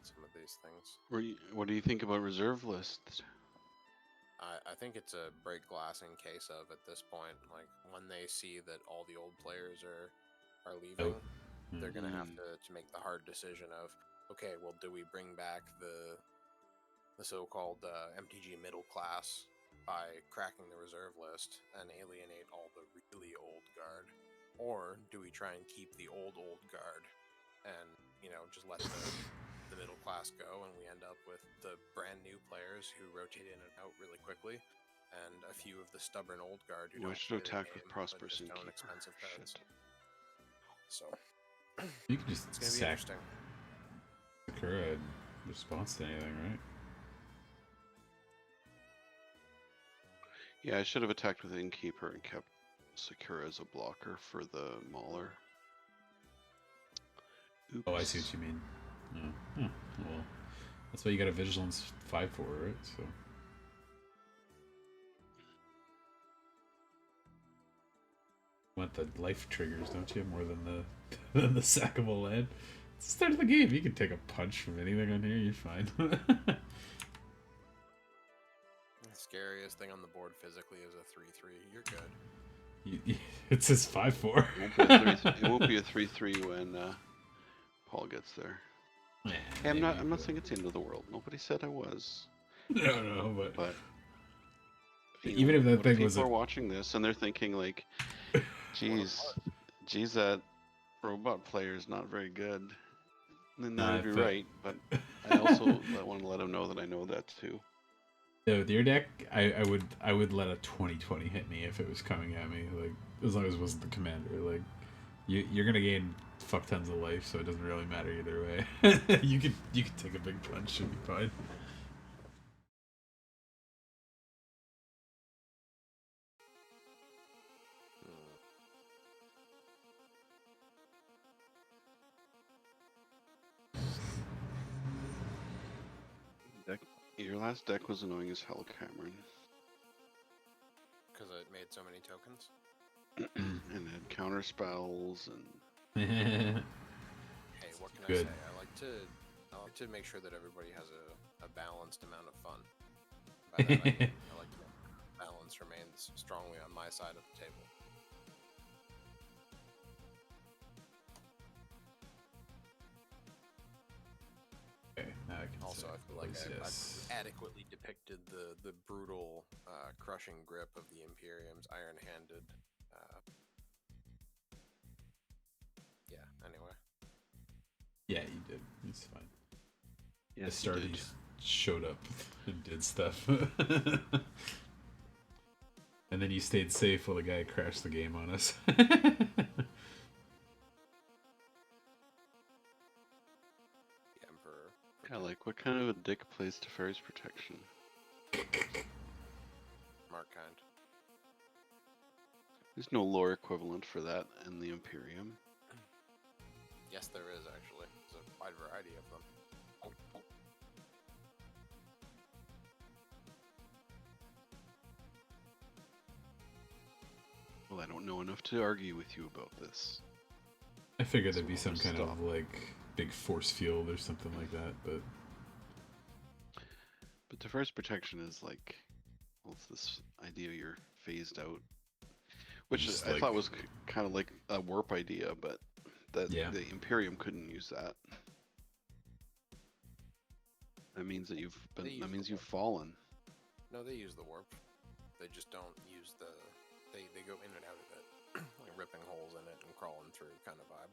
Some of these things.
What do you think about reserve lists?
I think it's a break glass in case of at this point. Like when they see that all the old players are leaving, they're gonna have to make the hard decision of, okay, well, do we bring back the so-called MTG middle class by cracking the reserve list and alienate all the really old guard, or do we try and keep the old guard and, you know, just let the middle class go, and we end up with the brand new players who rotate in and out really quickly, and a few of the stubborn old guard who
I
don't
should
play the
attack
game,
with
but
Prosperous
just own
Innkeeper.
expensive cards.
Shit.
So
You can just
it's gonna be
sack
interesting.
Sakura in response to anything, right?
Yeah, I should have attacked with Innkeeper and kept Sakura as a blocker for the Mauler. Oops.
Oh, I see what you mean. Yeah. Huh. Well, that's why you got a Vigilance 5/4, right? So. You want the life triggers, don't you? More than the sackable land. It's the start of the game. You can take a punch from anything on here. You're fine.
The scariest thing on the board physically is a 3/3. You're good.
It says 5/4.
It won't be a 3/3 when Paul gets there.
Yeah,
Hey, I'm not
maybe,
saying it's the end of the world. Nobody said I was.
No,
But
even if that
what
thing
people
was
are watching this and they're thinking like, geez, that robot player is not very good. Then
Nah,
that'd be
but-
right. But I also want to let them know that I know that too.
Yeah, with your deck, I would let a 20/20 hit me if it was coming at me. Like, as long as it wasn't the commander. Like, you're gonna gain fuck tons of life, so it doesn't really matter either way. you could take a big punch, should be fine.
Deck Your last deck was annoying as hell, Cameron.
Because it made so many tokens.
And it had counter spells and
Hey, what can
Good.
I say? I like to make sure that everybody has a balanced amount of fun. By that I mean, I like to make balance remains strongly on my side of the table.
Okay, now I can
Also,
say
I feel like
close,
I've
yes.
adequately depicted the brutal, crushing grip of the Imperium's iron-handed. Yeah. Anyway.
Yeah, you did. It's fine.
yes,
The start
you
he
did.
showed up and did stuff. And then you stayed safe while the guy crashed the game on us.
The Emperor.
Yeah, like what kind of a dick plays Teferi's protection?
Smart kind.
There's no lore equivalent for that in the Imperium.
Yes, there is actually. There's a wide variety of them.
Well, I don't know enough to argue with you about this.
I figured there'd
So
be some
we'll
kind
stop.
of like big force field or something like that, but
Teferi's protection is like, well, it's this idea you're phased out, which
Just
I
like-
thought was kind of like a warp idea, but that
Yeah.
the Imperium couldn't use that. That means that
They
you've
use
that means
the
you've
warp.
fallen.
No, they use the warp. They just don't use the. They go in and out of it, like ripping holes in it and crawling through kind of vibe.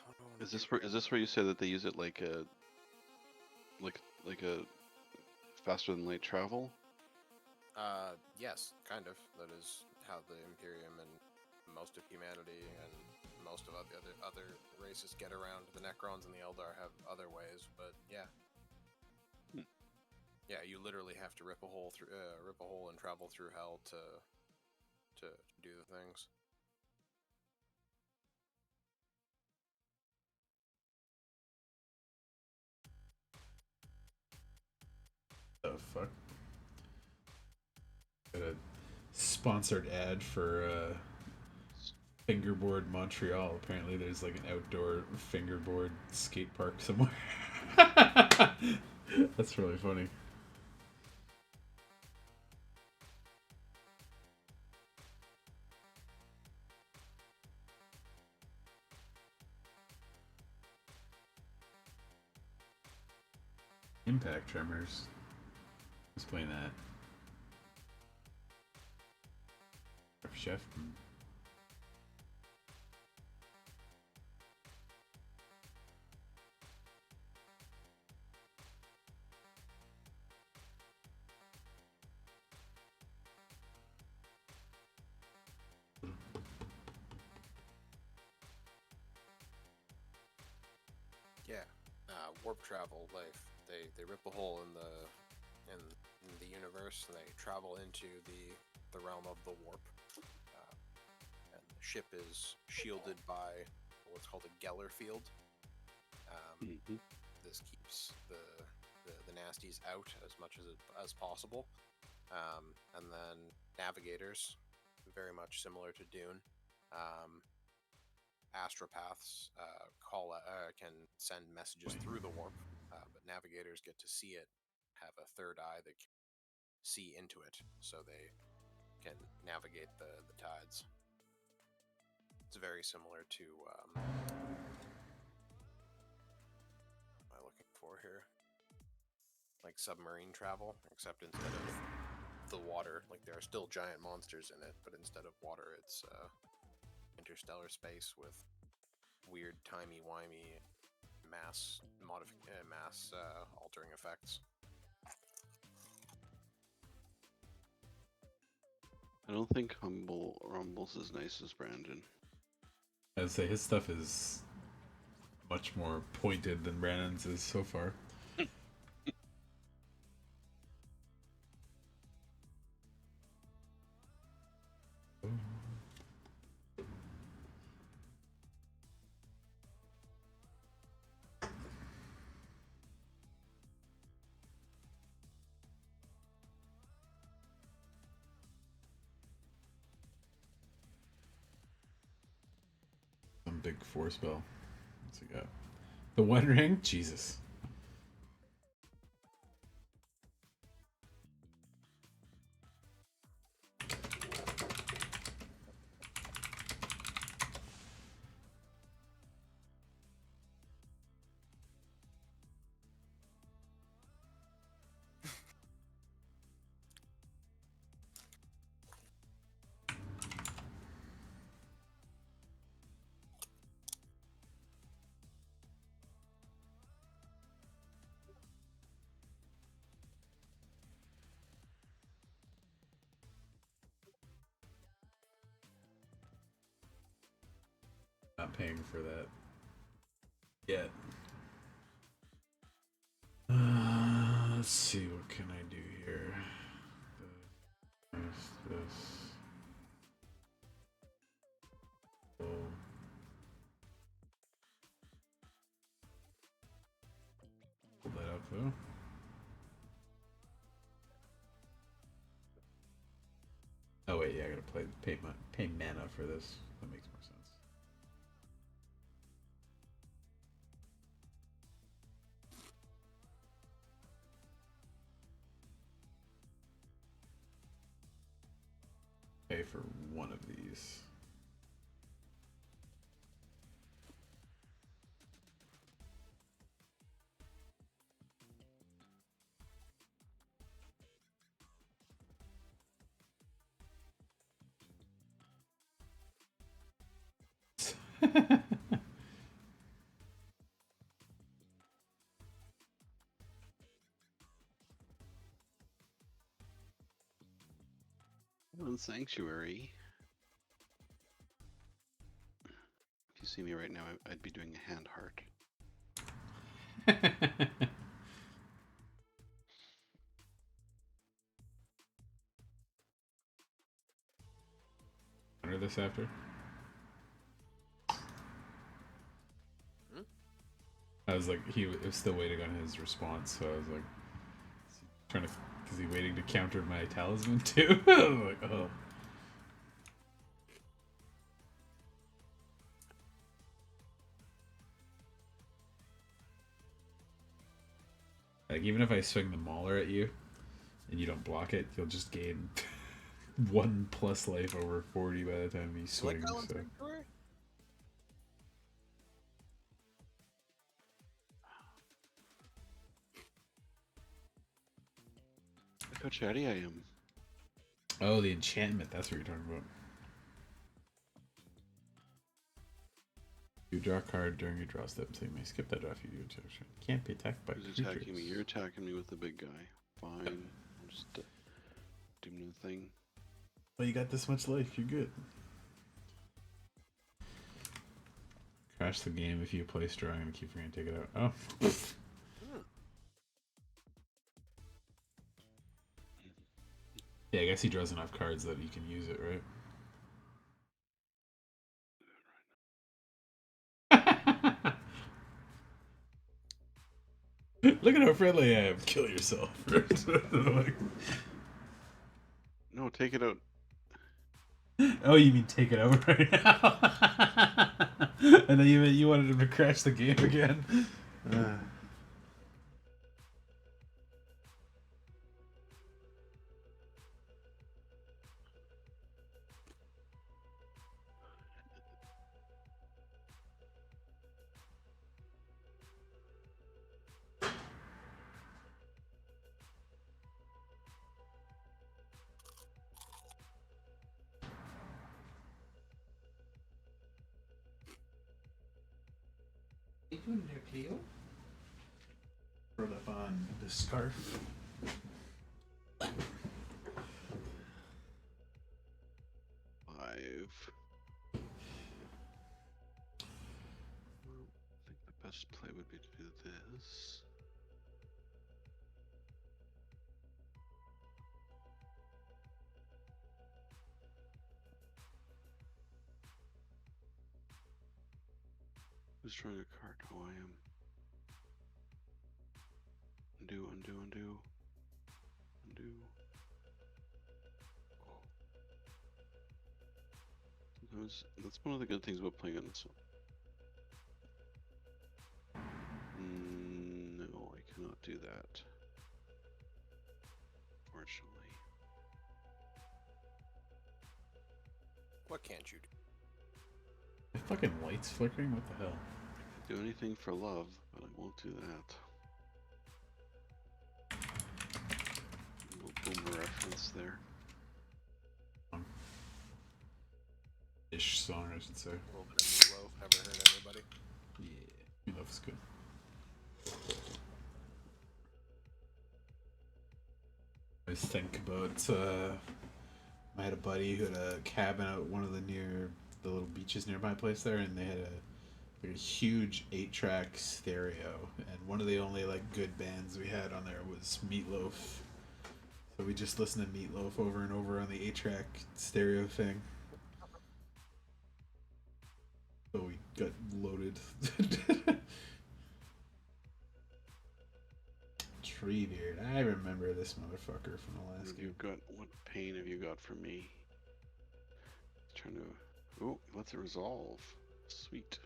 What do I wanna
Is this
do
where
here?
you say that they use it like a faster than light travel?
Yes, kind of. That is how the Imperium and most of humanity and most of the other races get around. The Necrons and the Eldar have other ways, but yeah.
Hmm.
Yeah, you literally have to rip a hole and travel through hell to do the things.
the fuck? Got a sponsored ad for Fingerboard Montreal. Apparently, there's like an outdoor fingerboard skate park somewhere. That's really funny. Impact Tremors. Who's playing that? Chef.
Yeah, warp travel life. They rip a hole in in the universe and they travel into the realm of the warp. And the ship is shielded by what's called a Geller field. This keeps the nasties out as much as possible. And then navigators, very much similar to Dune. Astropaths can send messages through the warp, but navigators get to see it, have a third eye that can see into it, so they can navigate the tides. It's very similar to what am I looking for here? Like submarine travel, except instead of the water, like there are still giant monsters in it, but instead of water, it's interstellar space with weird timey-wimey mass altering effects.
I don't think Humble Rumble's as nice as Brandon.
I'd say his stuff is much more pointed than Brandon's is so far. big 4 spell. What's he got? The One Ring? Jesus. Not paying for that yet. Let's see, what can I do here? This. Oh. Pull that up though. Oh wait, yeah, I gotta pay mana for this. That makes more sense. Pay for one of these.
On Sanctuary. If you see me right now, I'd be doing a hand heart.
Counter this after. I was like, he was still waiting on his response, so I was like, trying to, is he waiting to counter my talisman too? I was like, oh. Like, even if I swing the Mauler at you and you don't block it, you'll just gain 1+ life over 40 by the time he swings. So.
Look how chatty I am.
Oh, the enchantment. That's what you're talking about. You draw a card during your draw step, so you may skip that draw if you do action. Can't be attacked by
Who's
creatures.
attacking me? You're attacking me with the big guy. Fine. I'll just do nothing.
Well, you got this much life. You're good. Crash the game if you play strong and keep forgetting to take it out. Oh. Yeah, I guess he draws enough cards that he can use it, right? Look at how friendly I am. Kill yourself.
No, take it out.
Oh, you mean take it out right now? And then you wanted him to crash the game again?
What are you doing there, Cleo?
Throw that on the scarf.
I think the best play would be to do this. Who's drawing a card? Oh, I am. Undo, undo, undo. Undo. Sometimes, that's one of the good things about playing on this one. do that. Fortunately.
What can't you do?
The fucking light's flickering? What the hell?
Do anything for love, but I won't do that. Little boomer reference there.
Ish song, I should say.
A little bit of Meatloaf. Never heard anybody.
Yeah, Meatloaf is good. I always think about, I had a buddy who had a cabin out one of the little beaches near my place there, and they had a huge 8-track stereo, and one of the only like good bands we had on there was Meatloaf. So we just listened to Meatloaf over and over on the 8-track stereo thing. So we got loaded. Treebeard, I remember this motherfucker from the last game.
What pain have you got for me? Trying to. Oh, let's resolve. Sweet.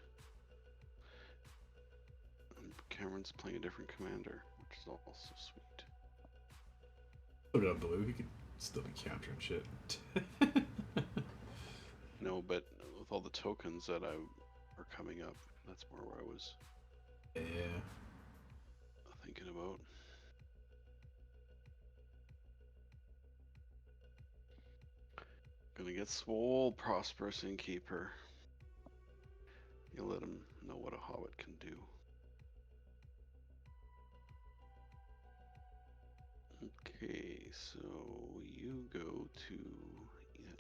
Cameron's playing a different commander, which is also sweet.
Look at Blue, he could still be countering shit.
No, but with all the tokens that are coming up, that's more where I was
Yeah.
thinking about. Gonna get swole, prosperous innkeeper. You let him know what a hobbit can do. Okay, so you go to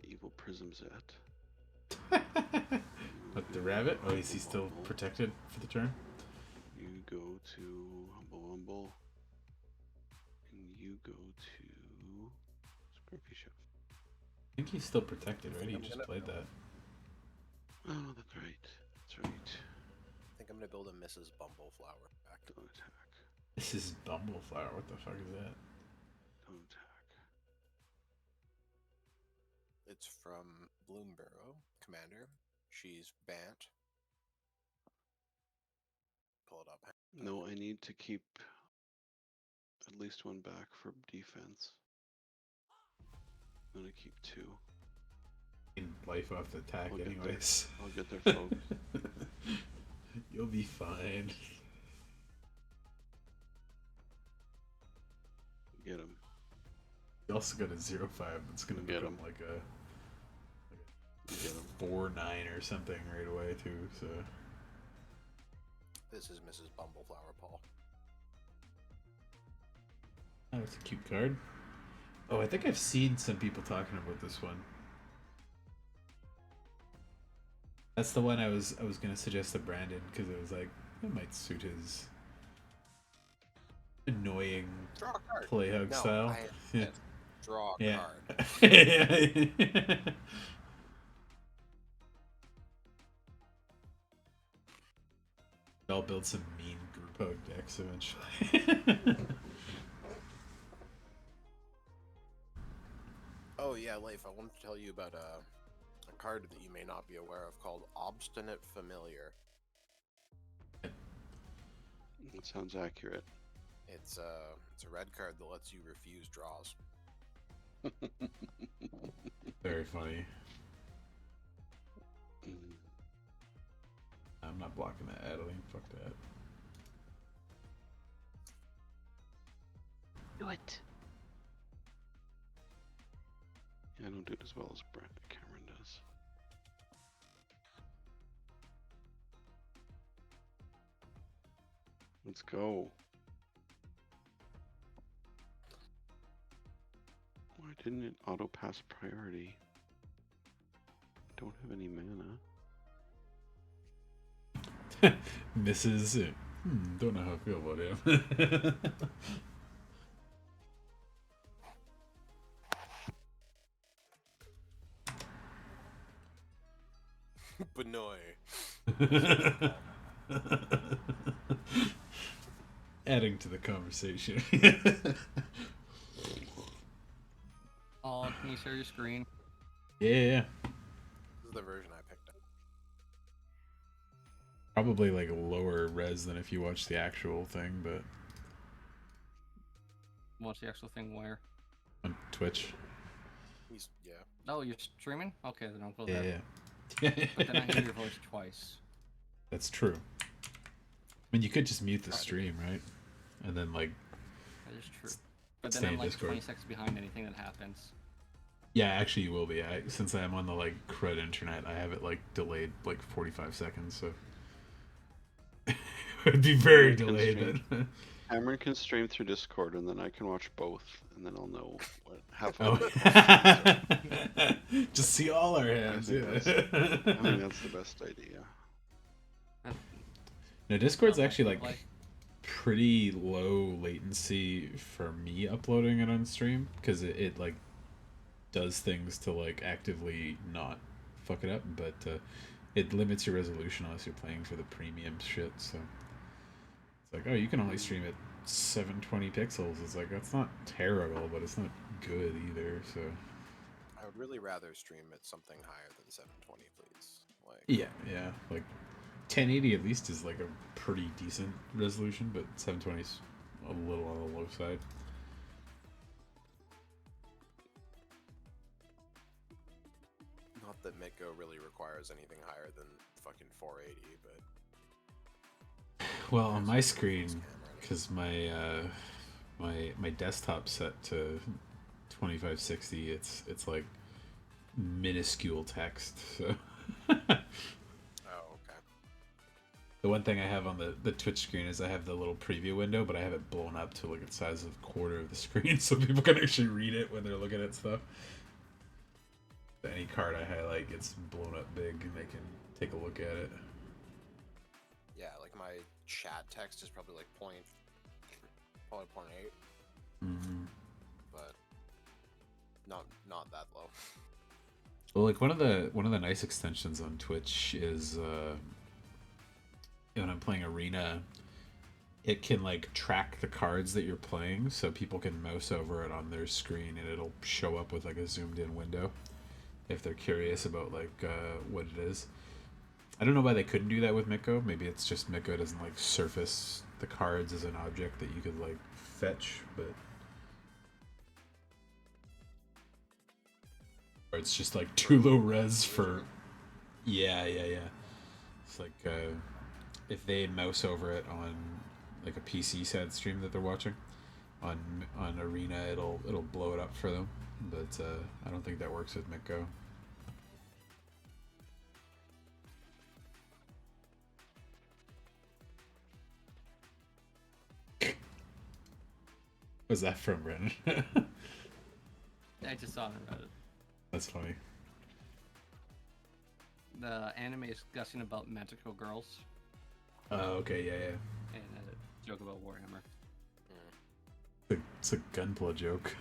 Evil Prism's at.
But the rabbit? Oh, is he still protected for the turn?
You go to Humble Humble. And you go to Scruffy Chef.
I think he's still protected, right? He just played that.
Oh, that's right. That's right.
I think I'm gonna build a Mrs. Bumbleflower back.
Don't attack.
This is Bumbleflower. What the fuck is that?
Don't attack.
It's from Bloomburrow, Commander. She's Bant. Pull it up.
No, I need to keep at least one back for defense. I'm gonna keep 2.
In life off the attack,
I'll get there.
anyways.
I'll get there, folks.
You'll be fine.
Get him.
You also got a 0-5 that's gonna
Get
become
him.
like a
Get him.
4-9 or something right away too. So
This is Mrs. Bumbleflower, Paul.
oh, it's a cute card. Oh, I think I've seen some people talking about this one. That's the one I was gonna suggest to Brandon because it was like it might suit his annoying
Draw a card.
play hug
No,
style.
I
Yeah.
draw a
Yeah.
card.
I'll build some mean group hug decks eventually.
Oh yeah, Leif, I wanted to tell you about a card that you may not be aware of called Obstinate Familiar.
That sounds accurate.
It's a red card that lets you refuse draws.
Very funny.
Mm.
I'm not blocking that Adeline. Fuck that.
Do it.
Yeah, I don't do it as well as Brandon Cameron does. Let's go. Why didn't it auto pass priority? Don't have any mana.
Mrs. Don't know how I feel about him.
Benoy.
Adding to the conversation.
Oh, can you share your screen?
Yeah.
This is the version I picked up.
Probably like a lower res than if you watch the actual thing, but
What's the actual thing where?
On Twitch.
Yeah.
Oh, you're streaming? Okay, then I'll go
Yeah,
there.
yeah.
But then I hear your voice twice.
That's true. I mean, you could just mute the stream, right? And then like,
That is true. But
stay
then I'm
in
like
Discord.
20 seconds behind anything that happens.
Yeah, actually, you will be. Since I'm on the like crud internet, I have it like delayed like 45 seconds, so it'd be very delayed. Then.
Cameron can stream through Discord, and then I can watch both, and then I'll know what half
Oh,
of it.
just see all our hands.
think
Yeah.
I think that's the best idea.
No, Discord's
Not
actually
my
like
play.
pretty low latency for me uploading it on stream because it like does things to like actively not fuck it up, but it limits your resolution unless you're playing for the premium shit. So it's like, oh, you can only stream at 720 pixels. It's like that's not terrible, but it's not good either. So
I would really rather stream at something higher than 720, please. Like,
yeah, like 1080 at least is like a pretty decent resolution, but 720 is a little on the low side.
not that Mitgo really requires anything higher than fucking 480, but
Well, on my screen,
camera.
because my desktop's set to 2560, it's like minuscule text. So
Oh, okay.
the one thing I have on the Twitch screen is I have the little preview window, but I have it blown up to like the size of a quarter of the screen, so people can actually read it when they're looking at stuff. Any card I highlight gets blown up big, and they can take a look at it.
Yeah, like my chat text is probably like probably 0.8,
Mm-hmm.
but not that low.
Well, like one of the nice extensions on Twitch is when I'm playing Arena, it can like track the cards that you're playing, so people can mouse over it on their screen, and it'll show up with like a zoomed in window if they're curious about like what it is. I don't know why they couldn't do that with Mitgo. Maybe it's just Mitgo doesn't like surface the cards as an object that you could like fetch, but or it's just like too low res for. Yeah. It's like if they mouse over it on like a PC set stream that they're watching on Arena, it'll blow it up for them. But I don't think that works with Mitgo. Was that from Reddit?
I just saw it on Reddit.
That's funny.
The anime is discussing about magical girls
Oh, okay, yeah.
and a joke about Warhammer.
It's a Gunpla joke.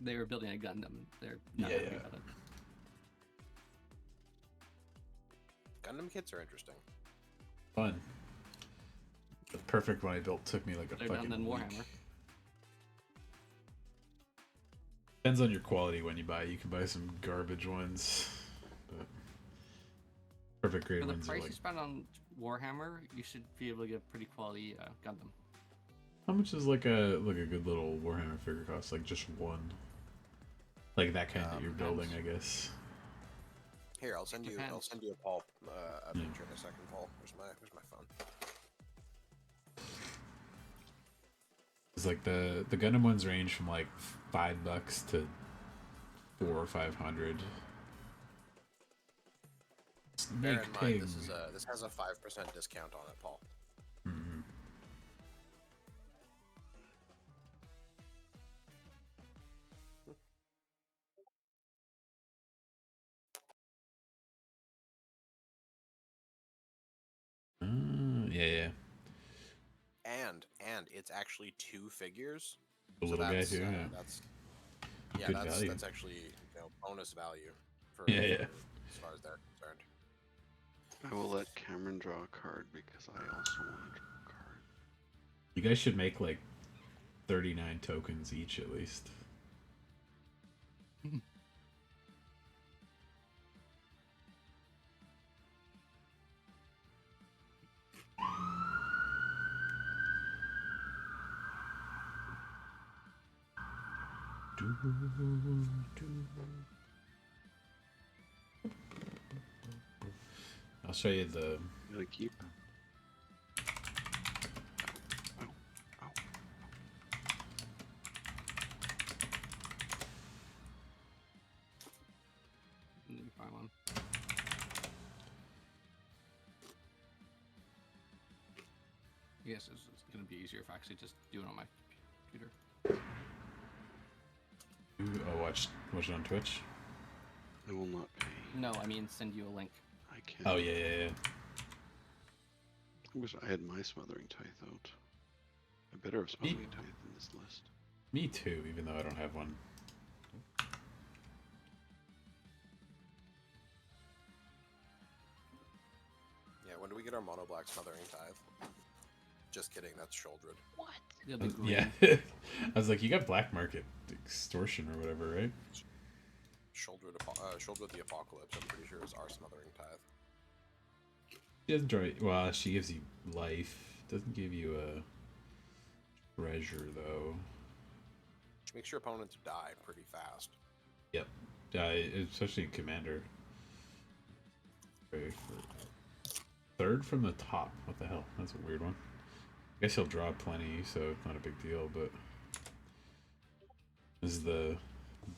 They were building a Gundam. They're not
Yeah,
happy
yeah.
about it.
Gundam kits are interesting.
Fun. The perfect one I built took me like a
They're
fucking
done than
week.
Warhammer.
Depends on your quality when you buy. You can buy some garbage ones, but perfect grade
For the
ones are
price
like.
you spend on Warhammer, you should be able to get pretty quality Gundam.
How much is like a good little Warhammer figure cost? Like just one. Like that kind that you're building, I guess.
Here, I'll send you a Paul a picture in a second, Paul. Where's my phone?
It's like the Gundam ones range from like $5 to $400 or $500.
Bear in
Snake
mind,
pig.
this has a 5% discount on it, Paul.
Mhm. Yeah.
And it's actually 2 figures.
The
So
little guy
that's,
too. Yeah. Good
that's
value.
that's actually bonus value for,
Yeah.
as far as they're concerned.
I will let Cameron draw a card because I also want to draw a card.
You guys should make like 39 tokens each at least. I'll show you the.
Gotta keep. Ow. Ow.
Let me find one. I guess it's gonna be easier if I actually just do it on my computer.
Watch it on Twitch.
I will not pay.
No, I mean send you a link.
I can't.
Oh yeah.
I wish I had my smothering tithe out. I better have smothering tithe in this list.
Me too, even though I don't have one.
Yeah, when do we get our mono black smothering tithe? Just kidding, that's Sholdred.
It'll be green.
Yeah. I was like, you got black market extortion or whatever, right?
Sholdred the Apocalypse, I'm pretty sure is our smothering tithe.
She doesn't draw. Well, she gives you life. Doesn't give you a treasure though.
She makes your opponents die pretty fast.
Yep. Especially in Commander. Okay, third from the top. What the hell? That's a weird one. I guess he'll draw plenty, so it's not a big deal, but this is the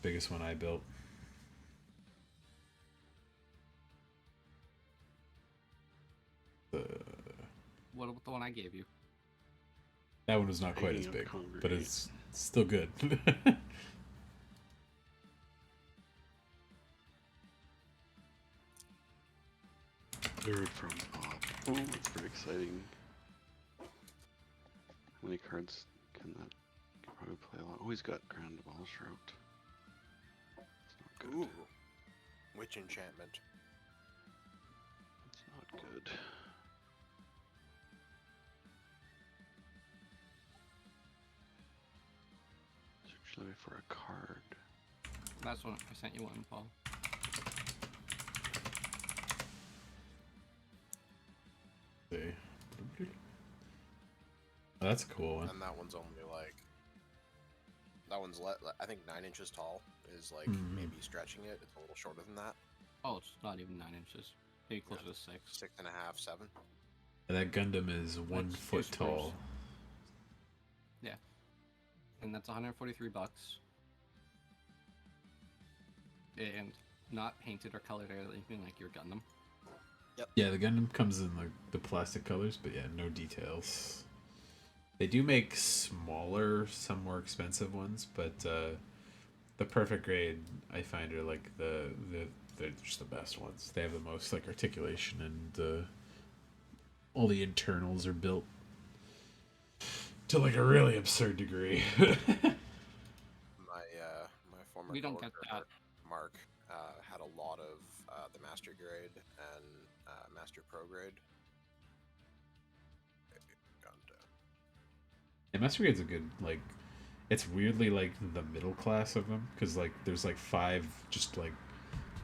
biggest one I built.
What about the one I gave you?
That one was not quite as
Hanging
big,
out
but
congregate.
it's still good.
Third from top. Oh, that's pretty exciting. How many cards can that? Can probably play a lot. Oh, he's got Grand Abolish Route. It's not good.
Ooh. Witch enchantment.
It's not good. Search levy for a card.
That's one I sent you one, Paul.
See. Oh, that's a cool one.
And that one's only like. That one's I think 9 inches tall is like
Mhm.
maybe stretching it. It's a little shorter than that.
Oh, it's not even 9 inches. Maybe closer to 6.
6.5, 7.
That Gundam is 1
That's
foot
two
tall.
squares. Yeah. And that's 143 bucks. And not painted or colored or anything like your Gundam.
Yeah, the Gundam comes in the plastic colors, but yeah, no details. They do make smaller, some more expensive ones, but the perfect grade I find are like they're just the best ones. They have the most like articulation and all the internals are built to like a really absurd degree.
My former
We don't get
coworker,
that.
Mark had a lot of the master grade and master pro grade. Gundam.
And Master Grade's a good like. It's weirdly like the middle class of them because like there's like 5 just like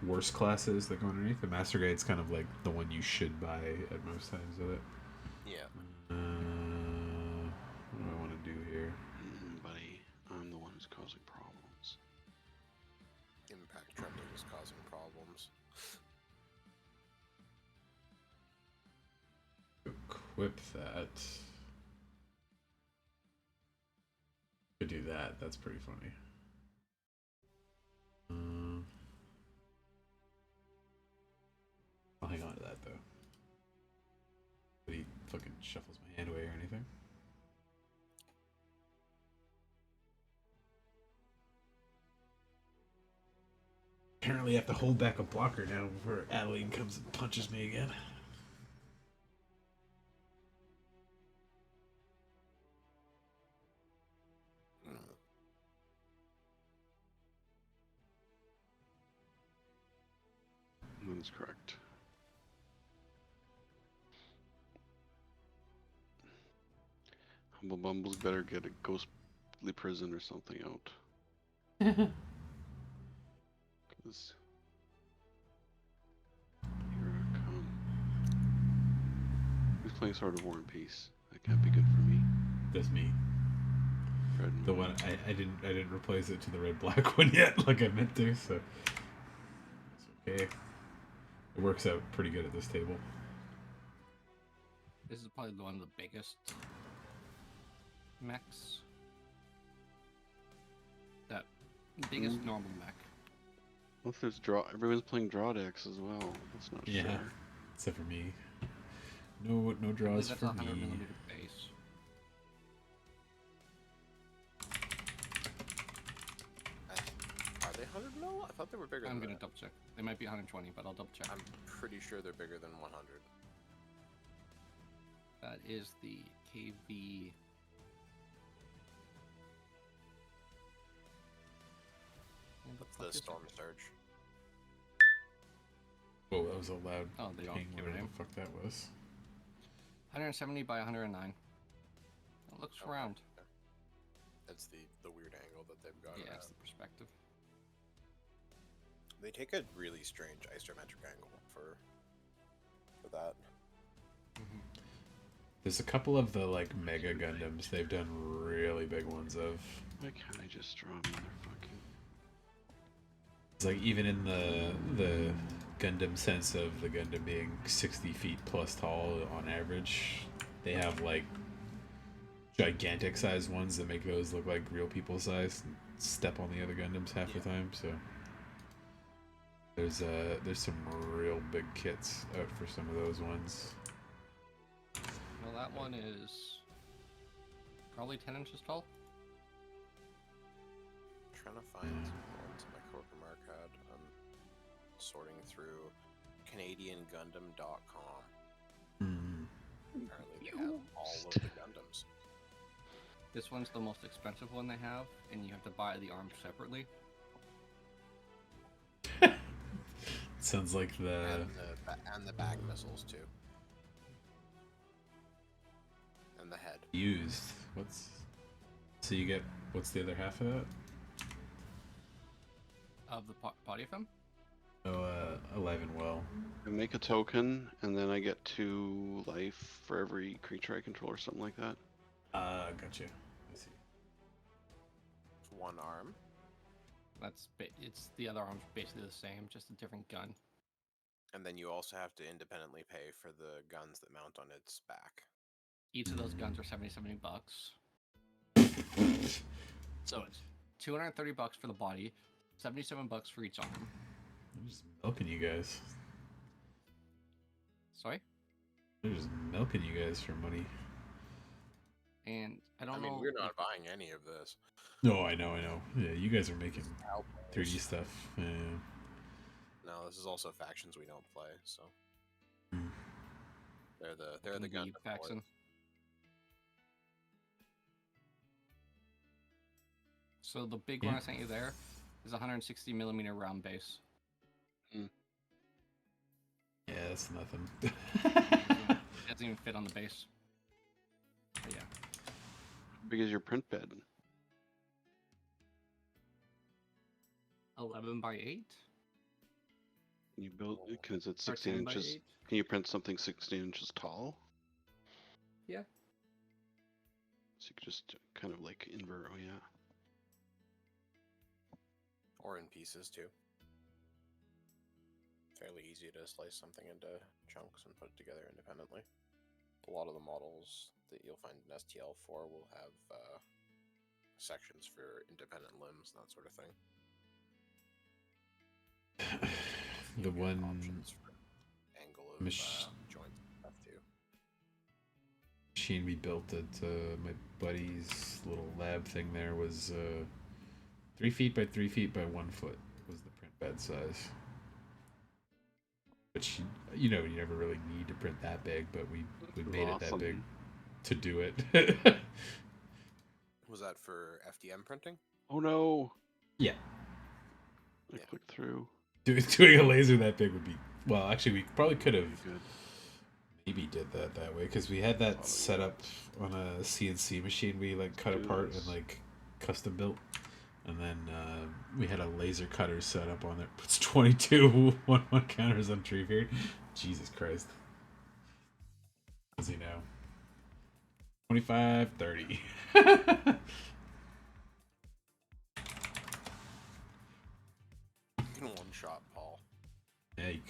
worse classes that go underneath. The Master Grade's kind of like the one you should buy at most times of it.
Yeah.
What do I want to do here?
Buddy, I'm the one who's causing problems.
Impact trending is causing problems.
Equip that. Could do that. That's pretty funny. I'll hang on to that though. But he fucking shuffles my hand away or anything. Apparently I have to hold back a blocker now before Adeline comes and punches me again.
That is correct. Humble Bumbles better get a ghostly prison or something out. Because here I come. Who's playing Sword of War and Peace? That can't be good for me.
That's me.
red.
The one I didn't replace it to the red black one yet, like I meant to. So it's okay. It works out pretty good at this table.
This is probably one of the biggest mechs. That biggest normal mech.
Well, if there's draw, everyone's playing draw decks as well. That's not
Yeah.
fair.
Except for me. No
I believe
draws
that's
for
100
me.
millimeter base.
Are they 100 mil? I thought they were bigger
I'm
than
gonna
that.
double check. They might be 120, but I'll double check.
I'm pretty sure they're bigger than 100.
That is the KV. What the fuck
The
is it?
Storm Surge.
Whoa, that was a loud
Oh, they don't
ping,
give it a
whatever
name.
the fuck that was.
170 by 109. It looks
Okay.
round.
That's the weird angle that they've got.
Yeah,
around.
it's the perspective.
They take a really strange isometric angle for that.
There's a couple of the like Mega Gundams they've done really big ones of.
Why can't I just draw a motherfucking...
It's like even in the Gundam sense of the Gundam being 60 feet plus tall on average, they have like gigantic sized ones that make those look like real people size and step on the other Gundams half the time. So there's some real big kits out for some of those ones.
Well, that one is probably 10 inches tall.
Trying to find some ones my Corker Mark had. I'm sorting through CanadianGundam.com. Apparently they have all of the Gundams.
This one's the most expensive one they have, and you have to buy the arms separately.
Sounds like the
And the bag missiles too. And the head.
used. So you get what's the other half of that?
Of the body of him?
Oh, alive and well.
I make a token, and then I get 2 life for every creature I control or something like that.
Gotcha. I see.
It's one arm.
It's the other arm's basically the same, just a different gun.
And then you also have to independently pay for the guns that mount on its back.
Each of those guns are $70 bucks. So it's $230 for the body, $77 for each arm.
I'm just milking you guys.
Sorry?
They're just milking you guys for money.
And I don't
I mean,
know.
we're not buying any of this.
No, I know. Yeah, you guys are making
Outpost.
3D stuff. Yeah.
No, this is also factions we don't play, so
Hmm.
they're the
DB
Gundam
faction.
boys.
So the big
Yeah.
one I sent you there is a 160 millimeter round base.
Yeah, that's nothing.
It doesn't even fit on the base. But yeah.
How big is your print bed?
11 by 8?
Can you build? Is it 16
13 by
inches?
8?
Can you print something 16 inches tall?
Yeah.
So you could just kind of like invert. Oh yeah.
Or in pieces too. Fairly easy to slice something into chunks and put it together independently. A lot of the models that you'll find in STL4 will have sections for independent limbs and that sort of thing.
The
You'll get
one
options for angle of joints and stuff too.
machine we built at my buddy's little lab thing there was 3 feet by 3 feet by 1 foot was the print bed size. Which you never really need to print that big, but we made it that
Awesome.
big to do it.
Was that for FDM printing?
Oh no!
Yeah.
I
Yeah.
clicked through.
Doing a laser that big would be well. Actually, we probably could have
Good.
maybe did that way because we had that set up on a CNC machine. We like cut apart and like custom built, and then we had a laser cutter set up on it. It's 22 1-1 counters on Treebeard. Jesus Christ. What is he now? 25, 30.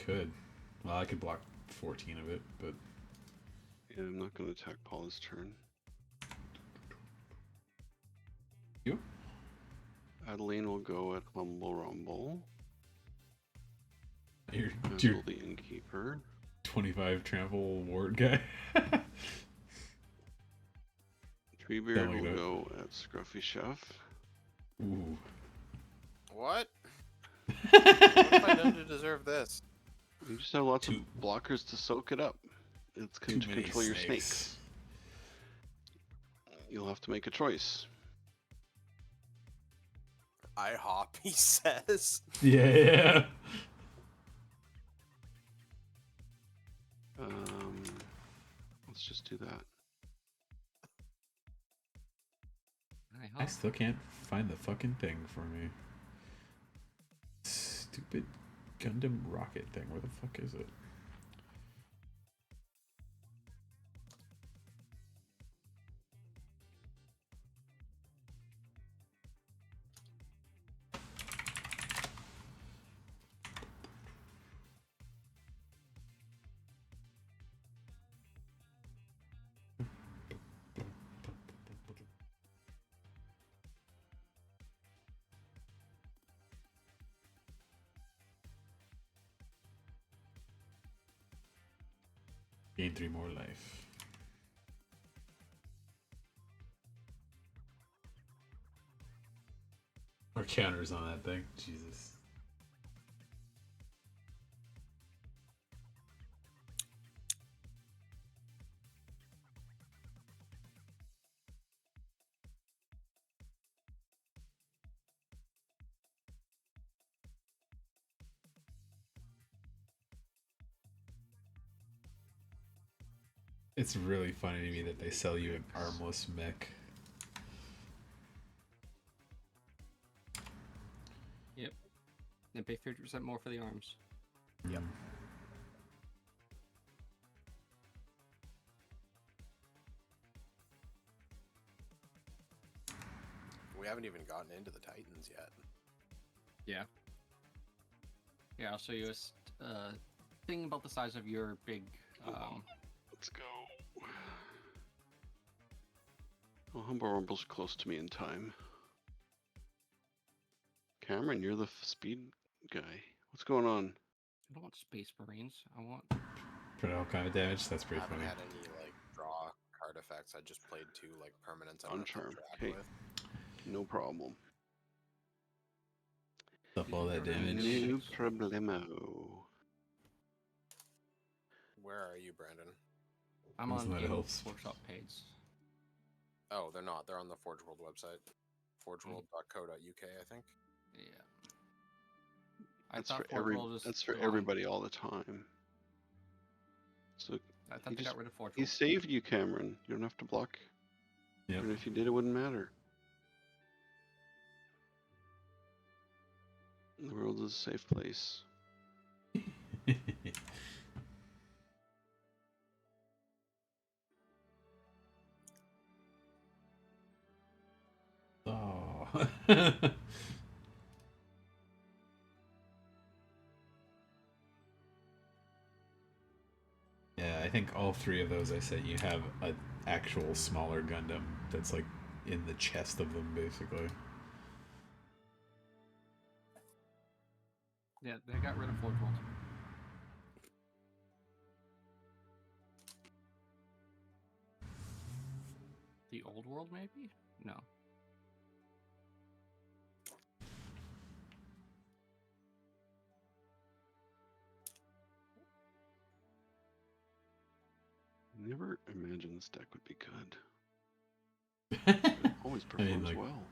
could. Well, I could block 14 of it, but
Yeah, I'm not going to attack Paula's turn.
you?
Adeline will go at Humble Rumble.
You're,
As
you're
will the Innkeeper.
25 trample ward guy.
Treebeard
Sound like
will
that.
go at Scruffy Chef.
Ooh.
What? What have I done to deserve this?
You just have lots
Too-
of blockers to soak it up. It's
Too
to
many
control your
snakes.
snakes. You'll have to make a choice.
IHOP, he says.
Yeah.
Let's just do that.
I still can't find the fucking thing for me. Stupid Gundam rocket thing. Where the fuck is it? Gain 3 more life. Or counters on that thing. Jesus. It's really funny to me that they sell you an armless mech.
Yep. And pay 50% more for the arms.
Yep.
We haven't even gotten into the Titans yet.
Yeah. Yeah, I'll show you a thing about the size of your big.
Let's go. Well, Humble Rumble's close to me in time. Cameron, you're the speed guy. What's going on?
I don't want Space Marines. I want.
For all kind of damage, that's
I
pretty
haven't
funny.
had any like draw card effects. I just played 2 like permanents I don't have to
Uncharm.
interact
Okay.
with.
No problem.
Stuff all that damage.
No problemo.
Where are you, Brandon?
I'm
Isn't
on
that
Game
helps?
Workshop page.
Oh, they're not. They're on the Forge World website. Forgeworld.co.uk, I think.
Yeah. I
That's
thought
for
Forge World was
that's for
gone.
everybody all the time. So
I
he
thought they
just-
got rid of Forge
he
World.
saved you, Cameron. You don't have to block.
Yep.
And if you did, it wouldn't matter. The world is a safe place.
Oh. Yeah, I think all 3 of those I said you have an actual smaller Gundam that's like in the chest of them, basically.
Yeah, they got rid of Forge World. The old world, maybe? No.
Never imagined this deck would be good. It always
I mean,
performs
like-
well.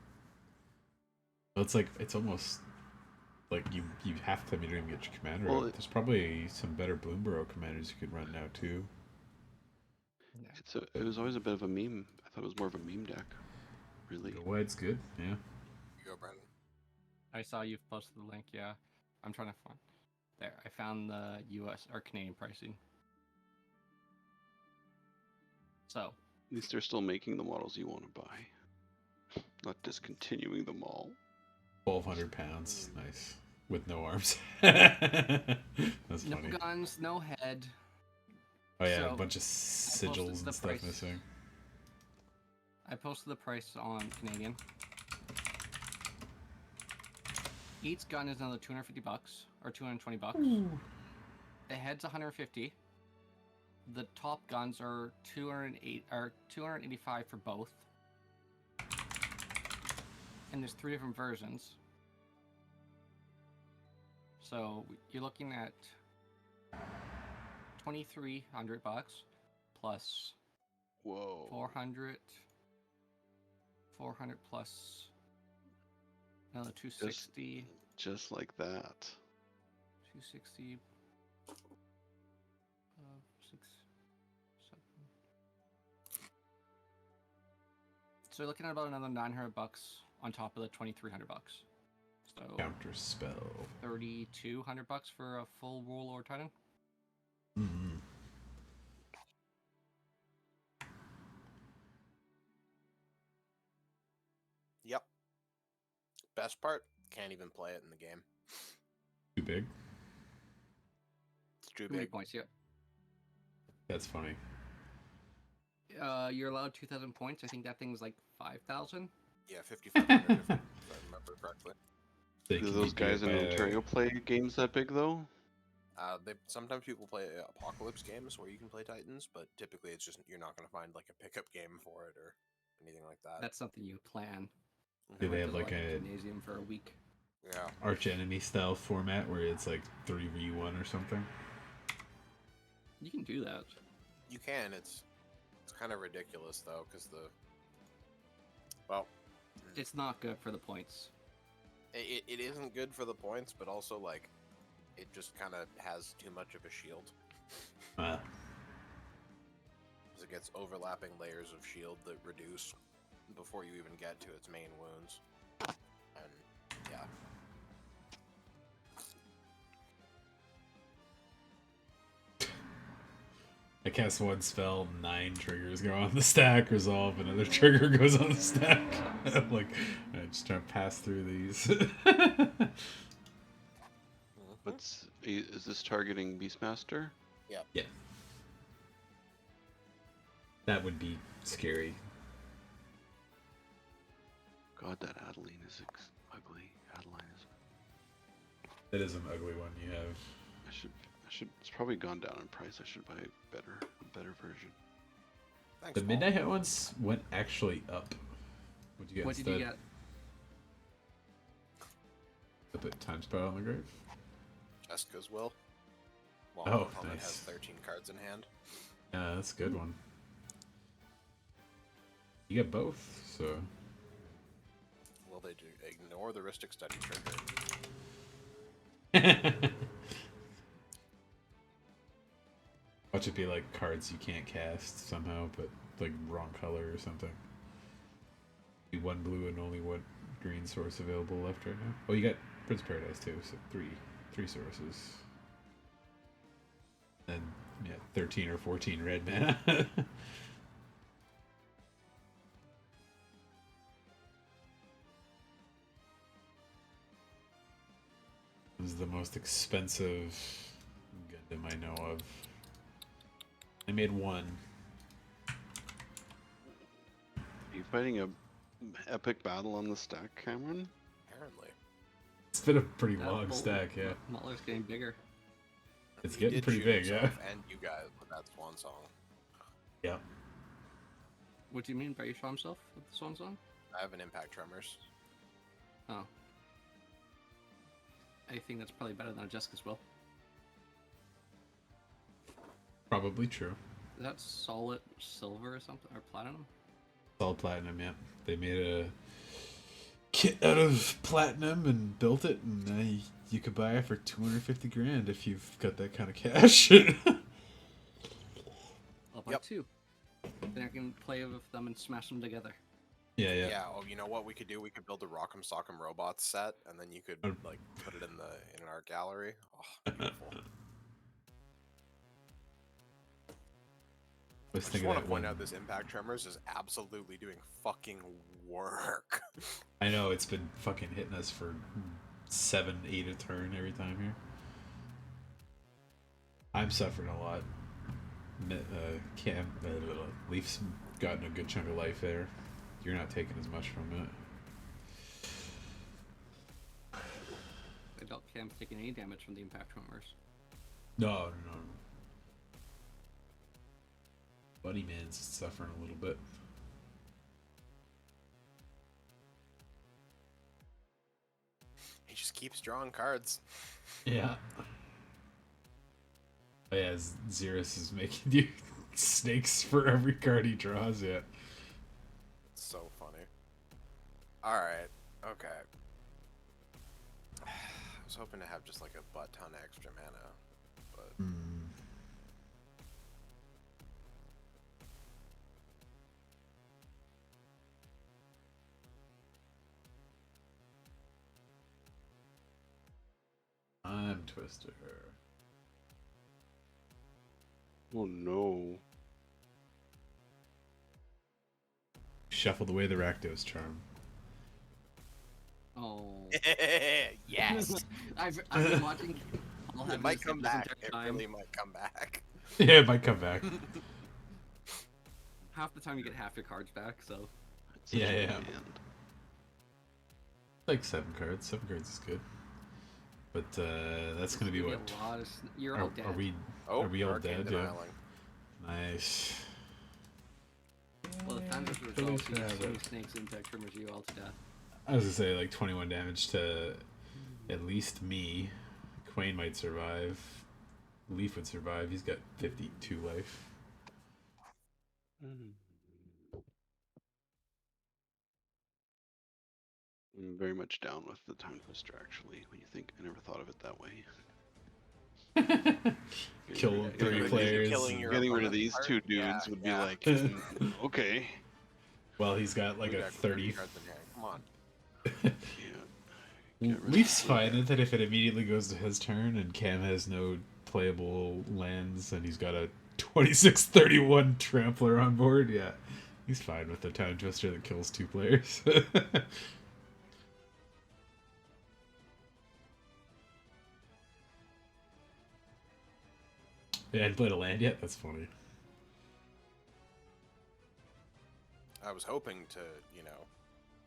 Well, it's like it's almost like you have to get your commander
Well,
out. There's probably some better Bloomborough commanders you could run now too.
Yeah.
It was always a bit of a meme. I thought it was more of a meme deck. Really.
Go Wide's good, yeah.
You go, Brandon.
I saw you've posted the link, yeah. I'm trying to find. There, I found the US or Canadian pricing. So,
At least they're still making the models you want to buy. Not discontinuing them all.
1,200 pounds, nice. with no arms. That's
No
funny.
guns, no head.
Oh yeah,
So,
a bunch of
posted
sigils
the
and stuff
price.
missing.
I posted the price on Canadian. Each gun is another $250 or $220. The head's 150. The top guns are 208 or 285 for both. And there's 3 different versions. So you're looking at $2,300 plus
Whoa.
400 plus another 260.
Just like that.
260. 6, 7. So you're looking at about another $900 on top of the $2,300. So
Counter spell.
$3,200 for a full Warlord Titan.
Mm-hmm.
Yep. Best part, can't even play it in the game.
Too big.
It's too
Too many
big.
points, yep.
That's funny.
You're allowed 2,000 points. I think that thing's like 5,000.
Yeah, 5,500 if I remember correctly.
They
Do
can
those
beat it
guys in
by,
Ontario play games that big though?
Sometimes people play apocalypse games where you can play Titans, but typically it's just you're not going to find like a pickup game for it or anything like that.
That's something you plan.
Do
I
they
went
have
to,
like a
gymnasium for a week?
Yeah.
arch enemy style format where it's like 3v1 or something?
You can do that.
You can. It's kind of ridiculous though, because
It's not good for the points.
it isn't good for the points, but also like it just kind of has too much of a shield.
Uh,
Because it gets overlapping layers of shield that reduce before you even get to its main wounds. And yeah.
I cast one spell, 9 triggers go on the stack, resolve, another trigger goes on the stack. I'm like, I just trying to pass through these.
Is this targeting Beastmaster?
Yeah. That would be scary.
God, that Adeline is ugly. Adeline is.
That is an ugly one you have.
I should. It's probably gone down in price. I should buy a better version.
Thanks,
The
Paul.
Midnight Hut ones went actually up. What'd you get
What did
instead?
you get?
I put Time Spiral on the grave.
Jessica's will. While
Oh,
the opponent
nice.
has 13 cards in hand.
Yeah, that's a good one. You got both, so.
Will they do ignore the Ristic Study trigger?
Watch it be like cards you can't cast somehow, but like wrong color or something. Be one blue and only one green source available left right now. Oh, you got Prince of Paradise too, so three sources. And yeah, 13 or 14 red mana. This is the most expensive Gundam I know of. I made one.
Are you fighting a epic battle on the stack, Cameron?
Apparently.
It's been a pretty
That
long
bolt-
stack, yeah.
Muller's getting bigger.
It's
He
getting
did
pretty
shoot
big, yeah.
himself And you guys with that swan song.
Yeah.
What do you mean by he shot himself with the swan song?
I have an impact tremors.
Oh. I think that's probably better than Jessica's will.
Probably true.
Is that solid silver or something? Or platinum?
It's all platinum, yeah. They made a kit out of platinum and built it, and you could buy it for 250 grand if you've got that kind of cash.
I'll buy
Yep.
2. Then I can play with them and smash them together.
yeah.
Yeah. Oh, you know what we could do? We could build a Rock'em Sock'em Robots set, and then you could
Oh.
like put it in an art gallery. Oh, beautiful.
I was
I just
thinking
want to
that
point
one.
out this impact tremors is absolutely doing fucking work.
I know it's been fucking hitting us for 7, 8 a turn every time here. I'm suffering a lot. Leaf's gotten a good chunk of life there. You're not taking as much from it.
I doubt Cam's taking any damage from the impact tremors.
No. Buddy Man's suffering a little bit.
He just keeps drawing cards.
Yeah. Oh yeah, Xerus is making you snakes for every card he draws, yeah.
It's so funny. Alright, okay. I was hoping to have just like a butt ton extra mana, but
I'm Twister.
Oh no.
Shuffled away the Rakdos charm.
Oh.
yes!
I've been watching. I'll have
It might
this
come
this
back.
entire
It
time.
really might come back.
Yeah, it might come back.
Half the time you get half your cards back, so.
It's such
Yeah,
a
yeah.
hand.
Like 7 cards. 7 cards is good. But that's gonna be
You
what?
get a lot of you're all dead.
Are we
Oh,
we all
Arcane
dead? Yeah.
Denialing.
Nice.
Well, the times of
Feliz
results, you get so
Navidad.
many snakes and impact tremors you all to death.
I was gonna say like 21 damage to at least me. Quain might survive. Leaf would survive. He's got 52 life.
I'm very much down with the Time Twister, actually, when you think I never thought of it that way.
Kill
Getting
3
rid of-
players.
killing your
Getting rid of
opponent's
these
card?
two dudes
Yeah,
would
yeah.
be like, okay.
Well, he's got like
We
a
got
30.
cards in hand. Come on.
Yeah. Get rid of
Leaf's
that.
fine that if it immediately goes to his turn and Cam has no playable lands and he's got a 26-31 Trampler on board, yeah. He's fine with the Time Twister that kills 2 players. Yeah, I hadn't played a land yet? That's funny.
I was hoping to,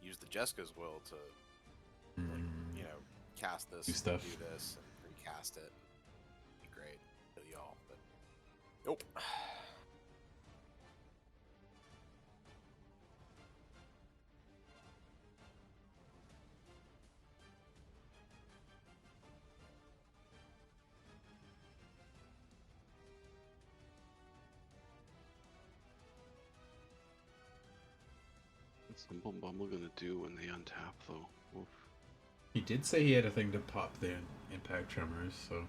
use the Jeska's Will to, cast this,
Do stuff.
do this, and recast it. Be great. Kill y'all, but nope.
What's Humble Bumble gonna do when they untap, though? Oof.
He did say he had a thing to pop the Impact Tremors, so...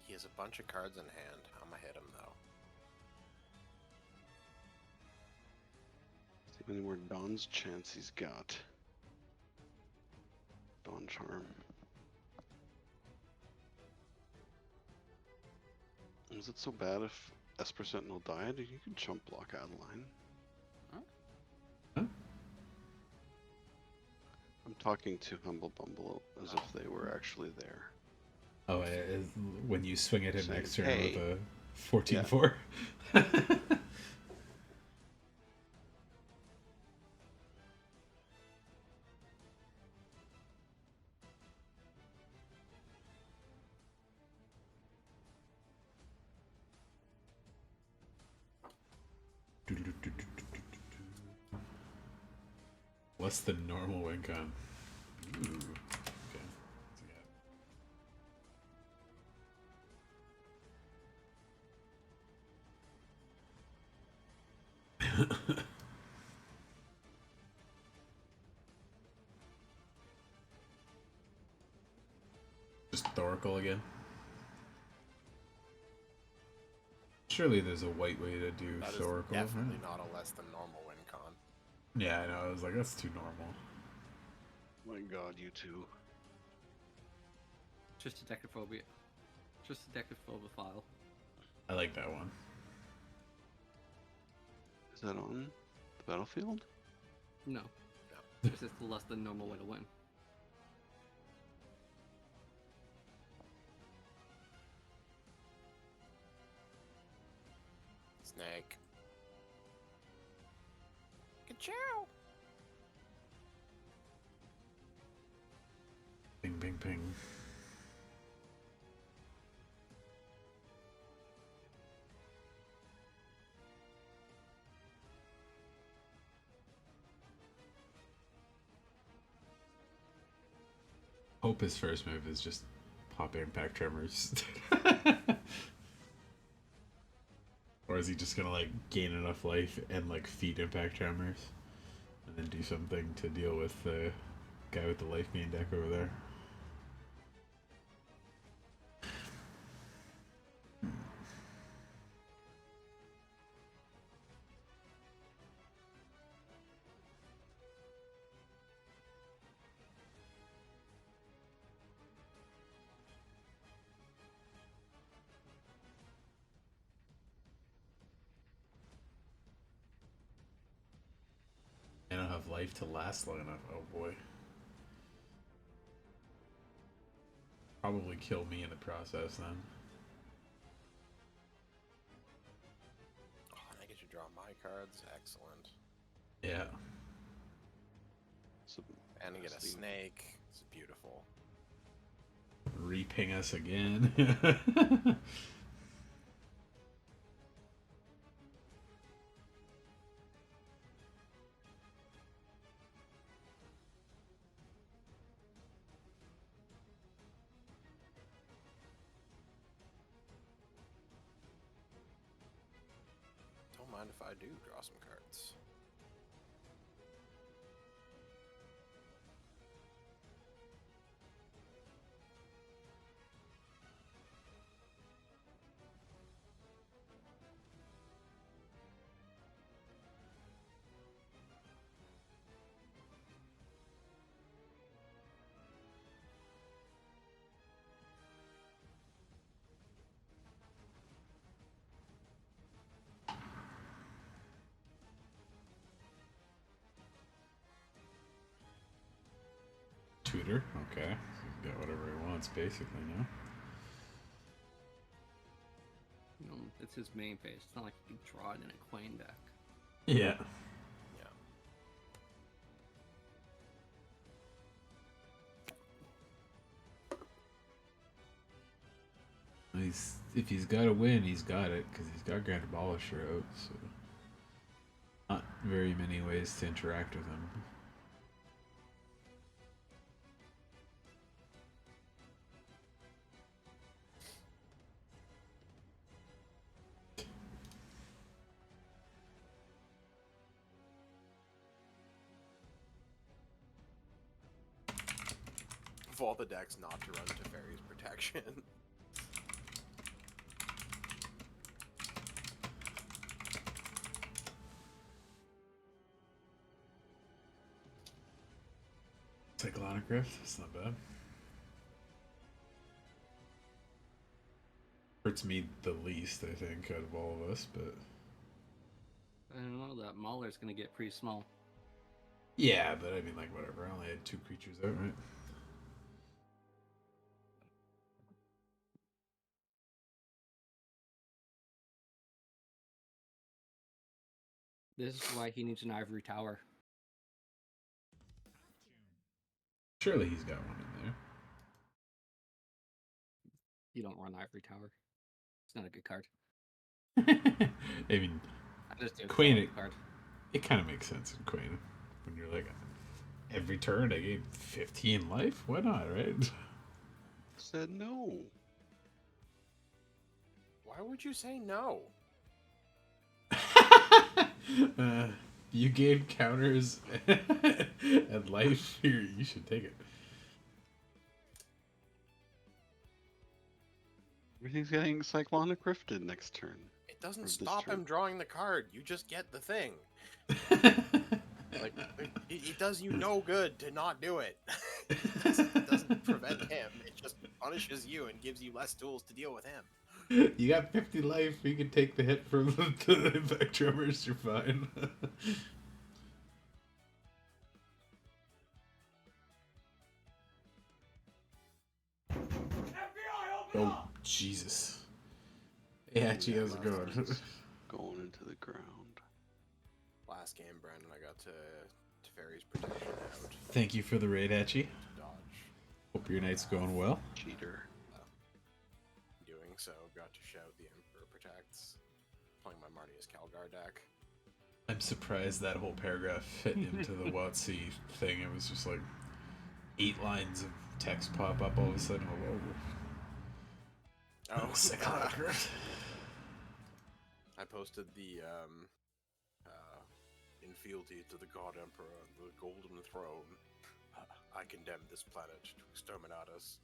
He has a bunch of cards in hand. I'm gonna hit him though.
See how many more Dawn's chance he's got. Dawn Charm. Was it so bad if Esper Sentinel died? You could chump block Adeline.
Huh?
I'm talking to Humble Bumble as if they were actually there.
Oh, when you swing at him
Saying,
next turn
"Hey."
with a 14-4. Less than normal win con. Ooh. Okay. Just Thoracle again. Surely there's a white way to do
That is
Thoracle.
definitely
right?
not a less than normal win con.
Yeah, I know. I was like, that's too normal.
My god, you two.
Just a Decaphobia. Just a Decaphobia file.
I like that one.
Is that on the battlefield?
No. This is the less than normal way to win.
Snake. Ka-chow!
Ping, ping, ping. Hope his first move is just pop impact tremors. Or is he just gonna like gain enough life and like feed impact tremors? And then do something to deal with the guy with the life gain deck over there? I don't have life to last long enough. Oh boy. Probably kill me in the process then.
Oh, and I get to draw my cards. Excellent.
Yeah.
So,
And I get a
Steve.
snake. It's beautiful.
Reping us again.
Don't mind if I do draw some cards.
Tutor, okay. He's got whatever he wants basically now.
You know, it's his main phase. It's not like you can draw it in a Quain deck.
Yeah.
Yeah.
If he's got to win, he's got it, because he's got Grand Abolisher out, so not very many ways to interact with him.
Of all the decks not to run Teferi's Protection.
Cyclonic Rift, that's not bad. Hurts me the least, I think, out of all of us, but...
I don't know, that Mauler's gonna get pretty small.
Yeah, but I mean, like, whatever. I only had 2 creatures out, right?
This is why he needs an ivory tower.
Surely he's got one in there.
You don't run ivory tower. It's not a good card.
I mean,
I just do
Quain
a
it-
card.
it kind of makes sense in Quain. When you're like, every turn I gain 15 life? Why not, right?
said no.
Why would you say no?
You gain counters and life. Here, you should take it.
Everything's getting Cyclonic Rifted next turn.
It doesn't
Or this
stop
turn.
him drawing the card. You just get the thing. Like, it does you no good to not do it. It doesn't prevent him. It just punishes you and gives you less tools to deal with him.
You got 50 life. You can take the hit from the impact tremors. You're fine. Oh, Jesus. Hey, Hatchie, how's it going?
Going into the ground.
Last game, Brandon, I got to Teferi's protection out.
Thank you for the raid, Hatchie.
Dodge.
Hope your night's going well.
Cheater.
Doing so, got to shout the Emperor protects. Playing my Marnius Calgar deck.
I'm surprised that whole paragraph fit into the WotC thing. It was just like 8 lines of text pop up all of a sudden. Whoa.
Oh,
Sick record.
I posted the in fealty to the God Emperor, the Golden Throne. I condemn this planet to exterminatus.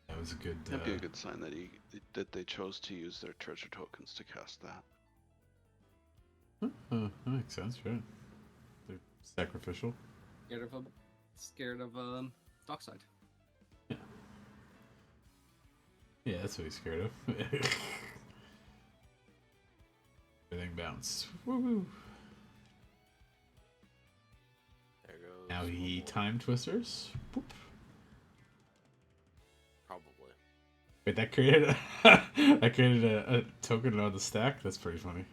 That was a good.
That'd be a good sign that they chose to use their treasure tokens to cast that.
That makes sense, right? They're sacrificial.
Scared of Dockside.
Yeah, that's what he's scared of. Everything bounced. Woo-woo.
There goes.
Now
one
he
more.
time twisters. Boop.
Probably.
Wait, that created a token on the stack. That's pretty funny.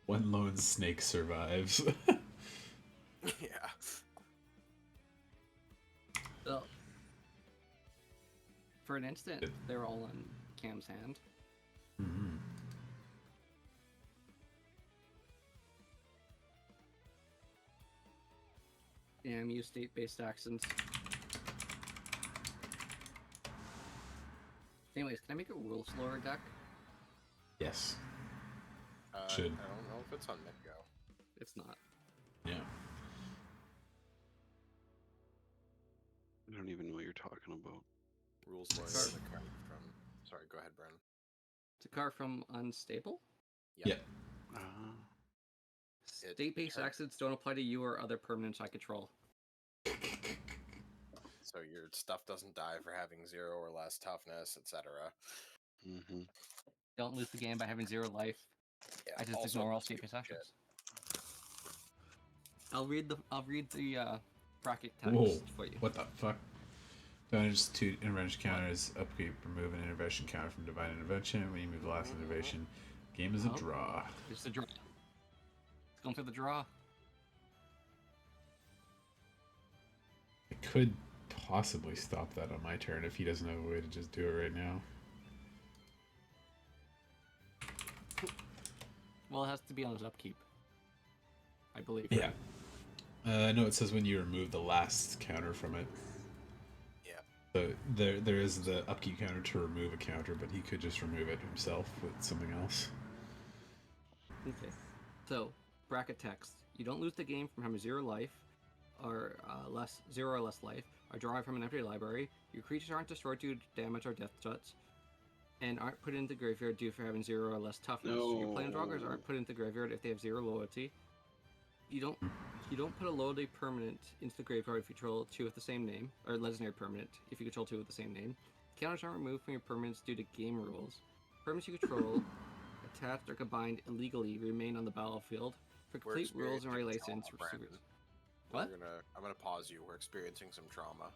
One lone snake survives.
Yeah.
Well, for an instant, they were all in Cam's hand.
Mhm.
Damn you, state-based accents. Anyways, can I make a rule slower deck?
Yes.
I
Should.
don't know if it's on Midgo.
It's not.
Yeah.
I don't even know what you're talking about.
Rules like
Sorry.
the card from. Sorry, go ahead, Brandon.
It's a card from Unstable.
Yeah.
It
State-based
turn-
accents don't apply to you or other permanents I control.
So your stuff doesn't die for having 0 or less toughness, etc.
Mm-hmm.
Don't lose the game by having 0 life.
Yeah,
I just
also
ignore all
stupid
state-based
shit.
actions. I'll read the bracket text
Whoa.
for you.
What the fuck? Damage to intervention counters. Upkeep. Remove an intervention counter from divine intervention. When you move the last intervention, game is a
Oh.
draw.
It's the draw. It's going through the draw.
I could possibly stop that on my turn if he doesn't have a way to just do it right now.
Well, it has to be on his upkeep, I believe.
Yeah. No, it says when you remove the last counter from it.
Yeah.
So there is the upkeep counter to remove a counter, but he could just remove it himself with something else.
Okay. So, bracket text. You don't lose the game from having 0 life, or 0 or less life, or drawing from an empty library. Your creatures aren't destroyed due to damage or death touch, and aren't put into graveyard due for having 0 or less toughness. Your planeswalkers
No.
aren't put into graveyard if they have 0 loyalty. You don't put a loyalty permanent into the graveyard if you control 2 with the same name, or legendary permanent if you control 2 with the same name. Counters aren't removed from your permanents due to game rules. Permanents you control, attached or combined illegally, remain on the battlefield. For
We're
complete rules and
experiencing
regulations,
trauma, Brandon.
What?
I'm gonna pause you. We're experiencing some trauma.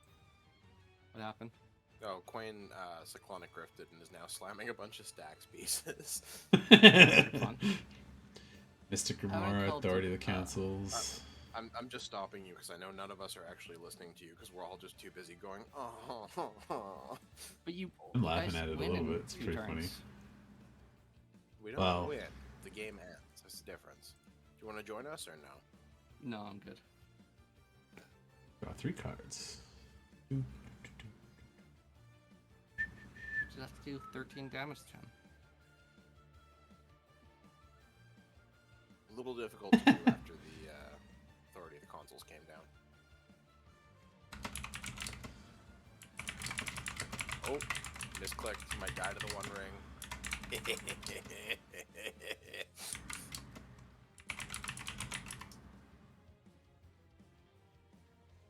What happened?
Oh, Quain Cyclonic Grifted and is now slamming a bunch of stacks pieces.
Fun.
Mystic
I would
Remora,
call
Authority
it,
of the Councils.
I'm just stopping you because I know none of us are actually listening to you because we're all just too busy going. Oh,
But you.
I'm
you
laughing
guys
at it a
win
little
in
bit, it's
2
pretty
turns.
funny.
we don't
Wow.
win. The game ends. That's the difference. Do you want to join us or no?
No, I'm good.
Draw 3 cards.
Just have to do 13 damage to him.
A little difficult to do after the Authority of the Consoles came down. Oh, misclicked. Might die to the One Ring.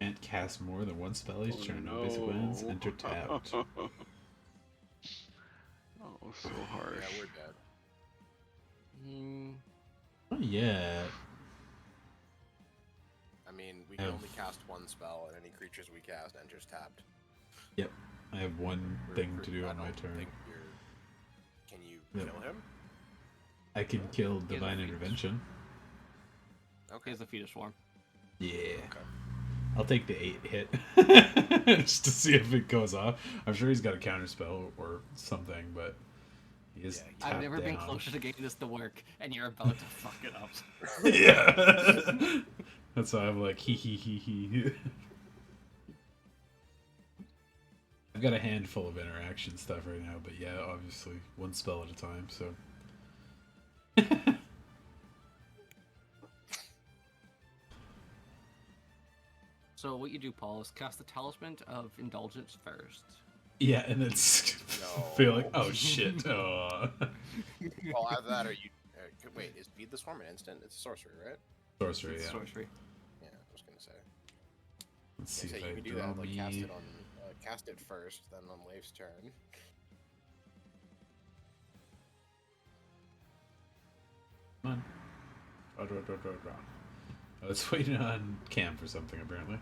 Can't cast more than 1 spell each
Oh,
turn. No basic lands. Enter tapped.
Oh, so harsh.
Yeah, we're dead.
Not yet.
I mean, we can
Have-
only cast one spell, and any creatures we cast enters tapped.
Yep. I have one thing to do on my turn.
Can you
Yep.
kill him?
I can kill
a
Divine
feat.
Intervention.
He
Okay.
has a fetus swarm.
Yeah.
Okay.
I'll take the 8 hit just to see if it goes off. I'm sure he's got a counter spell or something, but he is.
Yeah,
I've
tapped
never been
down.
closer to getting this to work, and you're about to fuck it up.
Yeah. That's why I'm like he. I've got a handful of interaction stuff right now, but yeah, obviously one spell at a time. So.
So what you do, Paul, is cast the Talisman of Indulgence first.
Yeah, and then feel like, oh shit. Oh.
Well, either that or you. Wait, is Beat the Swarm an instant? It's a sorcery, right?
Sorcery,
It's
yeah.
sorcery.
Yeah, I was gonna say.
Let's see
So
if
you
I
can do
draw
that, like cast
me.
it on, cast it first, then on Leif's turn.
Come on. Draw. I was waiting on Cam for something, apparently.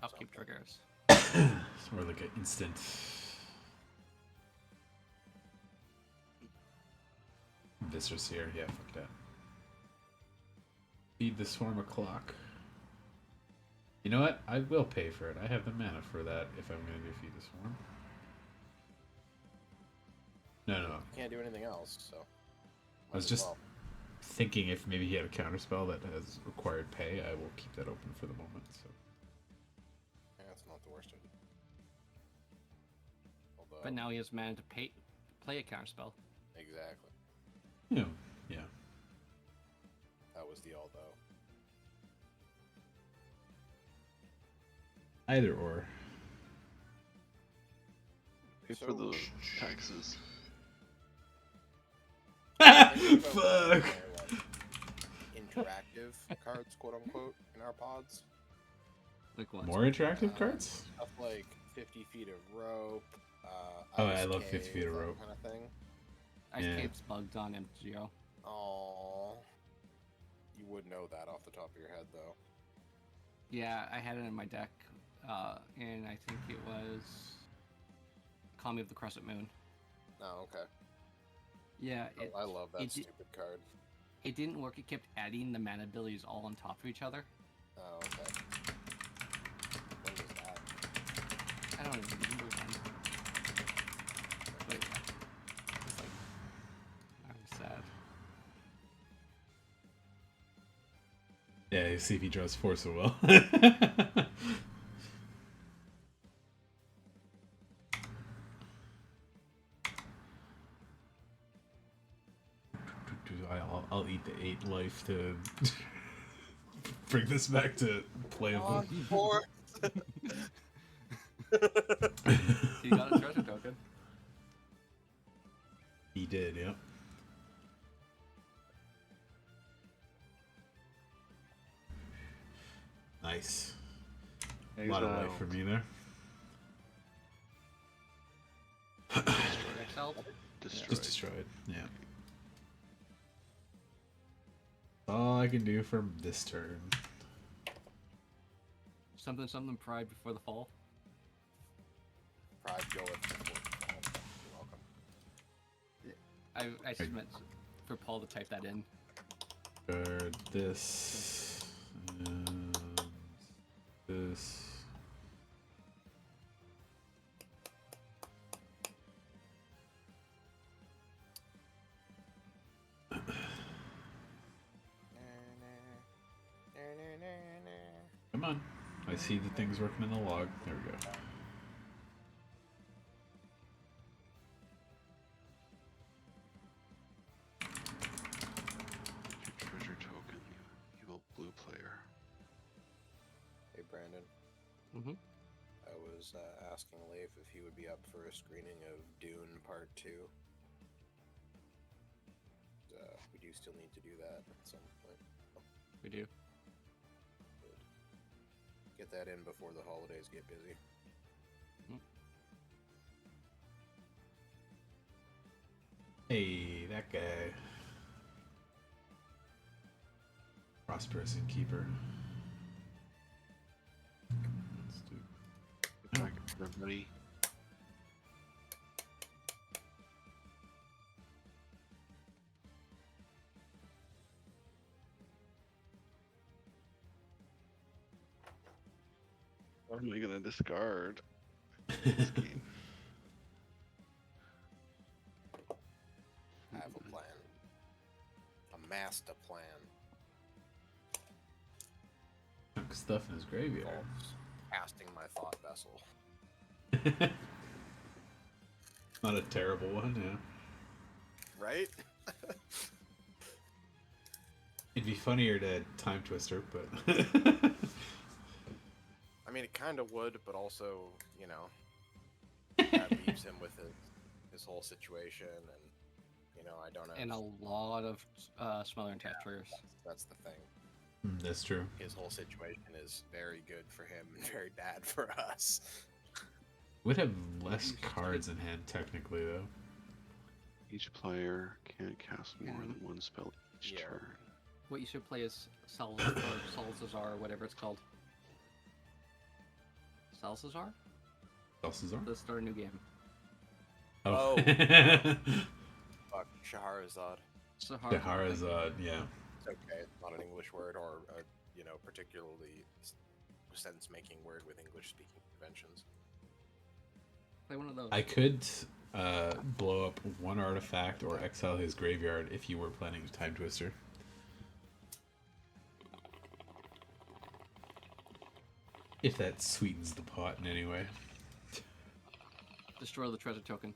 Upkeep triggers.
It's more like an instant. Viscer's here. Yeah, fuck that. Feed the swarm a clock. You know what? I will pay for it. I have the mana for that if I'm going to do Feed the Swarm. No.
You can't do anything else, so.
I was
might as
just
well.
thinking if maybe he had a counterspell that has required pay, I will keep that open for the moment. So.
Yeah, that's not the worst idea. Although,
But now he has mana to play a counterspell.
exactly.
Yeah.
That was the although.
Either or.
Pay for the taxes.
Think about
Fuck.
more, like, interactive cards, quote unquote, in our pods.
Like what?
More interactive cards?
Stuff like 50 feet of rope.
Oh,
Ice
I love 50
Cave,
feet of
that
rope.
kind of thing.
Ice
Yeah.
Cave's bugged on MTGO.
Oh, you would know that off the top of your head, though.
Yeah, I had it in my deck, and I think it was Kami of the Crescent Moon.
Oh, okay.
Yeah,
I love that
it di-
stupid card.
it didn't work. It kept adding the mana abilities all on top of each other.
Oh, okay. When was that?
I don't even remember when. But yeah, it's like I'm sad.
Yeah, you see if he draws 4 so well. I'll eat the 8 life to bring this back to playable.
Four.
He got a treasure token.
He did, yeah. Nice. A lot of life for me there.
Exiled.
Destroyed.
Just destroyed, yeah. All I can do for this turn.
Something pride before the fall.
Pride goeth before the fall. You're welcome.
I just meant for Paul to type that in.
Guard this. And this. Come on. I see the things working in the log. There we go.
Treasure token, you evil blue player.
Hey, Brandon.
Mm-hmm.
I was asking Leif if he would be up for a screening of Dune Part 2. We do still need to do that at some point.
We do.
Get that in before the holidays get busy.
Hey, that guy. Prosperous Innkeeper. Let's do.
Get back at everybody. What am I gonna discard? This game.
I have a plan. A master plan.
Chunk stuff in his graveyard.
Involves casting my thought vessel.
Not a terrible one, yeah.
Right?
It'd be funnier to Time Twister, but
I mean, it kind of would, but also, you know, that leaves him with his whole situation, and you know, I don't know.
And a lot of smothering test triggers.
That's the thing.
that's true.
His whole situation is very good for him and very bad for us.
Would have less cards in hand technically, though.
Each player can't cast more
Yeah.
than one spell each
Yeah.
turn.
What you should play is Salazar, or whatever it's called. Salazar?
Balthazar?
Let's start a new game.
Oh. Fuck, Shahrazad.
Sahar.
Shahrazad, yeah.
It's okay. It's not an English word or a, you know, particularly sense-making word with English-speaking conventions.
Play one of those.
I could blow up one artifact or exile his graveyard if you were planning to Time Twister. If that sweetens the pot in any way.
Destroy the treasure token.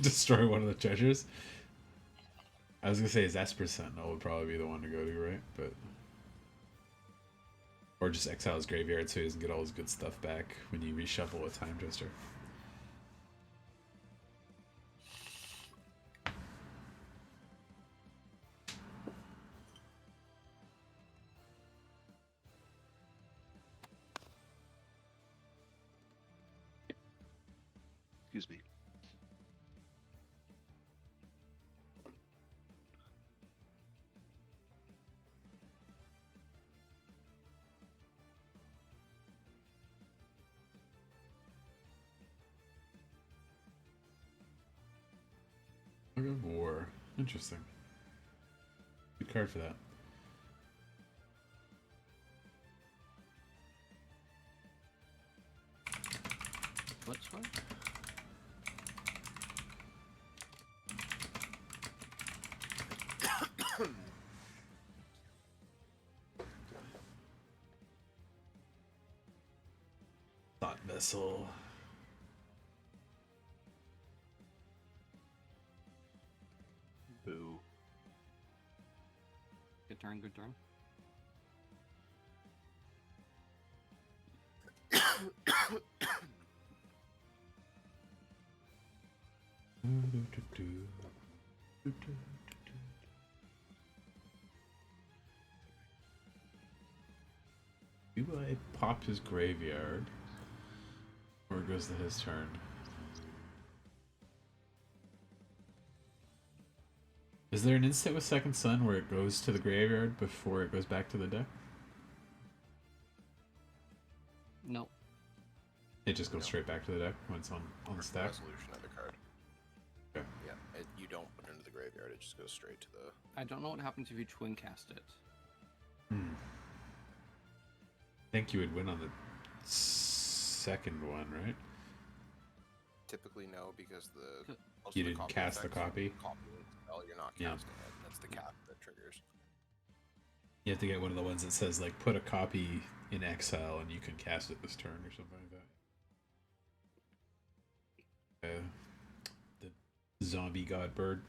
Destroy one of the treasures. I was gonna say Esper Sentinel would probably be the one to go to, right? But or just exile his graveyard so he doesn't get all his good stuff back when you reshuffle with Time Twister.
Excuse me.
Fog of War. Interesting. Good card for that.
What's one?
Thought Vessel.
Boo.
Good turn, good turn.
Do I pop his graveyard? Or goes to his turn? Is there an instant with Second Sun where it goes to the graveyard before it goes back to the deck?
No.
It just goes straight back to the deck when it's on the stack?
Resolution of the card.
Okay.
Yeah, you don't put it into the graveyard, it just goes straight to the...
I don't know what happens if you twin cast it.
Hmm. I think you would win on the second one, right?
Typically no, because the... most
You
of the
didn't
copy
cast the
effects
copy?
Well, you're not
Yeah.
casting it. That's the cap that triggers.
You have to get one of the ones that says, like, put a copy in exile and you can cast it this turn or something like that. The zombie god bird.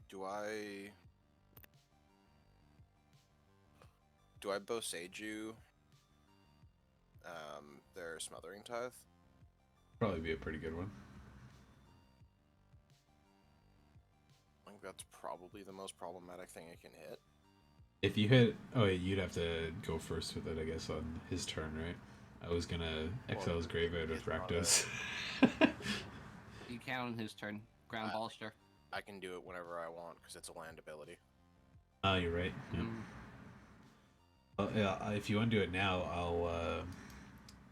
Do I Boseiju their Smothering Tithe?
Probably be a pretty good one.
I'm think that's probably the most problematic thing I can hit.
If you hit, oh wait, you'd have to go first with it, I guess, on his turn, right? I was gonna exile his graveyard with
it's not
Rakdos.
You can on his turn. Ground Baluster.
I can do it whenever I want because it's a land ability.
Oh, you're right. Yep. Yeah, if you want to do it now,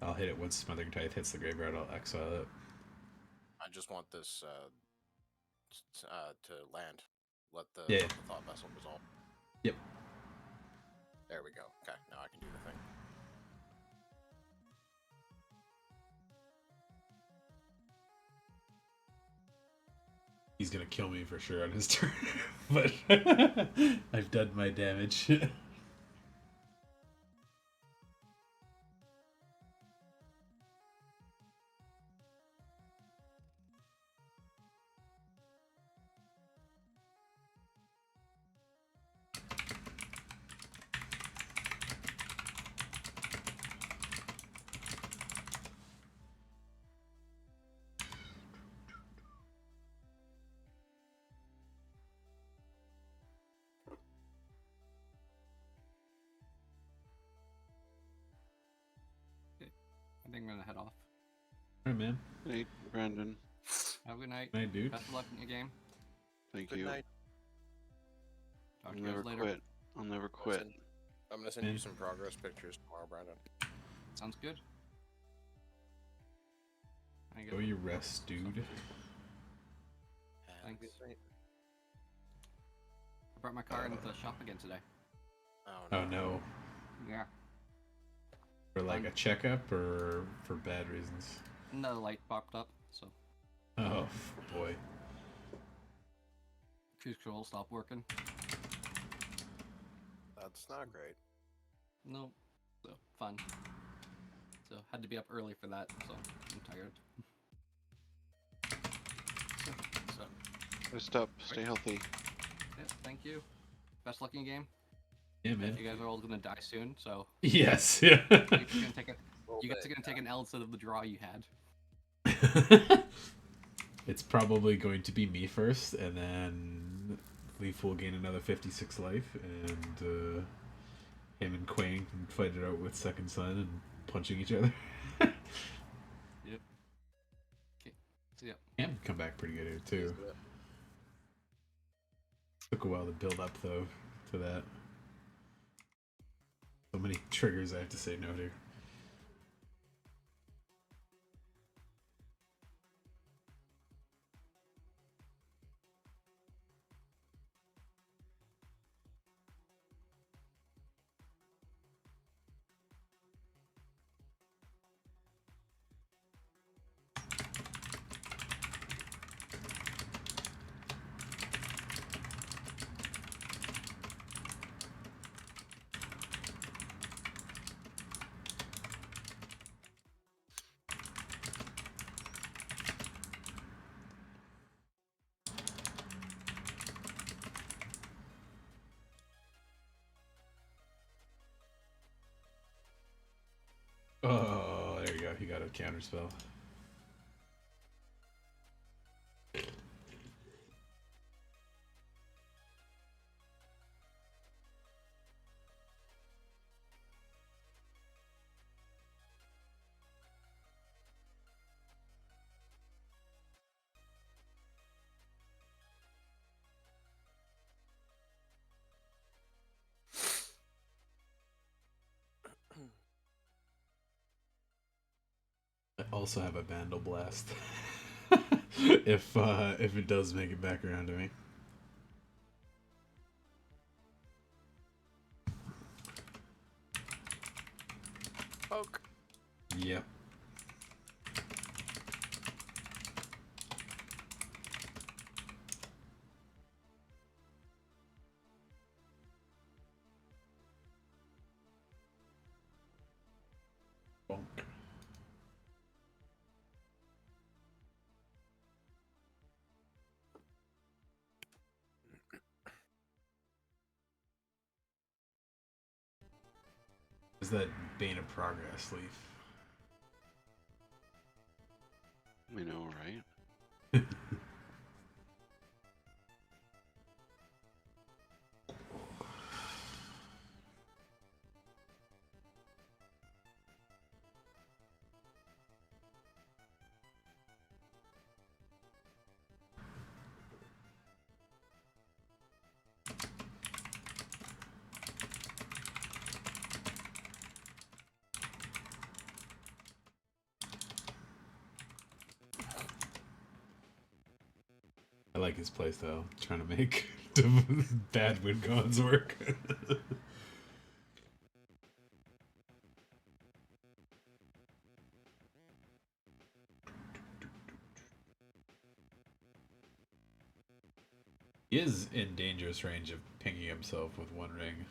I'll hit it once Smothering Tithe hits the graveyard. I'll exile it.
I just want this to land. Let the Thought Vessel resolve.
Yep.
There we go. Okay, now I can do the thing.
He's gonna kill me for sure on his turn, but I've done my damage.
I think I'm gonna head off.
Alright, man.
Hey, Brandon.
Have a good night.
Night, dude.
Best of luck in your game.
Thank
Good
you.
night.
Talk
I'll
to you guys
never
later.
quit. I'll never quit.
I'm gonna send
Yeah.
you some progress pictures tomorrow, Brandon.
Sounds good. I
Go your rest, dude.
Thanks.
Good night.
I brought my car into the shop again today.
Oh no.
Yeah.
For like a checkup or for bad reasons?
Another light popped up, so
Oh boy.
cruise control stopped working.
That's not great.
Nope. So fun. So had to be up early for that, so I'm tired. So
Rest up. Stay healthy.
yeah, thank you. Best luck in your game.
Yeah, man.
You guys are all gonna die soon, so
Yes. Yeah.
you're gonna take a,
Well,
you guys are gonna take an L instead of the draw you had.
It's probably going to be me first, and then Leaf will gain another 56 life, and him and Quang can fight it out with Second Son and punching each other.
Yep. Okay. So yeah.
Cam come back pretty good here too. Took a while to build up though to that. So many triggers I have to say no to. Oh, there you go. He got a counter spell. I also have a Vandal Blast. if it does make it back around to me.
Poke.
Yep. Bonk. Is that Bane of Progress, Leaf?
We know, right?
like his playstyle, trying to make bad wind gods work. He is in dangerous range of pinging himself with one ring.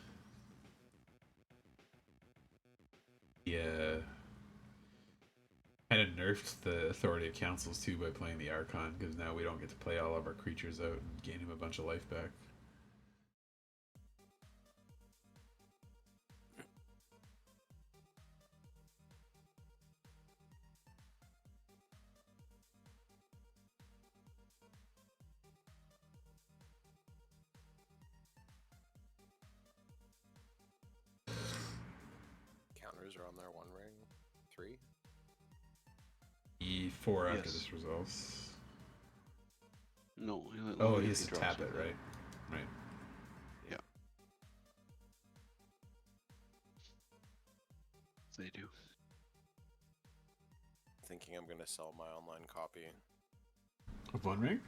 Yeah. Kind of nerfed the Authority of Councils too by playing the Archon, because now we don't get to play all of our creatures out and gain him a bunch of life back.
Counters are on their one ring. 3.
E4 after
Yes.
this resolves.
No.
Oh,
if
he has to
drops
tap it,
with
right? Right.
Yeah. They do.
Thinking I'm gonna sell my online copy.
Of One Ring?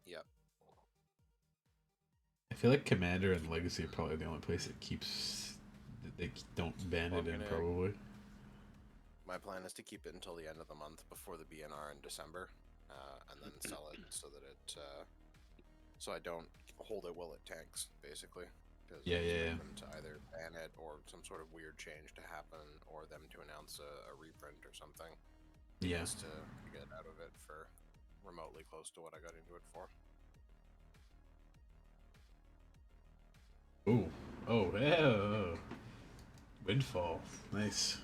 Yep.
I feel like Commander and Legacy are probably the only place that keeps... that they don't ban
Well,
it in,
I'm gonna-
probably.
My plan is to keep it until the end of the month before the BNR in December, and then sell it so that it, so I don't hold it while it tanks, basically. Because
Yeah, yeah, yeah.
them to either ban it or some sort of weird change to happen, or them to announce a reprint or something.
Yeah.
Just to get out of it for remotely close to what I got into it for.
Ooh. Oh, yeah. Windfall. Nice.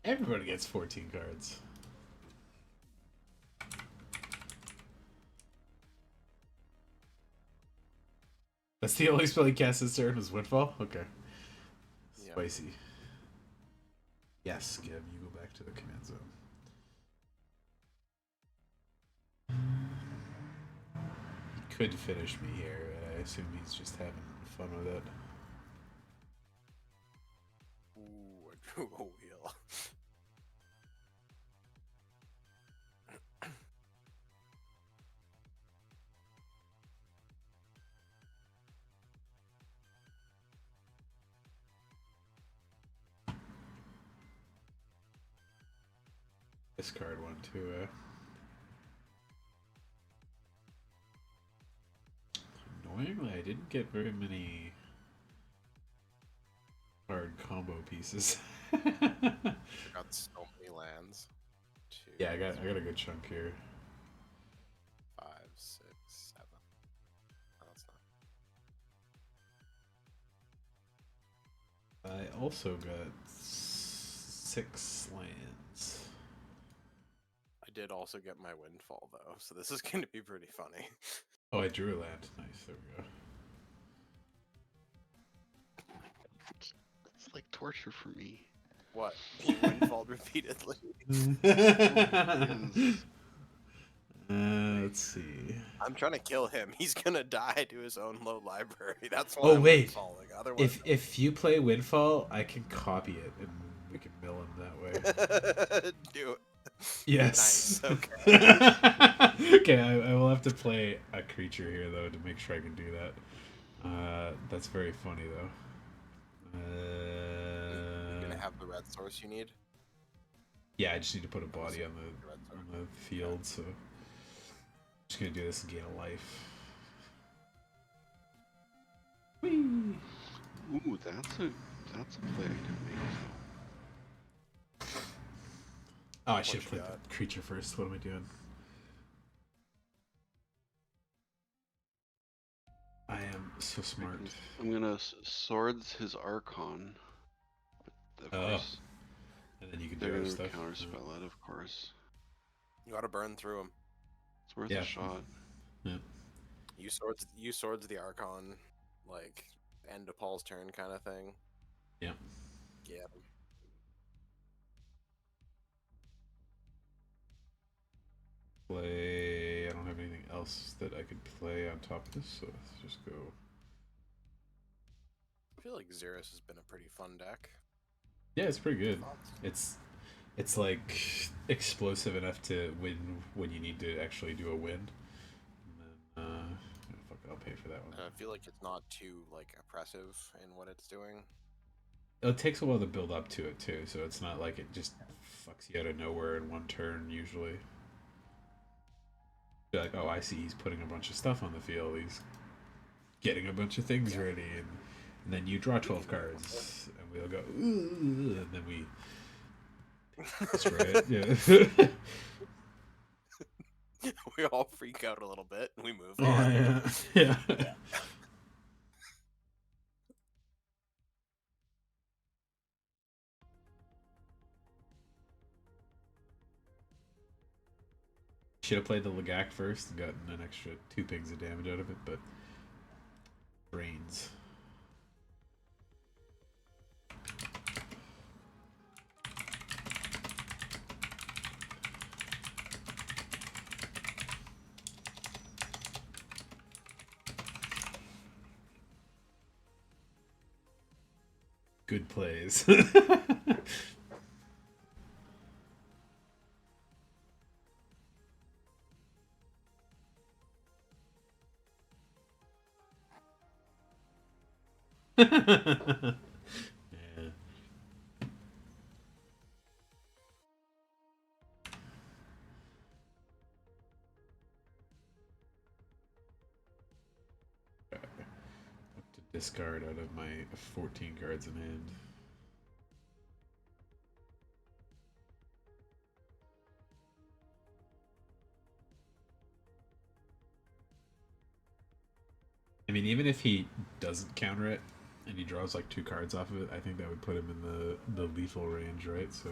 Everybody gets 14 cards. That's the only spell he cast this turn was Windfall? Okay.
Yeah.
Spicy. Yes, Gib, you go back to the command zone. He could finish me here, and I assume he's just having fun with it.
Ooh, I drew a wheel.
Discard one too, Annoyingly, I didn't get very many card combo pieces.
Got so many lands. 2,
Yeah, I got a good chunk here.
5, 6, 7. Oh, that's not.
I also got 6 lands.
I did also get my windfall though, so this is going to be pretty funny.
Oh, I drew a land. Nice, there we go.
It's like torture for me.
What? Being windfalled repeatedly.
Let's see.
I'm trying to kill him. He's gonna die to his own low library. That's why
Oh,
I'm
wait.
windfalling. Otherwise,
If you play Windfall, I can copy it and we can mill him that way.
do it.
Yes.
Nice. Okay.
Okay, I will have to play a creature here though to make sure I can do that. That's very funny though.
You're gonna have the red source you need.
Yeah, I just need to put a body on
Red source.
the field, so just gonna do this and gain a life. Whee!
Ooh, that's a play I didn't make.
Oh, I should have
you
played
got?
the creature first. What am I doing? I am so smart.
I'm gonna swords his Archon. But of
Oh,
course,
And then you can do
they're
other
gonna
stuff.
counterspell it, of course.
You gotta burn through him.
It's worth
Yeah.
a shot.
You swords the Archon, like end of Paul's turn kind of thing.
Yeah.
Yeah.
Play. I don't have anything else that I could play on top of this, so let's just go.
I feel like Xeris has been a pretty fun deck.
Yeah, it's pretty good.
Thoughts?
It's like explosive enough to win when you need to actually do a win. for that one.
I feel like it's not too like oppressive in what it's doing.
It takes a while to build up to it too, so it's not like it just fucks you out of nowhere in one turn usually. Be like, oh, I see, he's putting a bunch of stuff on the field. He's getting a bunch of things ready, and then you draw 12 cards, and we'll go, ooh, and then we destroy it. Yeah.
We all freak out a little bit and we move
Yeah,
on.
yeah, yeah. Should have played the Lagak first and gotten an extra 2 pings of damage out of it, but brains. Good plays. Yeah. Up to discard out of my 14 cards in hand. I mean, even if he doesn't counter it and he draws like 2 cards off of it, I think that would put him in the lethal range, right? So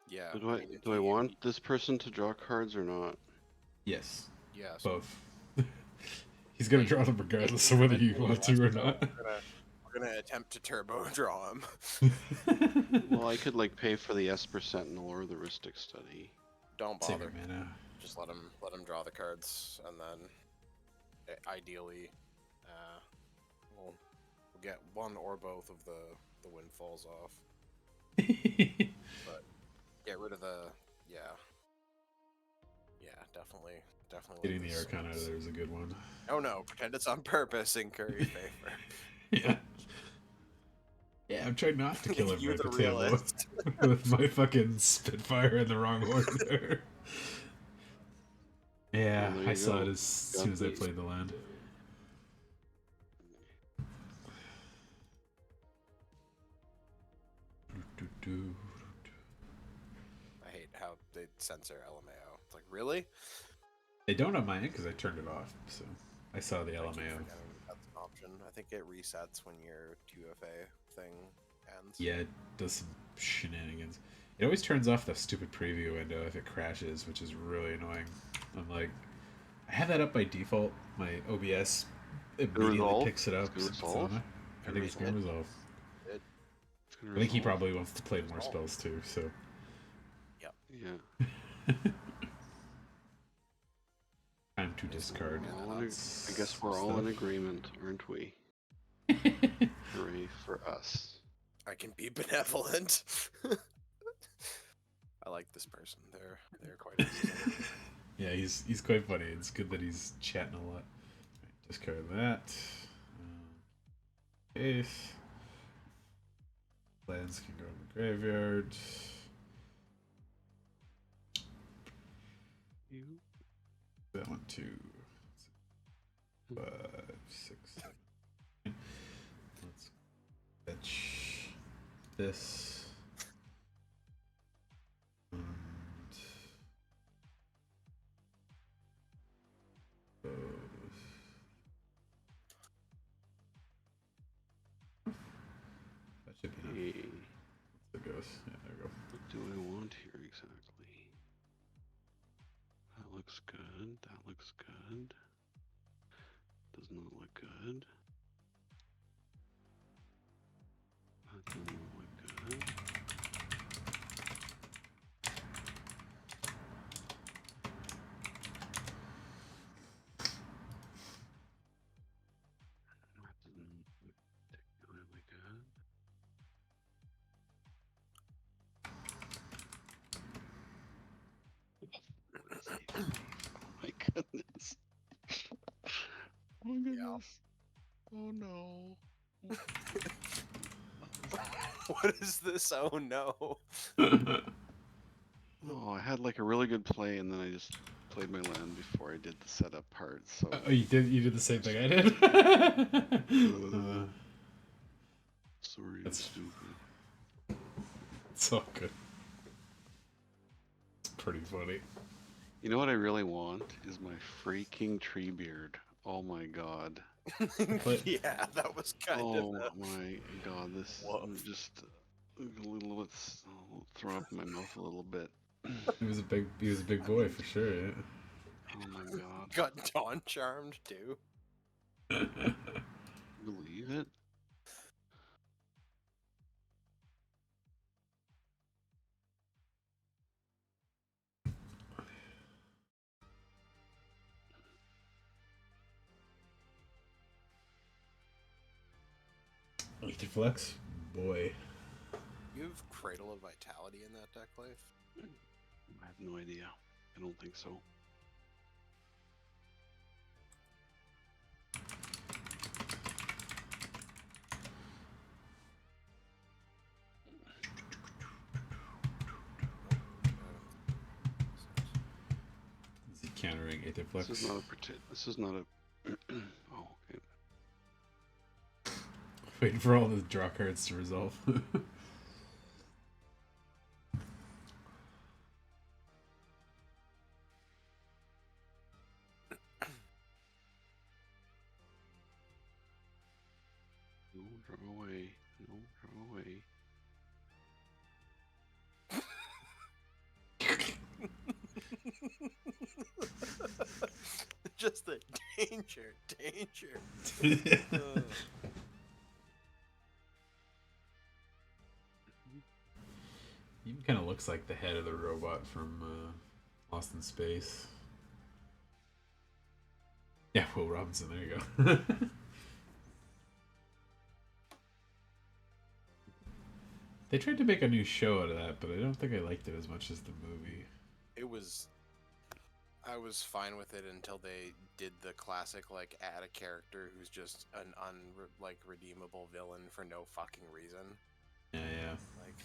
Yeah.
So do I want this person to draw cards or not?
yes,
Yes.
both. He's gonna draw them regardless of whether you want to or not.
We're gonna attempt to turbo draw him.
Well, I could like pay for the Esper Sentinel or the Rhystic Study.
Don't
Save
bother.
your mana.
Just let him draw the cards, and then ideally, we'll get one or both of the windfalls off. But get rid of the definitely
Getting the
this
Arcana out of there is a good one.
Oh no, pretend it's on purpose in Curry favor.
Yeah. Yeah, I'm trying not to kill him
You're
right
the
the table
realist.
with my fucking Spitfire in the wrong order. Yeah,
Well, there
I
you
saw
go.
it as soon as I
these.
played the land.
I hate how they censor LMAO. It's like, really?
They don't on my end because I turned it off, so I saw the
I keep
LMAO.
forgetting that's an option. I think it resets when your 2FA thing ends.
Yeah, it does some shenanigans. It always turns off the stupid preview window if it crashes, which is really annoying. I'm like, I have that up by default. My OBS immediately
resolve?
picks it up.
It's
so
gonna
it's on
resolve?
it. I think it's going to resolve.
It's gonna
I think he
resolve.
probably wants to play more spells too, so.
Yeah.
Time to discard.
I guess we're all in agreement, aren't we? Hooray for us.
I can be benevolent. I like this person. They're quite amusing.
Yeah, he's quite funny. It's good that he's chatting a lot. Right, discard that. If lands can go in the graveyard. That one too. 5, 6, 7. Let's fetch this. And those. That should be enough.
Hey,
There it goes. Yeah, there we go.
what do I want here exactly? That looks good. That looks good. Does not look good. That doesn't look good. That doesn't look particularly good. Oh my goodness. this? Oh no.
What is this? Oh no.
Oh, I had like a really good play, and then I just played my land before I did the setup part. So
Oh, you did the same thing I did.
sorry, I'm
That's-
stupid.
It's all good. It's pretty funny.
You know what I really want is my freaking Treebeard. Oh my god.
But-
Yeah, that was kind
Oh
of.
my god, this I'm
Woof.
just a little bit throw up in my mouth a little bit.
He was a big boy for sure. Yeah.
Oh my god.
Got Dawn charmed too.
Believe it?
Flex, boy.
You have Cradle of Vitality in that deck, Leif?
I have no idea. I don't think so.
Is he countering Aetherflex?
This is not a this is not a oh, okay.
Waiting for all the draw cards to resolve.
No, draw away. No, draw away.
Just the danger.
He kind of looks like the head of the robot from Lost in Space. Yeah, Will Robinson. There you go. They tried to make a new show out of that, but I don't think I liked it as much as the movie.
It was. I was fine with it until they did the classic, like, add a character who's just an redeemable villain for no fucking reason.
Yeah.
Like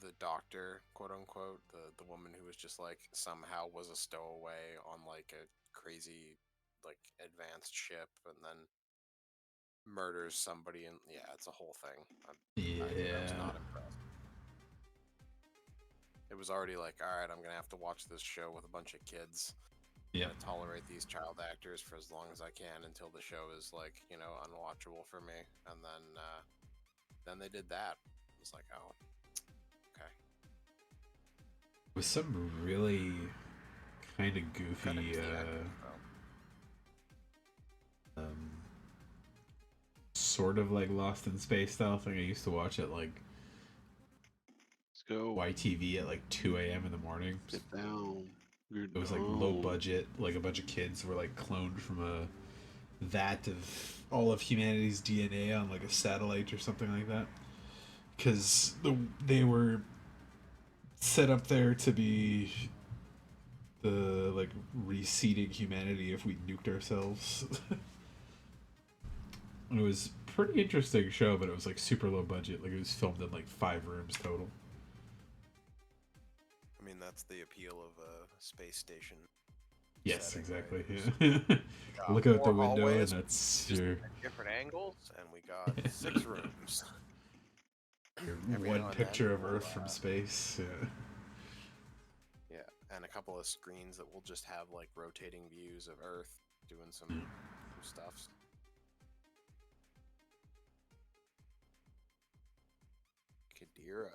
the doctor, quote unquote, the woman who was just like somehow was a stowaway on like a crazy like advanced ship and then murders somebody, and yeah, it's a whole thing. I was not impressed. It was already like, all right, I'm gonna have to watch this show with a bunch of kids.
Yeah.
I tolerate these child actors for as long as I can until the show is like, you know, unwatchable for me. And then they did that. It was like, oh, okay.
With some really kind of goofy,
Kinda cute, though.
sort of like Lost in Space style thing. I used to watch it like
Let's go.
YTV at like 2 a.m. in the morning.
Sit down. You're
It was like low
down.
budget, like a bunch of kids were like cloned from a vat of all of humanity's DNA on like a satellite or something like that. Because they were set up there to be the like reseeding humanity if we nuked ourselves. And it was a pretty interesting show, but it was like super low budget. Like it was filmed in like 5 rooms total.
I mean, that's the appeal of a space station.
Yes,
setting,
exactly.
right?
Yeah.
Got
Look out the
4
window, and
hallways,
that's
just
your
different angles, and we got 6 rooms. Every
one
now and
picture
then
of
we'll,
Earth from space. Yeah.
Yeah, and a couple of screens that will just have like rotating views of Earth doing some
Mm.
cool stuff. Kadira.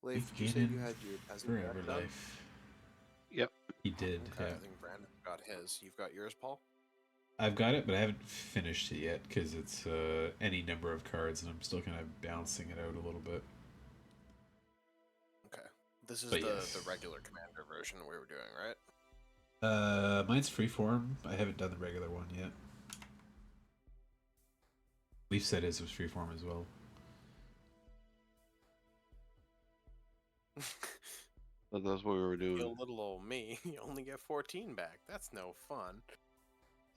Leif, did you say you had your peasant
Forever
deck done?
life.
Yep.
He did.
Okay,
Yeah.
I think Brandon got his. You've got yours, Paul?
I've got it, but I haven't finished it yet because it's any number of cards, and I'm still kind of balancing it out a little bit.
Okay. This is
But
the
yes.
regular commander version we were doing, right?
Mine's freeform. I haven't done the regular one yet. Leaf said his was freeform as well.
But that's what we were
You
doing.
little old me, you only get 14 back. That's no fun.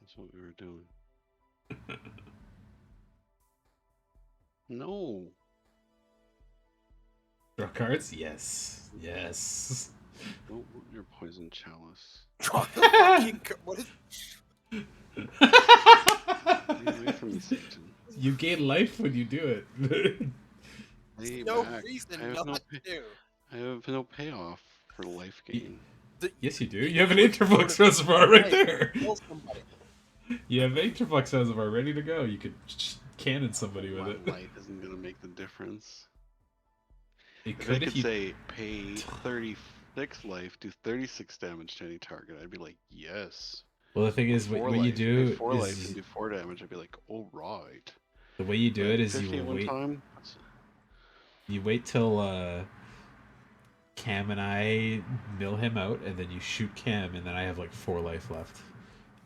That's what we were doing. No.
Draw cards? Yes. Yes.
Don't want your poison chalice.
Draw the fucking what is
Get away from me, Satan.
You gain life when you do it.
Lay
no
back.
reason
I have
not
no
to.
I have no payoff for life gain.
Yes, you do. You have an Aetherflux Reservoir right there.
Kill somebody.
You have Aetherflux Reservoir ready to go. You could cannon somebody with
My
it.
life isn't gonna make the difference.
It
If I
could
could
if you.
say pay 36 life, do 36 damage to any target, I'd be like, yes.
Well, the thing is, what you do
pay 4 life
is
and do 4 damage, I'd be like, all right.
the way you do
But
it is
50
you
at one
wait.
time.
You wait till Cam and I mill him out, and then you shoot Cam, and then I have like 4 life left,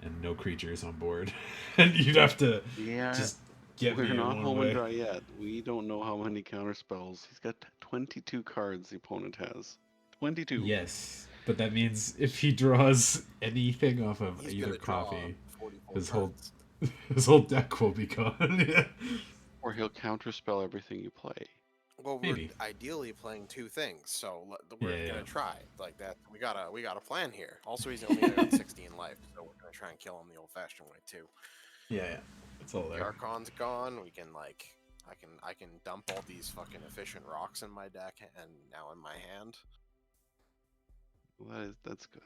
and no creatures on board, and you'd have to
Yeah,
just get
we're
me in
not
one
home
way.
and dry yet. We don't know how many counter spells. He's got 22 cards the opponent has. 22.
Yes, but that means if he draws anything off of
He's
either
gonna draw
copy,
44
his whole
cards.
his whole deck will be gone. Yeah.
Or he'll counterspell everything you play.
Well, we're
Maybe.
ideally playing 2 things, so we're
Yeah,
gonna
yeah.
try like that. We got a plan here. Also, he's only got 16 life, so we're gonna try and kill him the old-fashioned way too.
Yeah, it's all
The
there.
Archon's gone. We can I can dump all these fucking efficient rocks in my deck and now in my hand.
Well, that's good.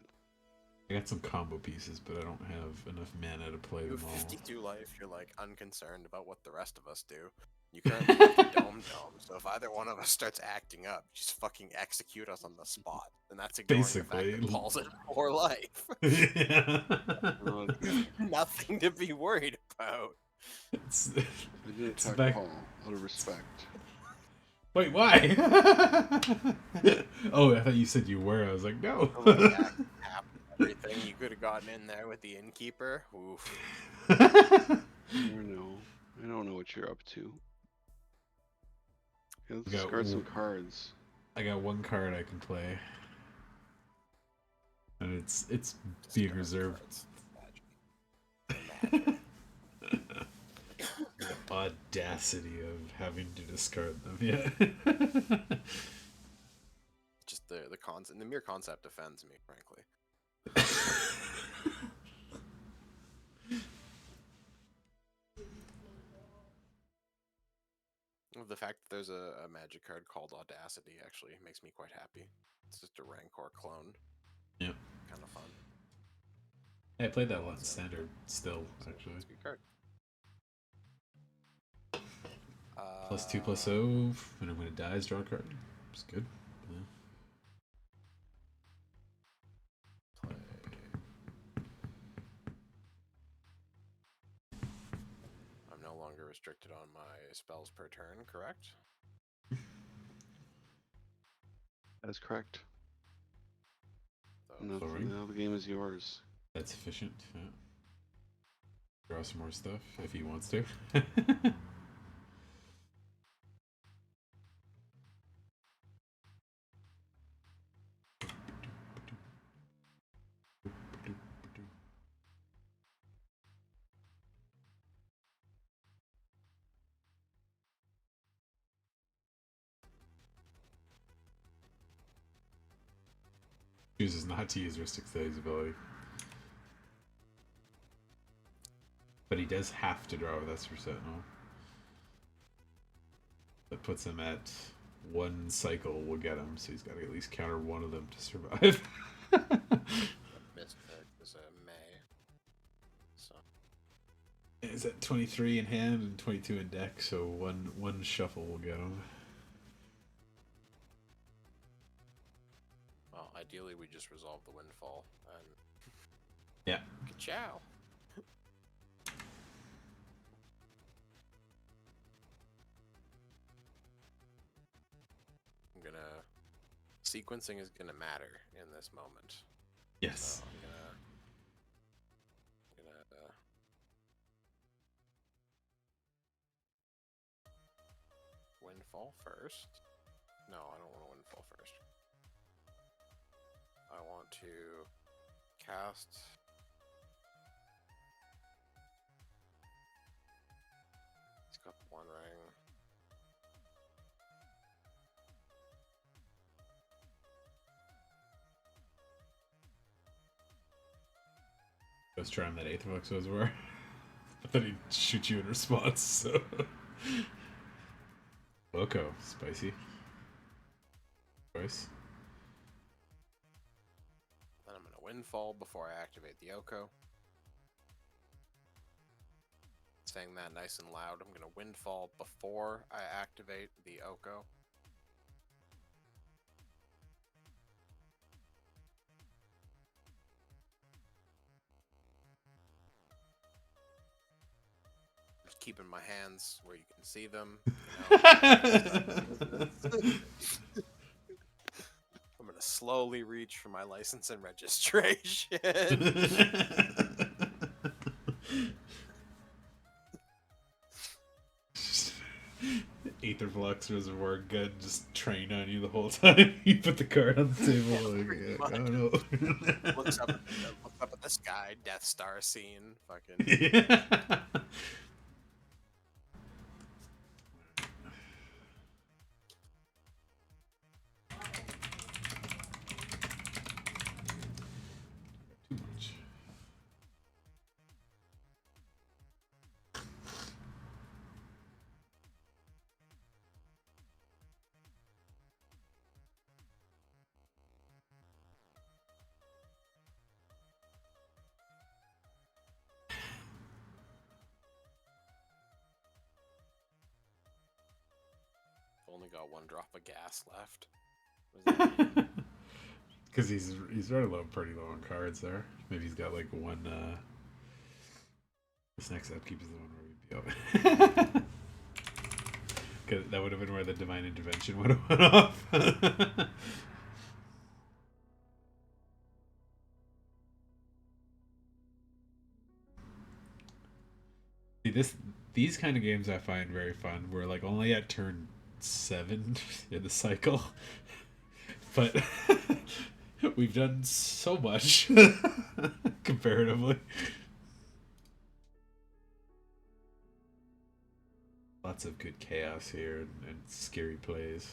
I got some combo pieces, but I don't have enough mana to play
You
them
have
all.
52 life. You're like unconcerned about what the rest of us do. You currently have the dome, so if either one of us starts acting up, just fucking execute us on the spot, and that's ignoring
Basically.
the fact that Paul's at 4 life.
Yeah.
Well,
Nothing to be worried about.
It's,
I did
it's
attack
back.
Paul out of respect.
Wait, why? Oh, I thought you said you were. I was like, no.
Everything you could have gotten in there with the innkeeper. Oof.
Never know. I don't know what you're up to. Okay, let's
Got
discard some
w-
cards.
I got one card I can play, and it's being
Discard
reserved.
cards. Imagine.
The audacity of having to discard them. Yeah.
Just the the mere concept offends me, frankly. The fact that there's a magic card called Audacity actually makes me quite happy. It's just a Rancor clone.
Yep.
Kind of fun.
I played that a lot in standard still,
So,
actually.
it's a good card.
+2/+0, and when it dies, draw a card. It's good. Yeah.
Play. I'm no longer restricted on my spells per turn, correct?
That is correct.
So,
Now,
Sorry.
now the game is yours.
That's efficient. Yeah. Draw some more stuff if he wants to. Chooses not to use Rhystic Study's ability. But he does have to draw with Esper Sentinel. That puts him at 1 cycle will get him, so he's got to at least counter one of them to survive.
Misfit is a May. So
He's at 23 in hand and 22 in deck, so one shuffle will get him.
well, ideally we just resolve the windfall and
Yeah.
ka-chow. I'm gonna sequencing is gonna matter in this moment.
Yes.
So I'm gonna windfall first. No, I don't want to windfall first. to cast. He's got one ring.
I was trying that Aetherflux was where. But then he'd shoot you in response, so. Loco, spicy. Choice.
Then I'm going to Windfall before I activate the Oko. Saying that nice and loud, I'm going to Windfall before I activate the Oko. Just keeping my hands where you can see them. You know? I'm going to slowly reach for my license and registration.
Aetherflux Reservoir gun just trained on you the whole time. You put the card on the table.
Pretty
Like, I
much.
don't know.
looks up at the sky, Death Star scene. Fucking.
Yeah. Too much.
Only got one drop of gas left. What does that mean?
Because he's running low, pretty low on cards there. Maybe he's got like one. This next upkeep is the one where we'd be over. Because that would have been where the divine intervention would have went off. See, these kind of games I find very fun. We're like only at turn 7 in the cycle, but we've done so much comparatively. Lots of good chaos here and scary plays.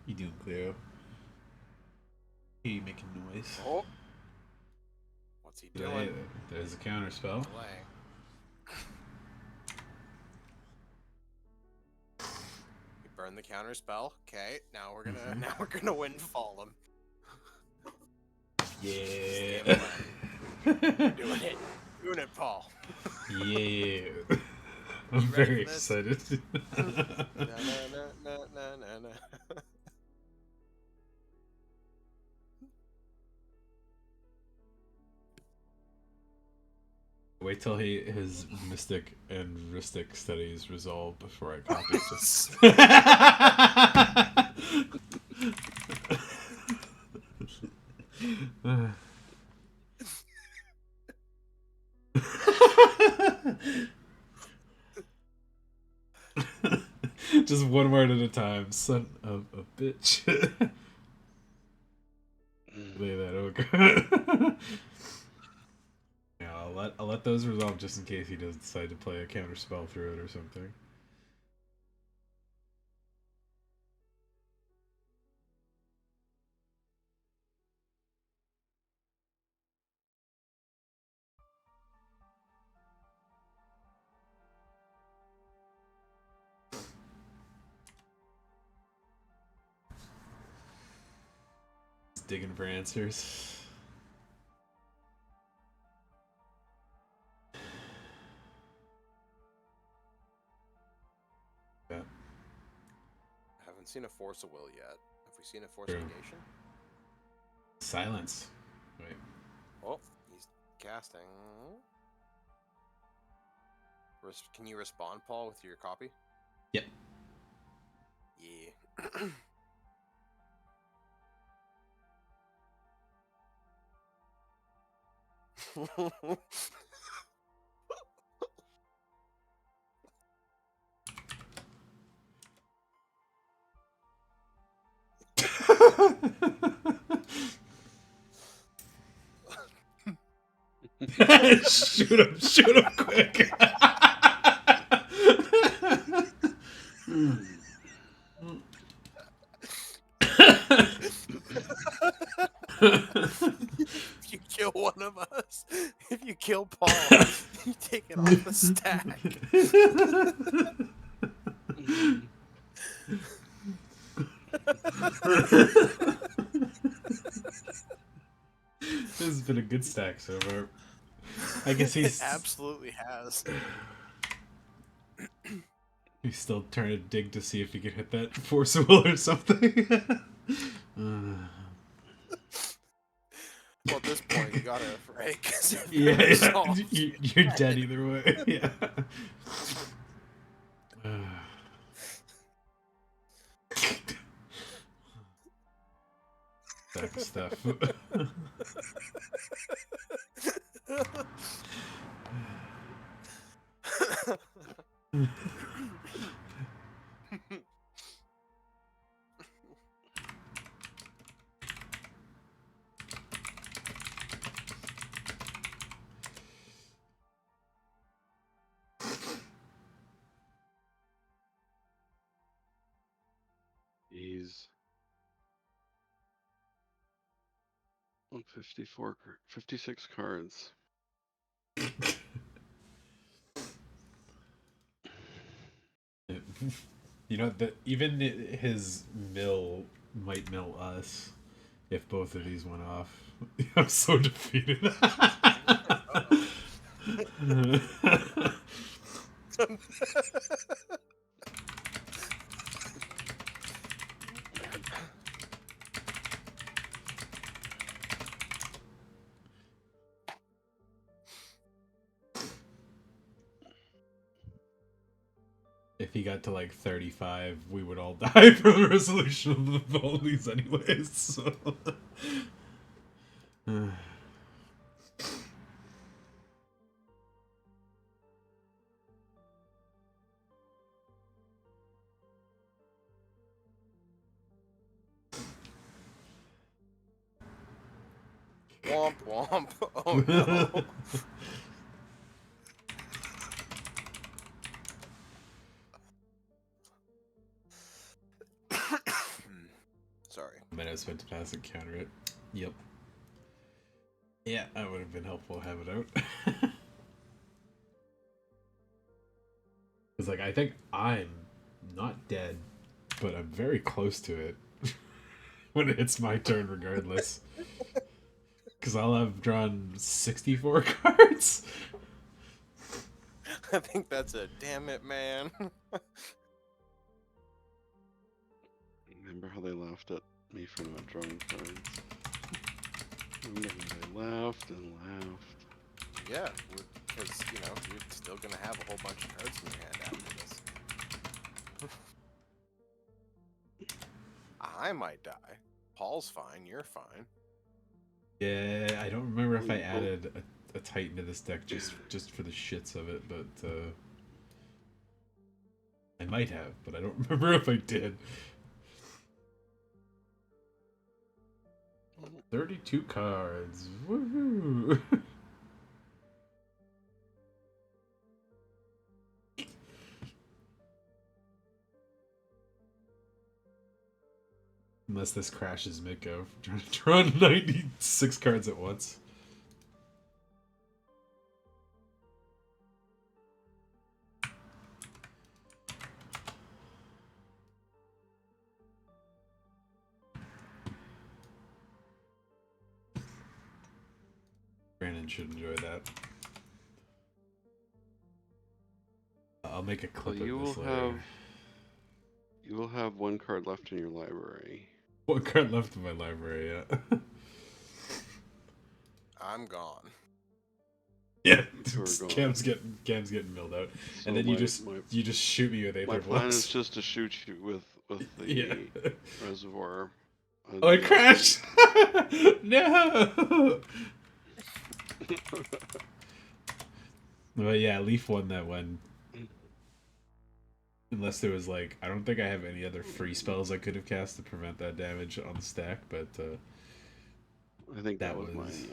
You doing, Cleo? You making noise?
Oh. What's he doing?
There's a counter spell.
Delay. You burn the counter spell. Okay, now we're gonna Windfall him.
Yeah.
Doing it, Paul.
Yeah. I'm
You ready
very
for this?
excited.
Na, na, na, na, na, na.
Wait till his mystic and Ristic studies resolve before I copy this. Just one word at a time. Son of a bitch. Lay that ogre. Yeah, I'll let those resolve just in case he does decide to play a counter spell through it or something. Just digging for answers. Yeah.
I haven't seen a Force of Will yet. Have we seen a Force
True.
of Negation?
Silence. Wait.
Oh, he's casting. Can you respond, Paul, with your copy?
Yep.
Yeah.
Shoot him quick.
If you kill one of us, if you kill Paul, you take it off the stack.
This has been a good stack so far. I guess he's
It absolutely has.
he's still trying to dig to see if he can hit that force will or something.
Well, at this point, you gotta, right? 'Cause if
Yeah,
you're solved,
you're dead either way. Yeah. Stack stuff.
Jeez. 154, 56 cards.
You know that even his mill might mill us if both of these went off. I'm so defeated. If he got to like 35, we would all die for the resolution of the volleys anyways, so...
womp womp. Oh no. Sorry.
Then I spent to pass and counter it. Yep. Yeah, that would have been helpful to have it out. It's like, I think I'm not dead, but I'm very close to it when it hits my turn regardless. Because I'll have drawn 64 cards.
I think that's a damn it, man.
Remember how they laughed at me for not drawing cards? Remember how they laughed and laughed.
Yeah, because, you know, you're still gonna have a whole bunch of cards in your hand after this. I might die. Paul's fine, you're fine.
Yeah, I don't remember if I added a Titan to this deck just for the shits of it, but I might have, but I don't remember if I did. 32 cards. Woohoo! Unless this crashes mid-go. Trying to draw 96 cards at once. Brandon should enjoy that. I'll make a clip of this later.
You will have one card left in your library.
One card left in my library, yeah.
I'm gone.
Yeah,
Who are going.
Cam's getting milled out,
So
and then you just
my,
shoot me with
my
Aether
plan is
Blast.
just to shoot you with the
Yeah.
reservoir.
Oh, it crashed! No! Well, yeah, Leaf won that one. Unless there was, like, I don't think I have any other free spells I could have cast to prevent that damage on the stack, but,
I think that
that
was mine.
was-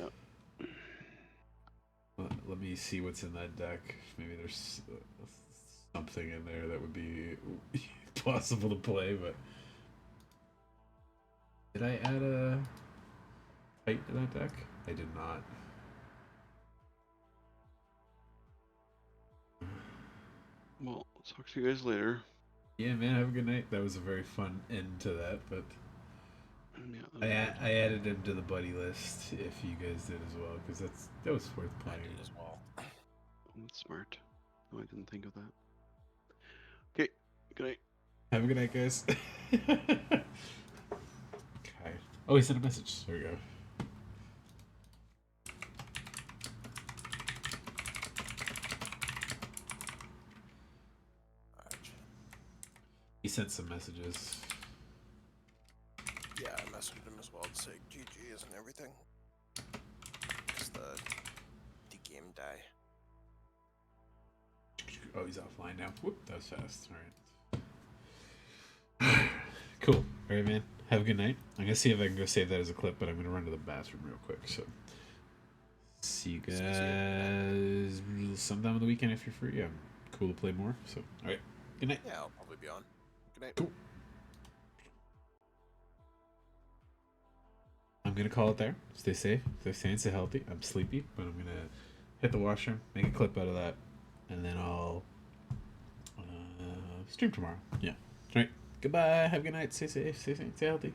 Yeah.
let me see what's in that deck. Maybe there's something in there that would be possible to play, but... Did I add a fight to that deck? I did not.
Well, talk to you guys later.
Yeah, man, have a good night. That was a very fun end to that, but
Yeah.
I added him to the buddy list if you guys did as well, because that was worth
I
playing.
did as well.
That's smart. Oh, I didn't think of that. Okay. Good night.
Have a good night, guys. Okay. Oh, he sent a message. There we go.
Alright.
He sent some messages.
Yeah, I messaged him as well to say GG and everything. It's the game die.
Oh, he's offline now. Whoop, that was fast. Alright. Cool. Alright, man. Have a good night. I'm gonna see if I can go save that as a clip, but I'm gonna run to the bathroom real quick, so. See you guys sometime on the weekend if you're free. I'm cool to play more, so. Alright. Good night.
Yeah, I'll probably be on. Good night.
Cool. I'm gonna call it there. Stay safe, stay sane, stay healthy. I'm sleepy, but I'm gonna hit the washroom, make a clip out of that, and then I'll stream tomorrow. Yeah. All right. Goodbye. Have a good night. Stay safe, stay sane, stay healthy.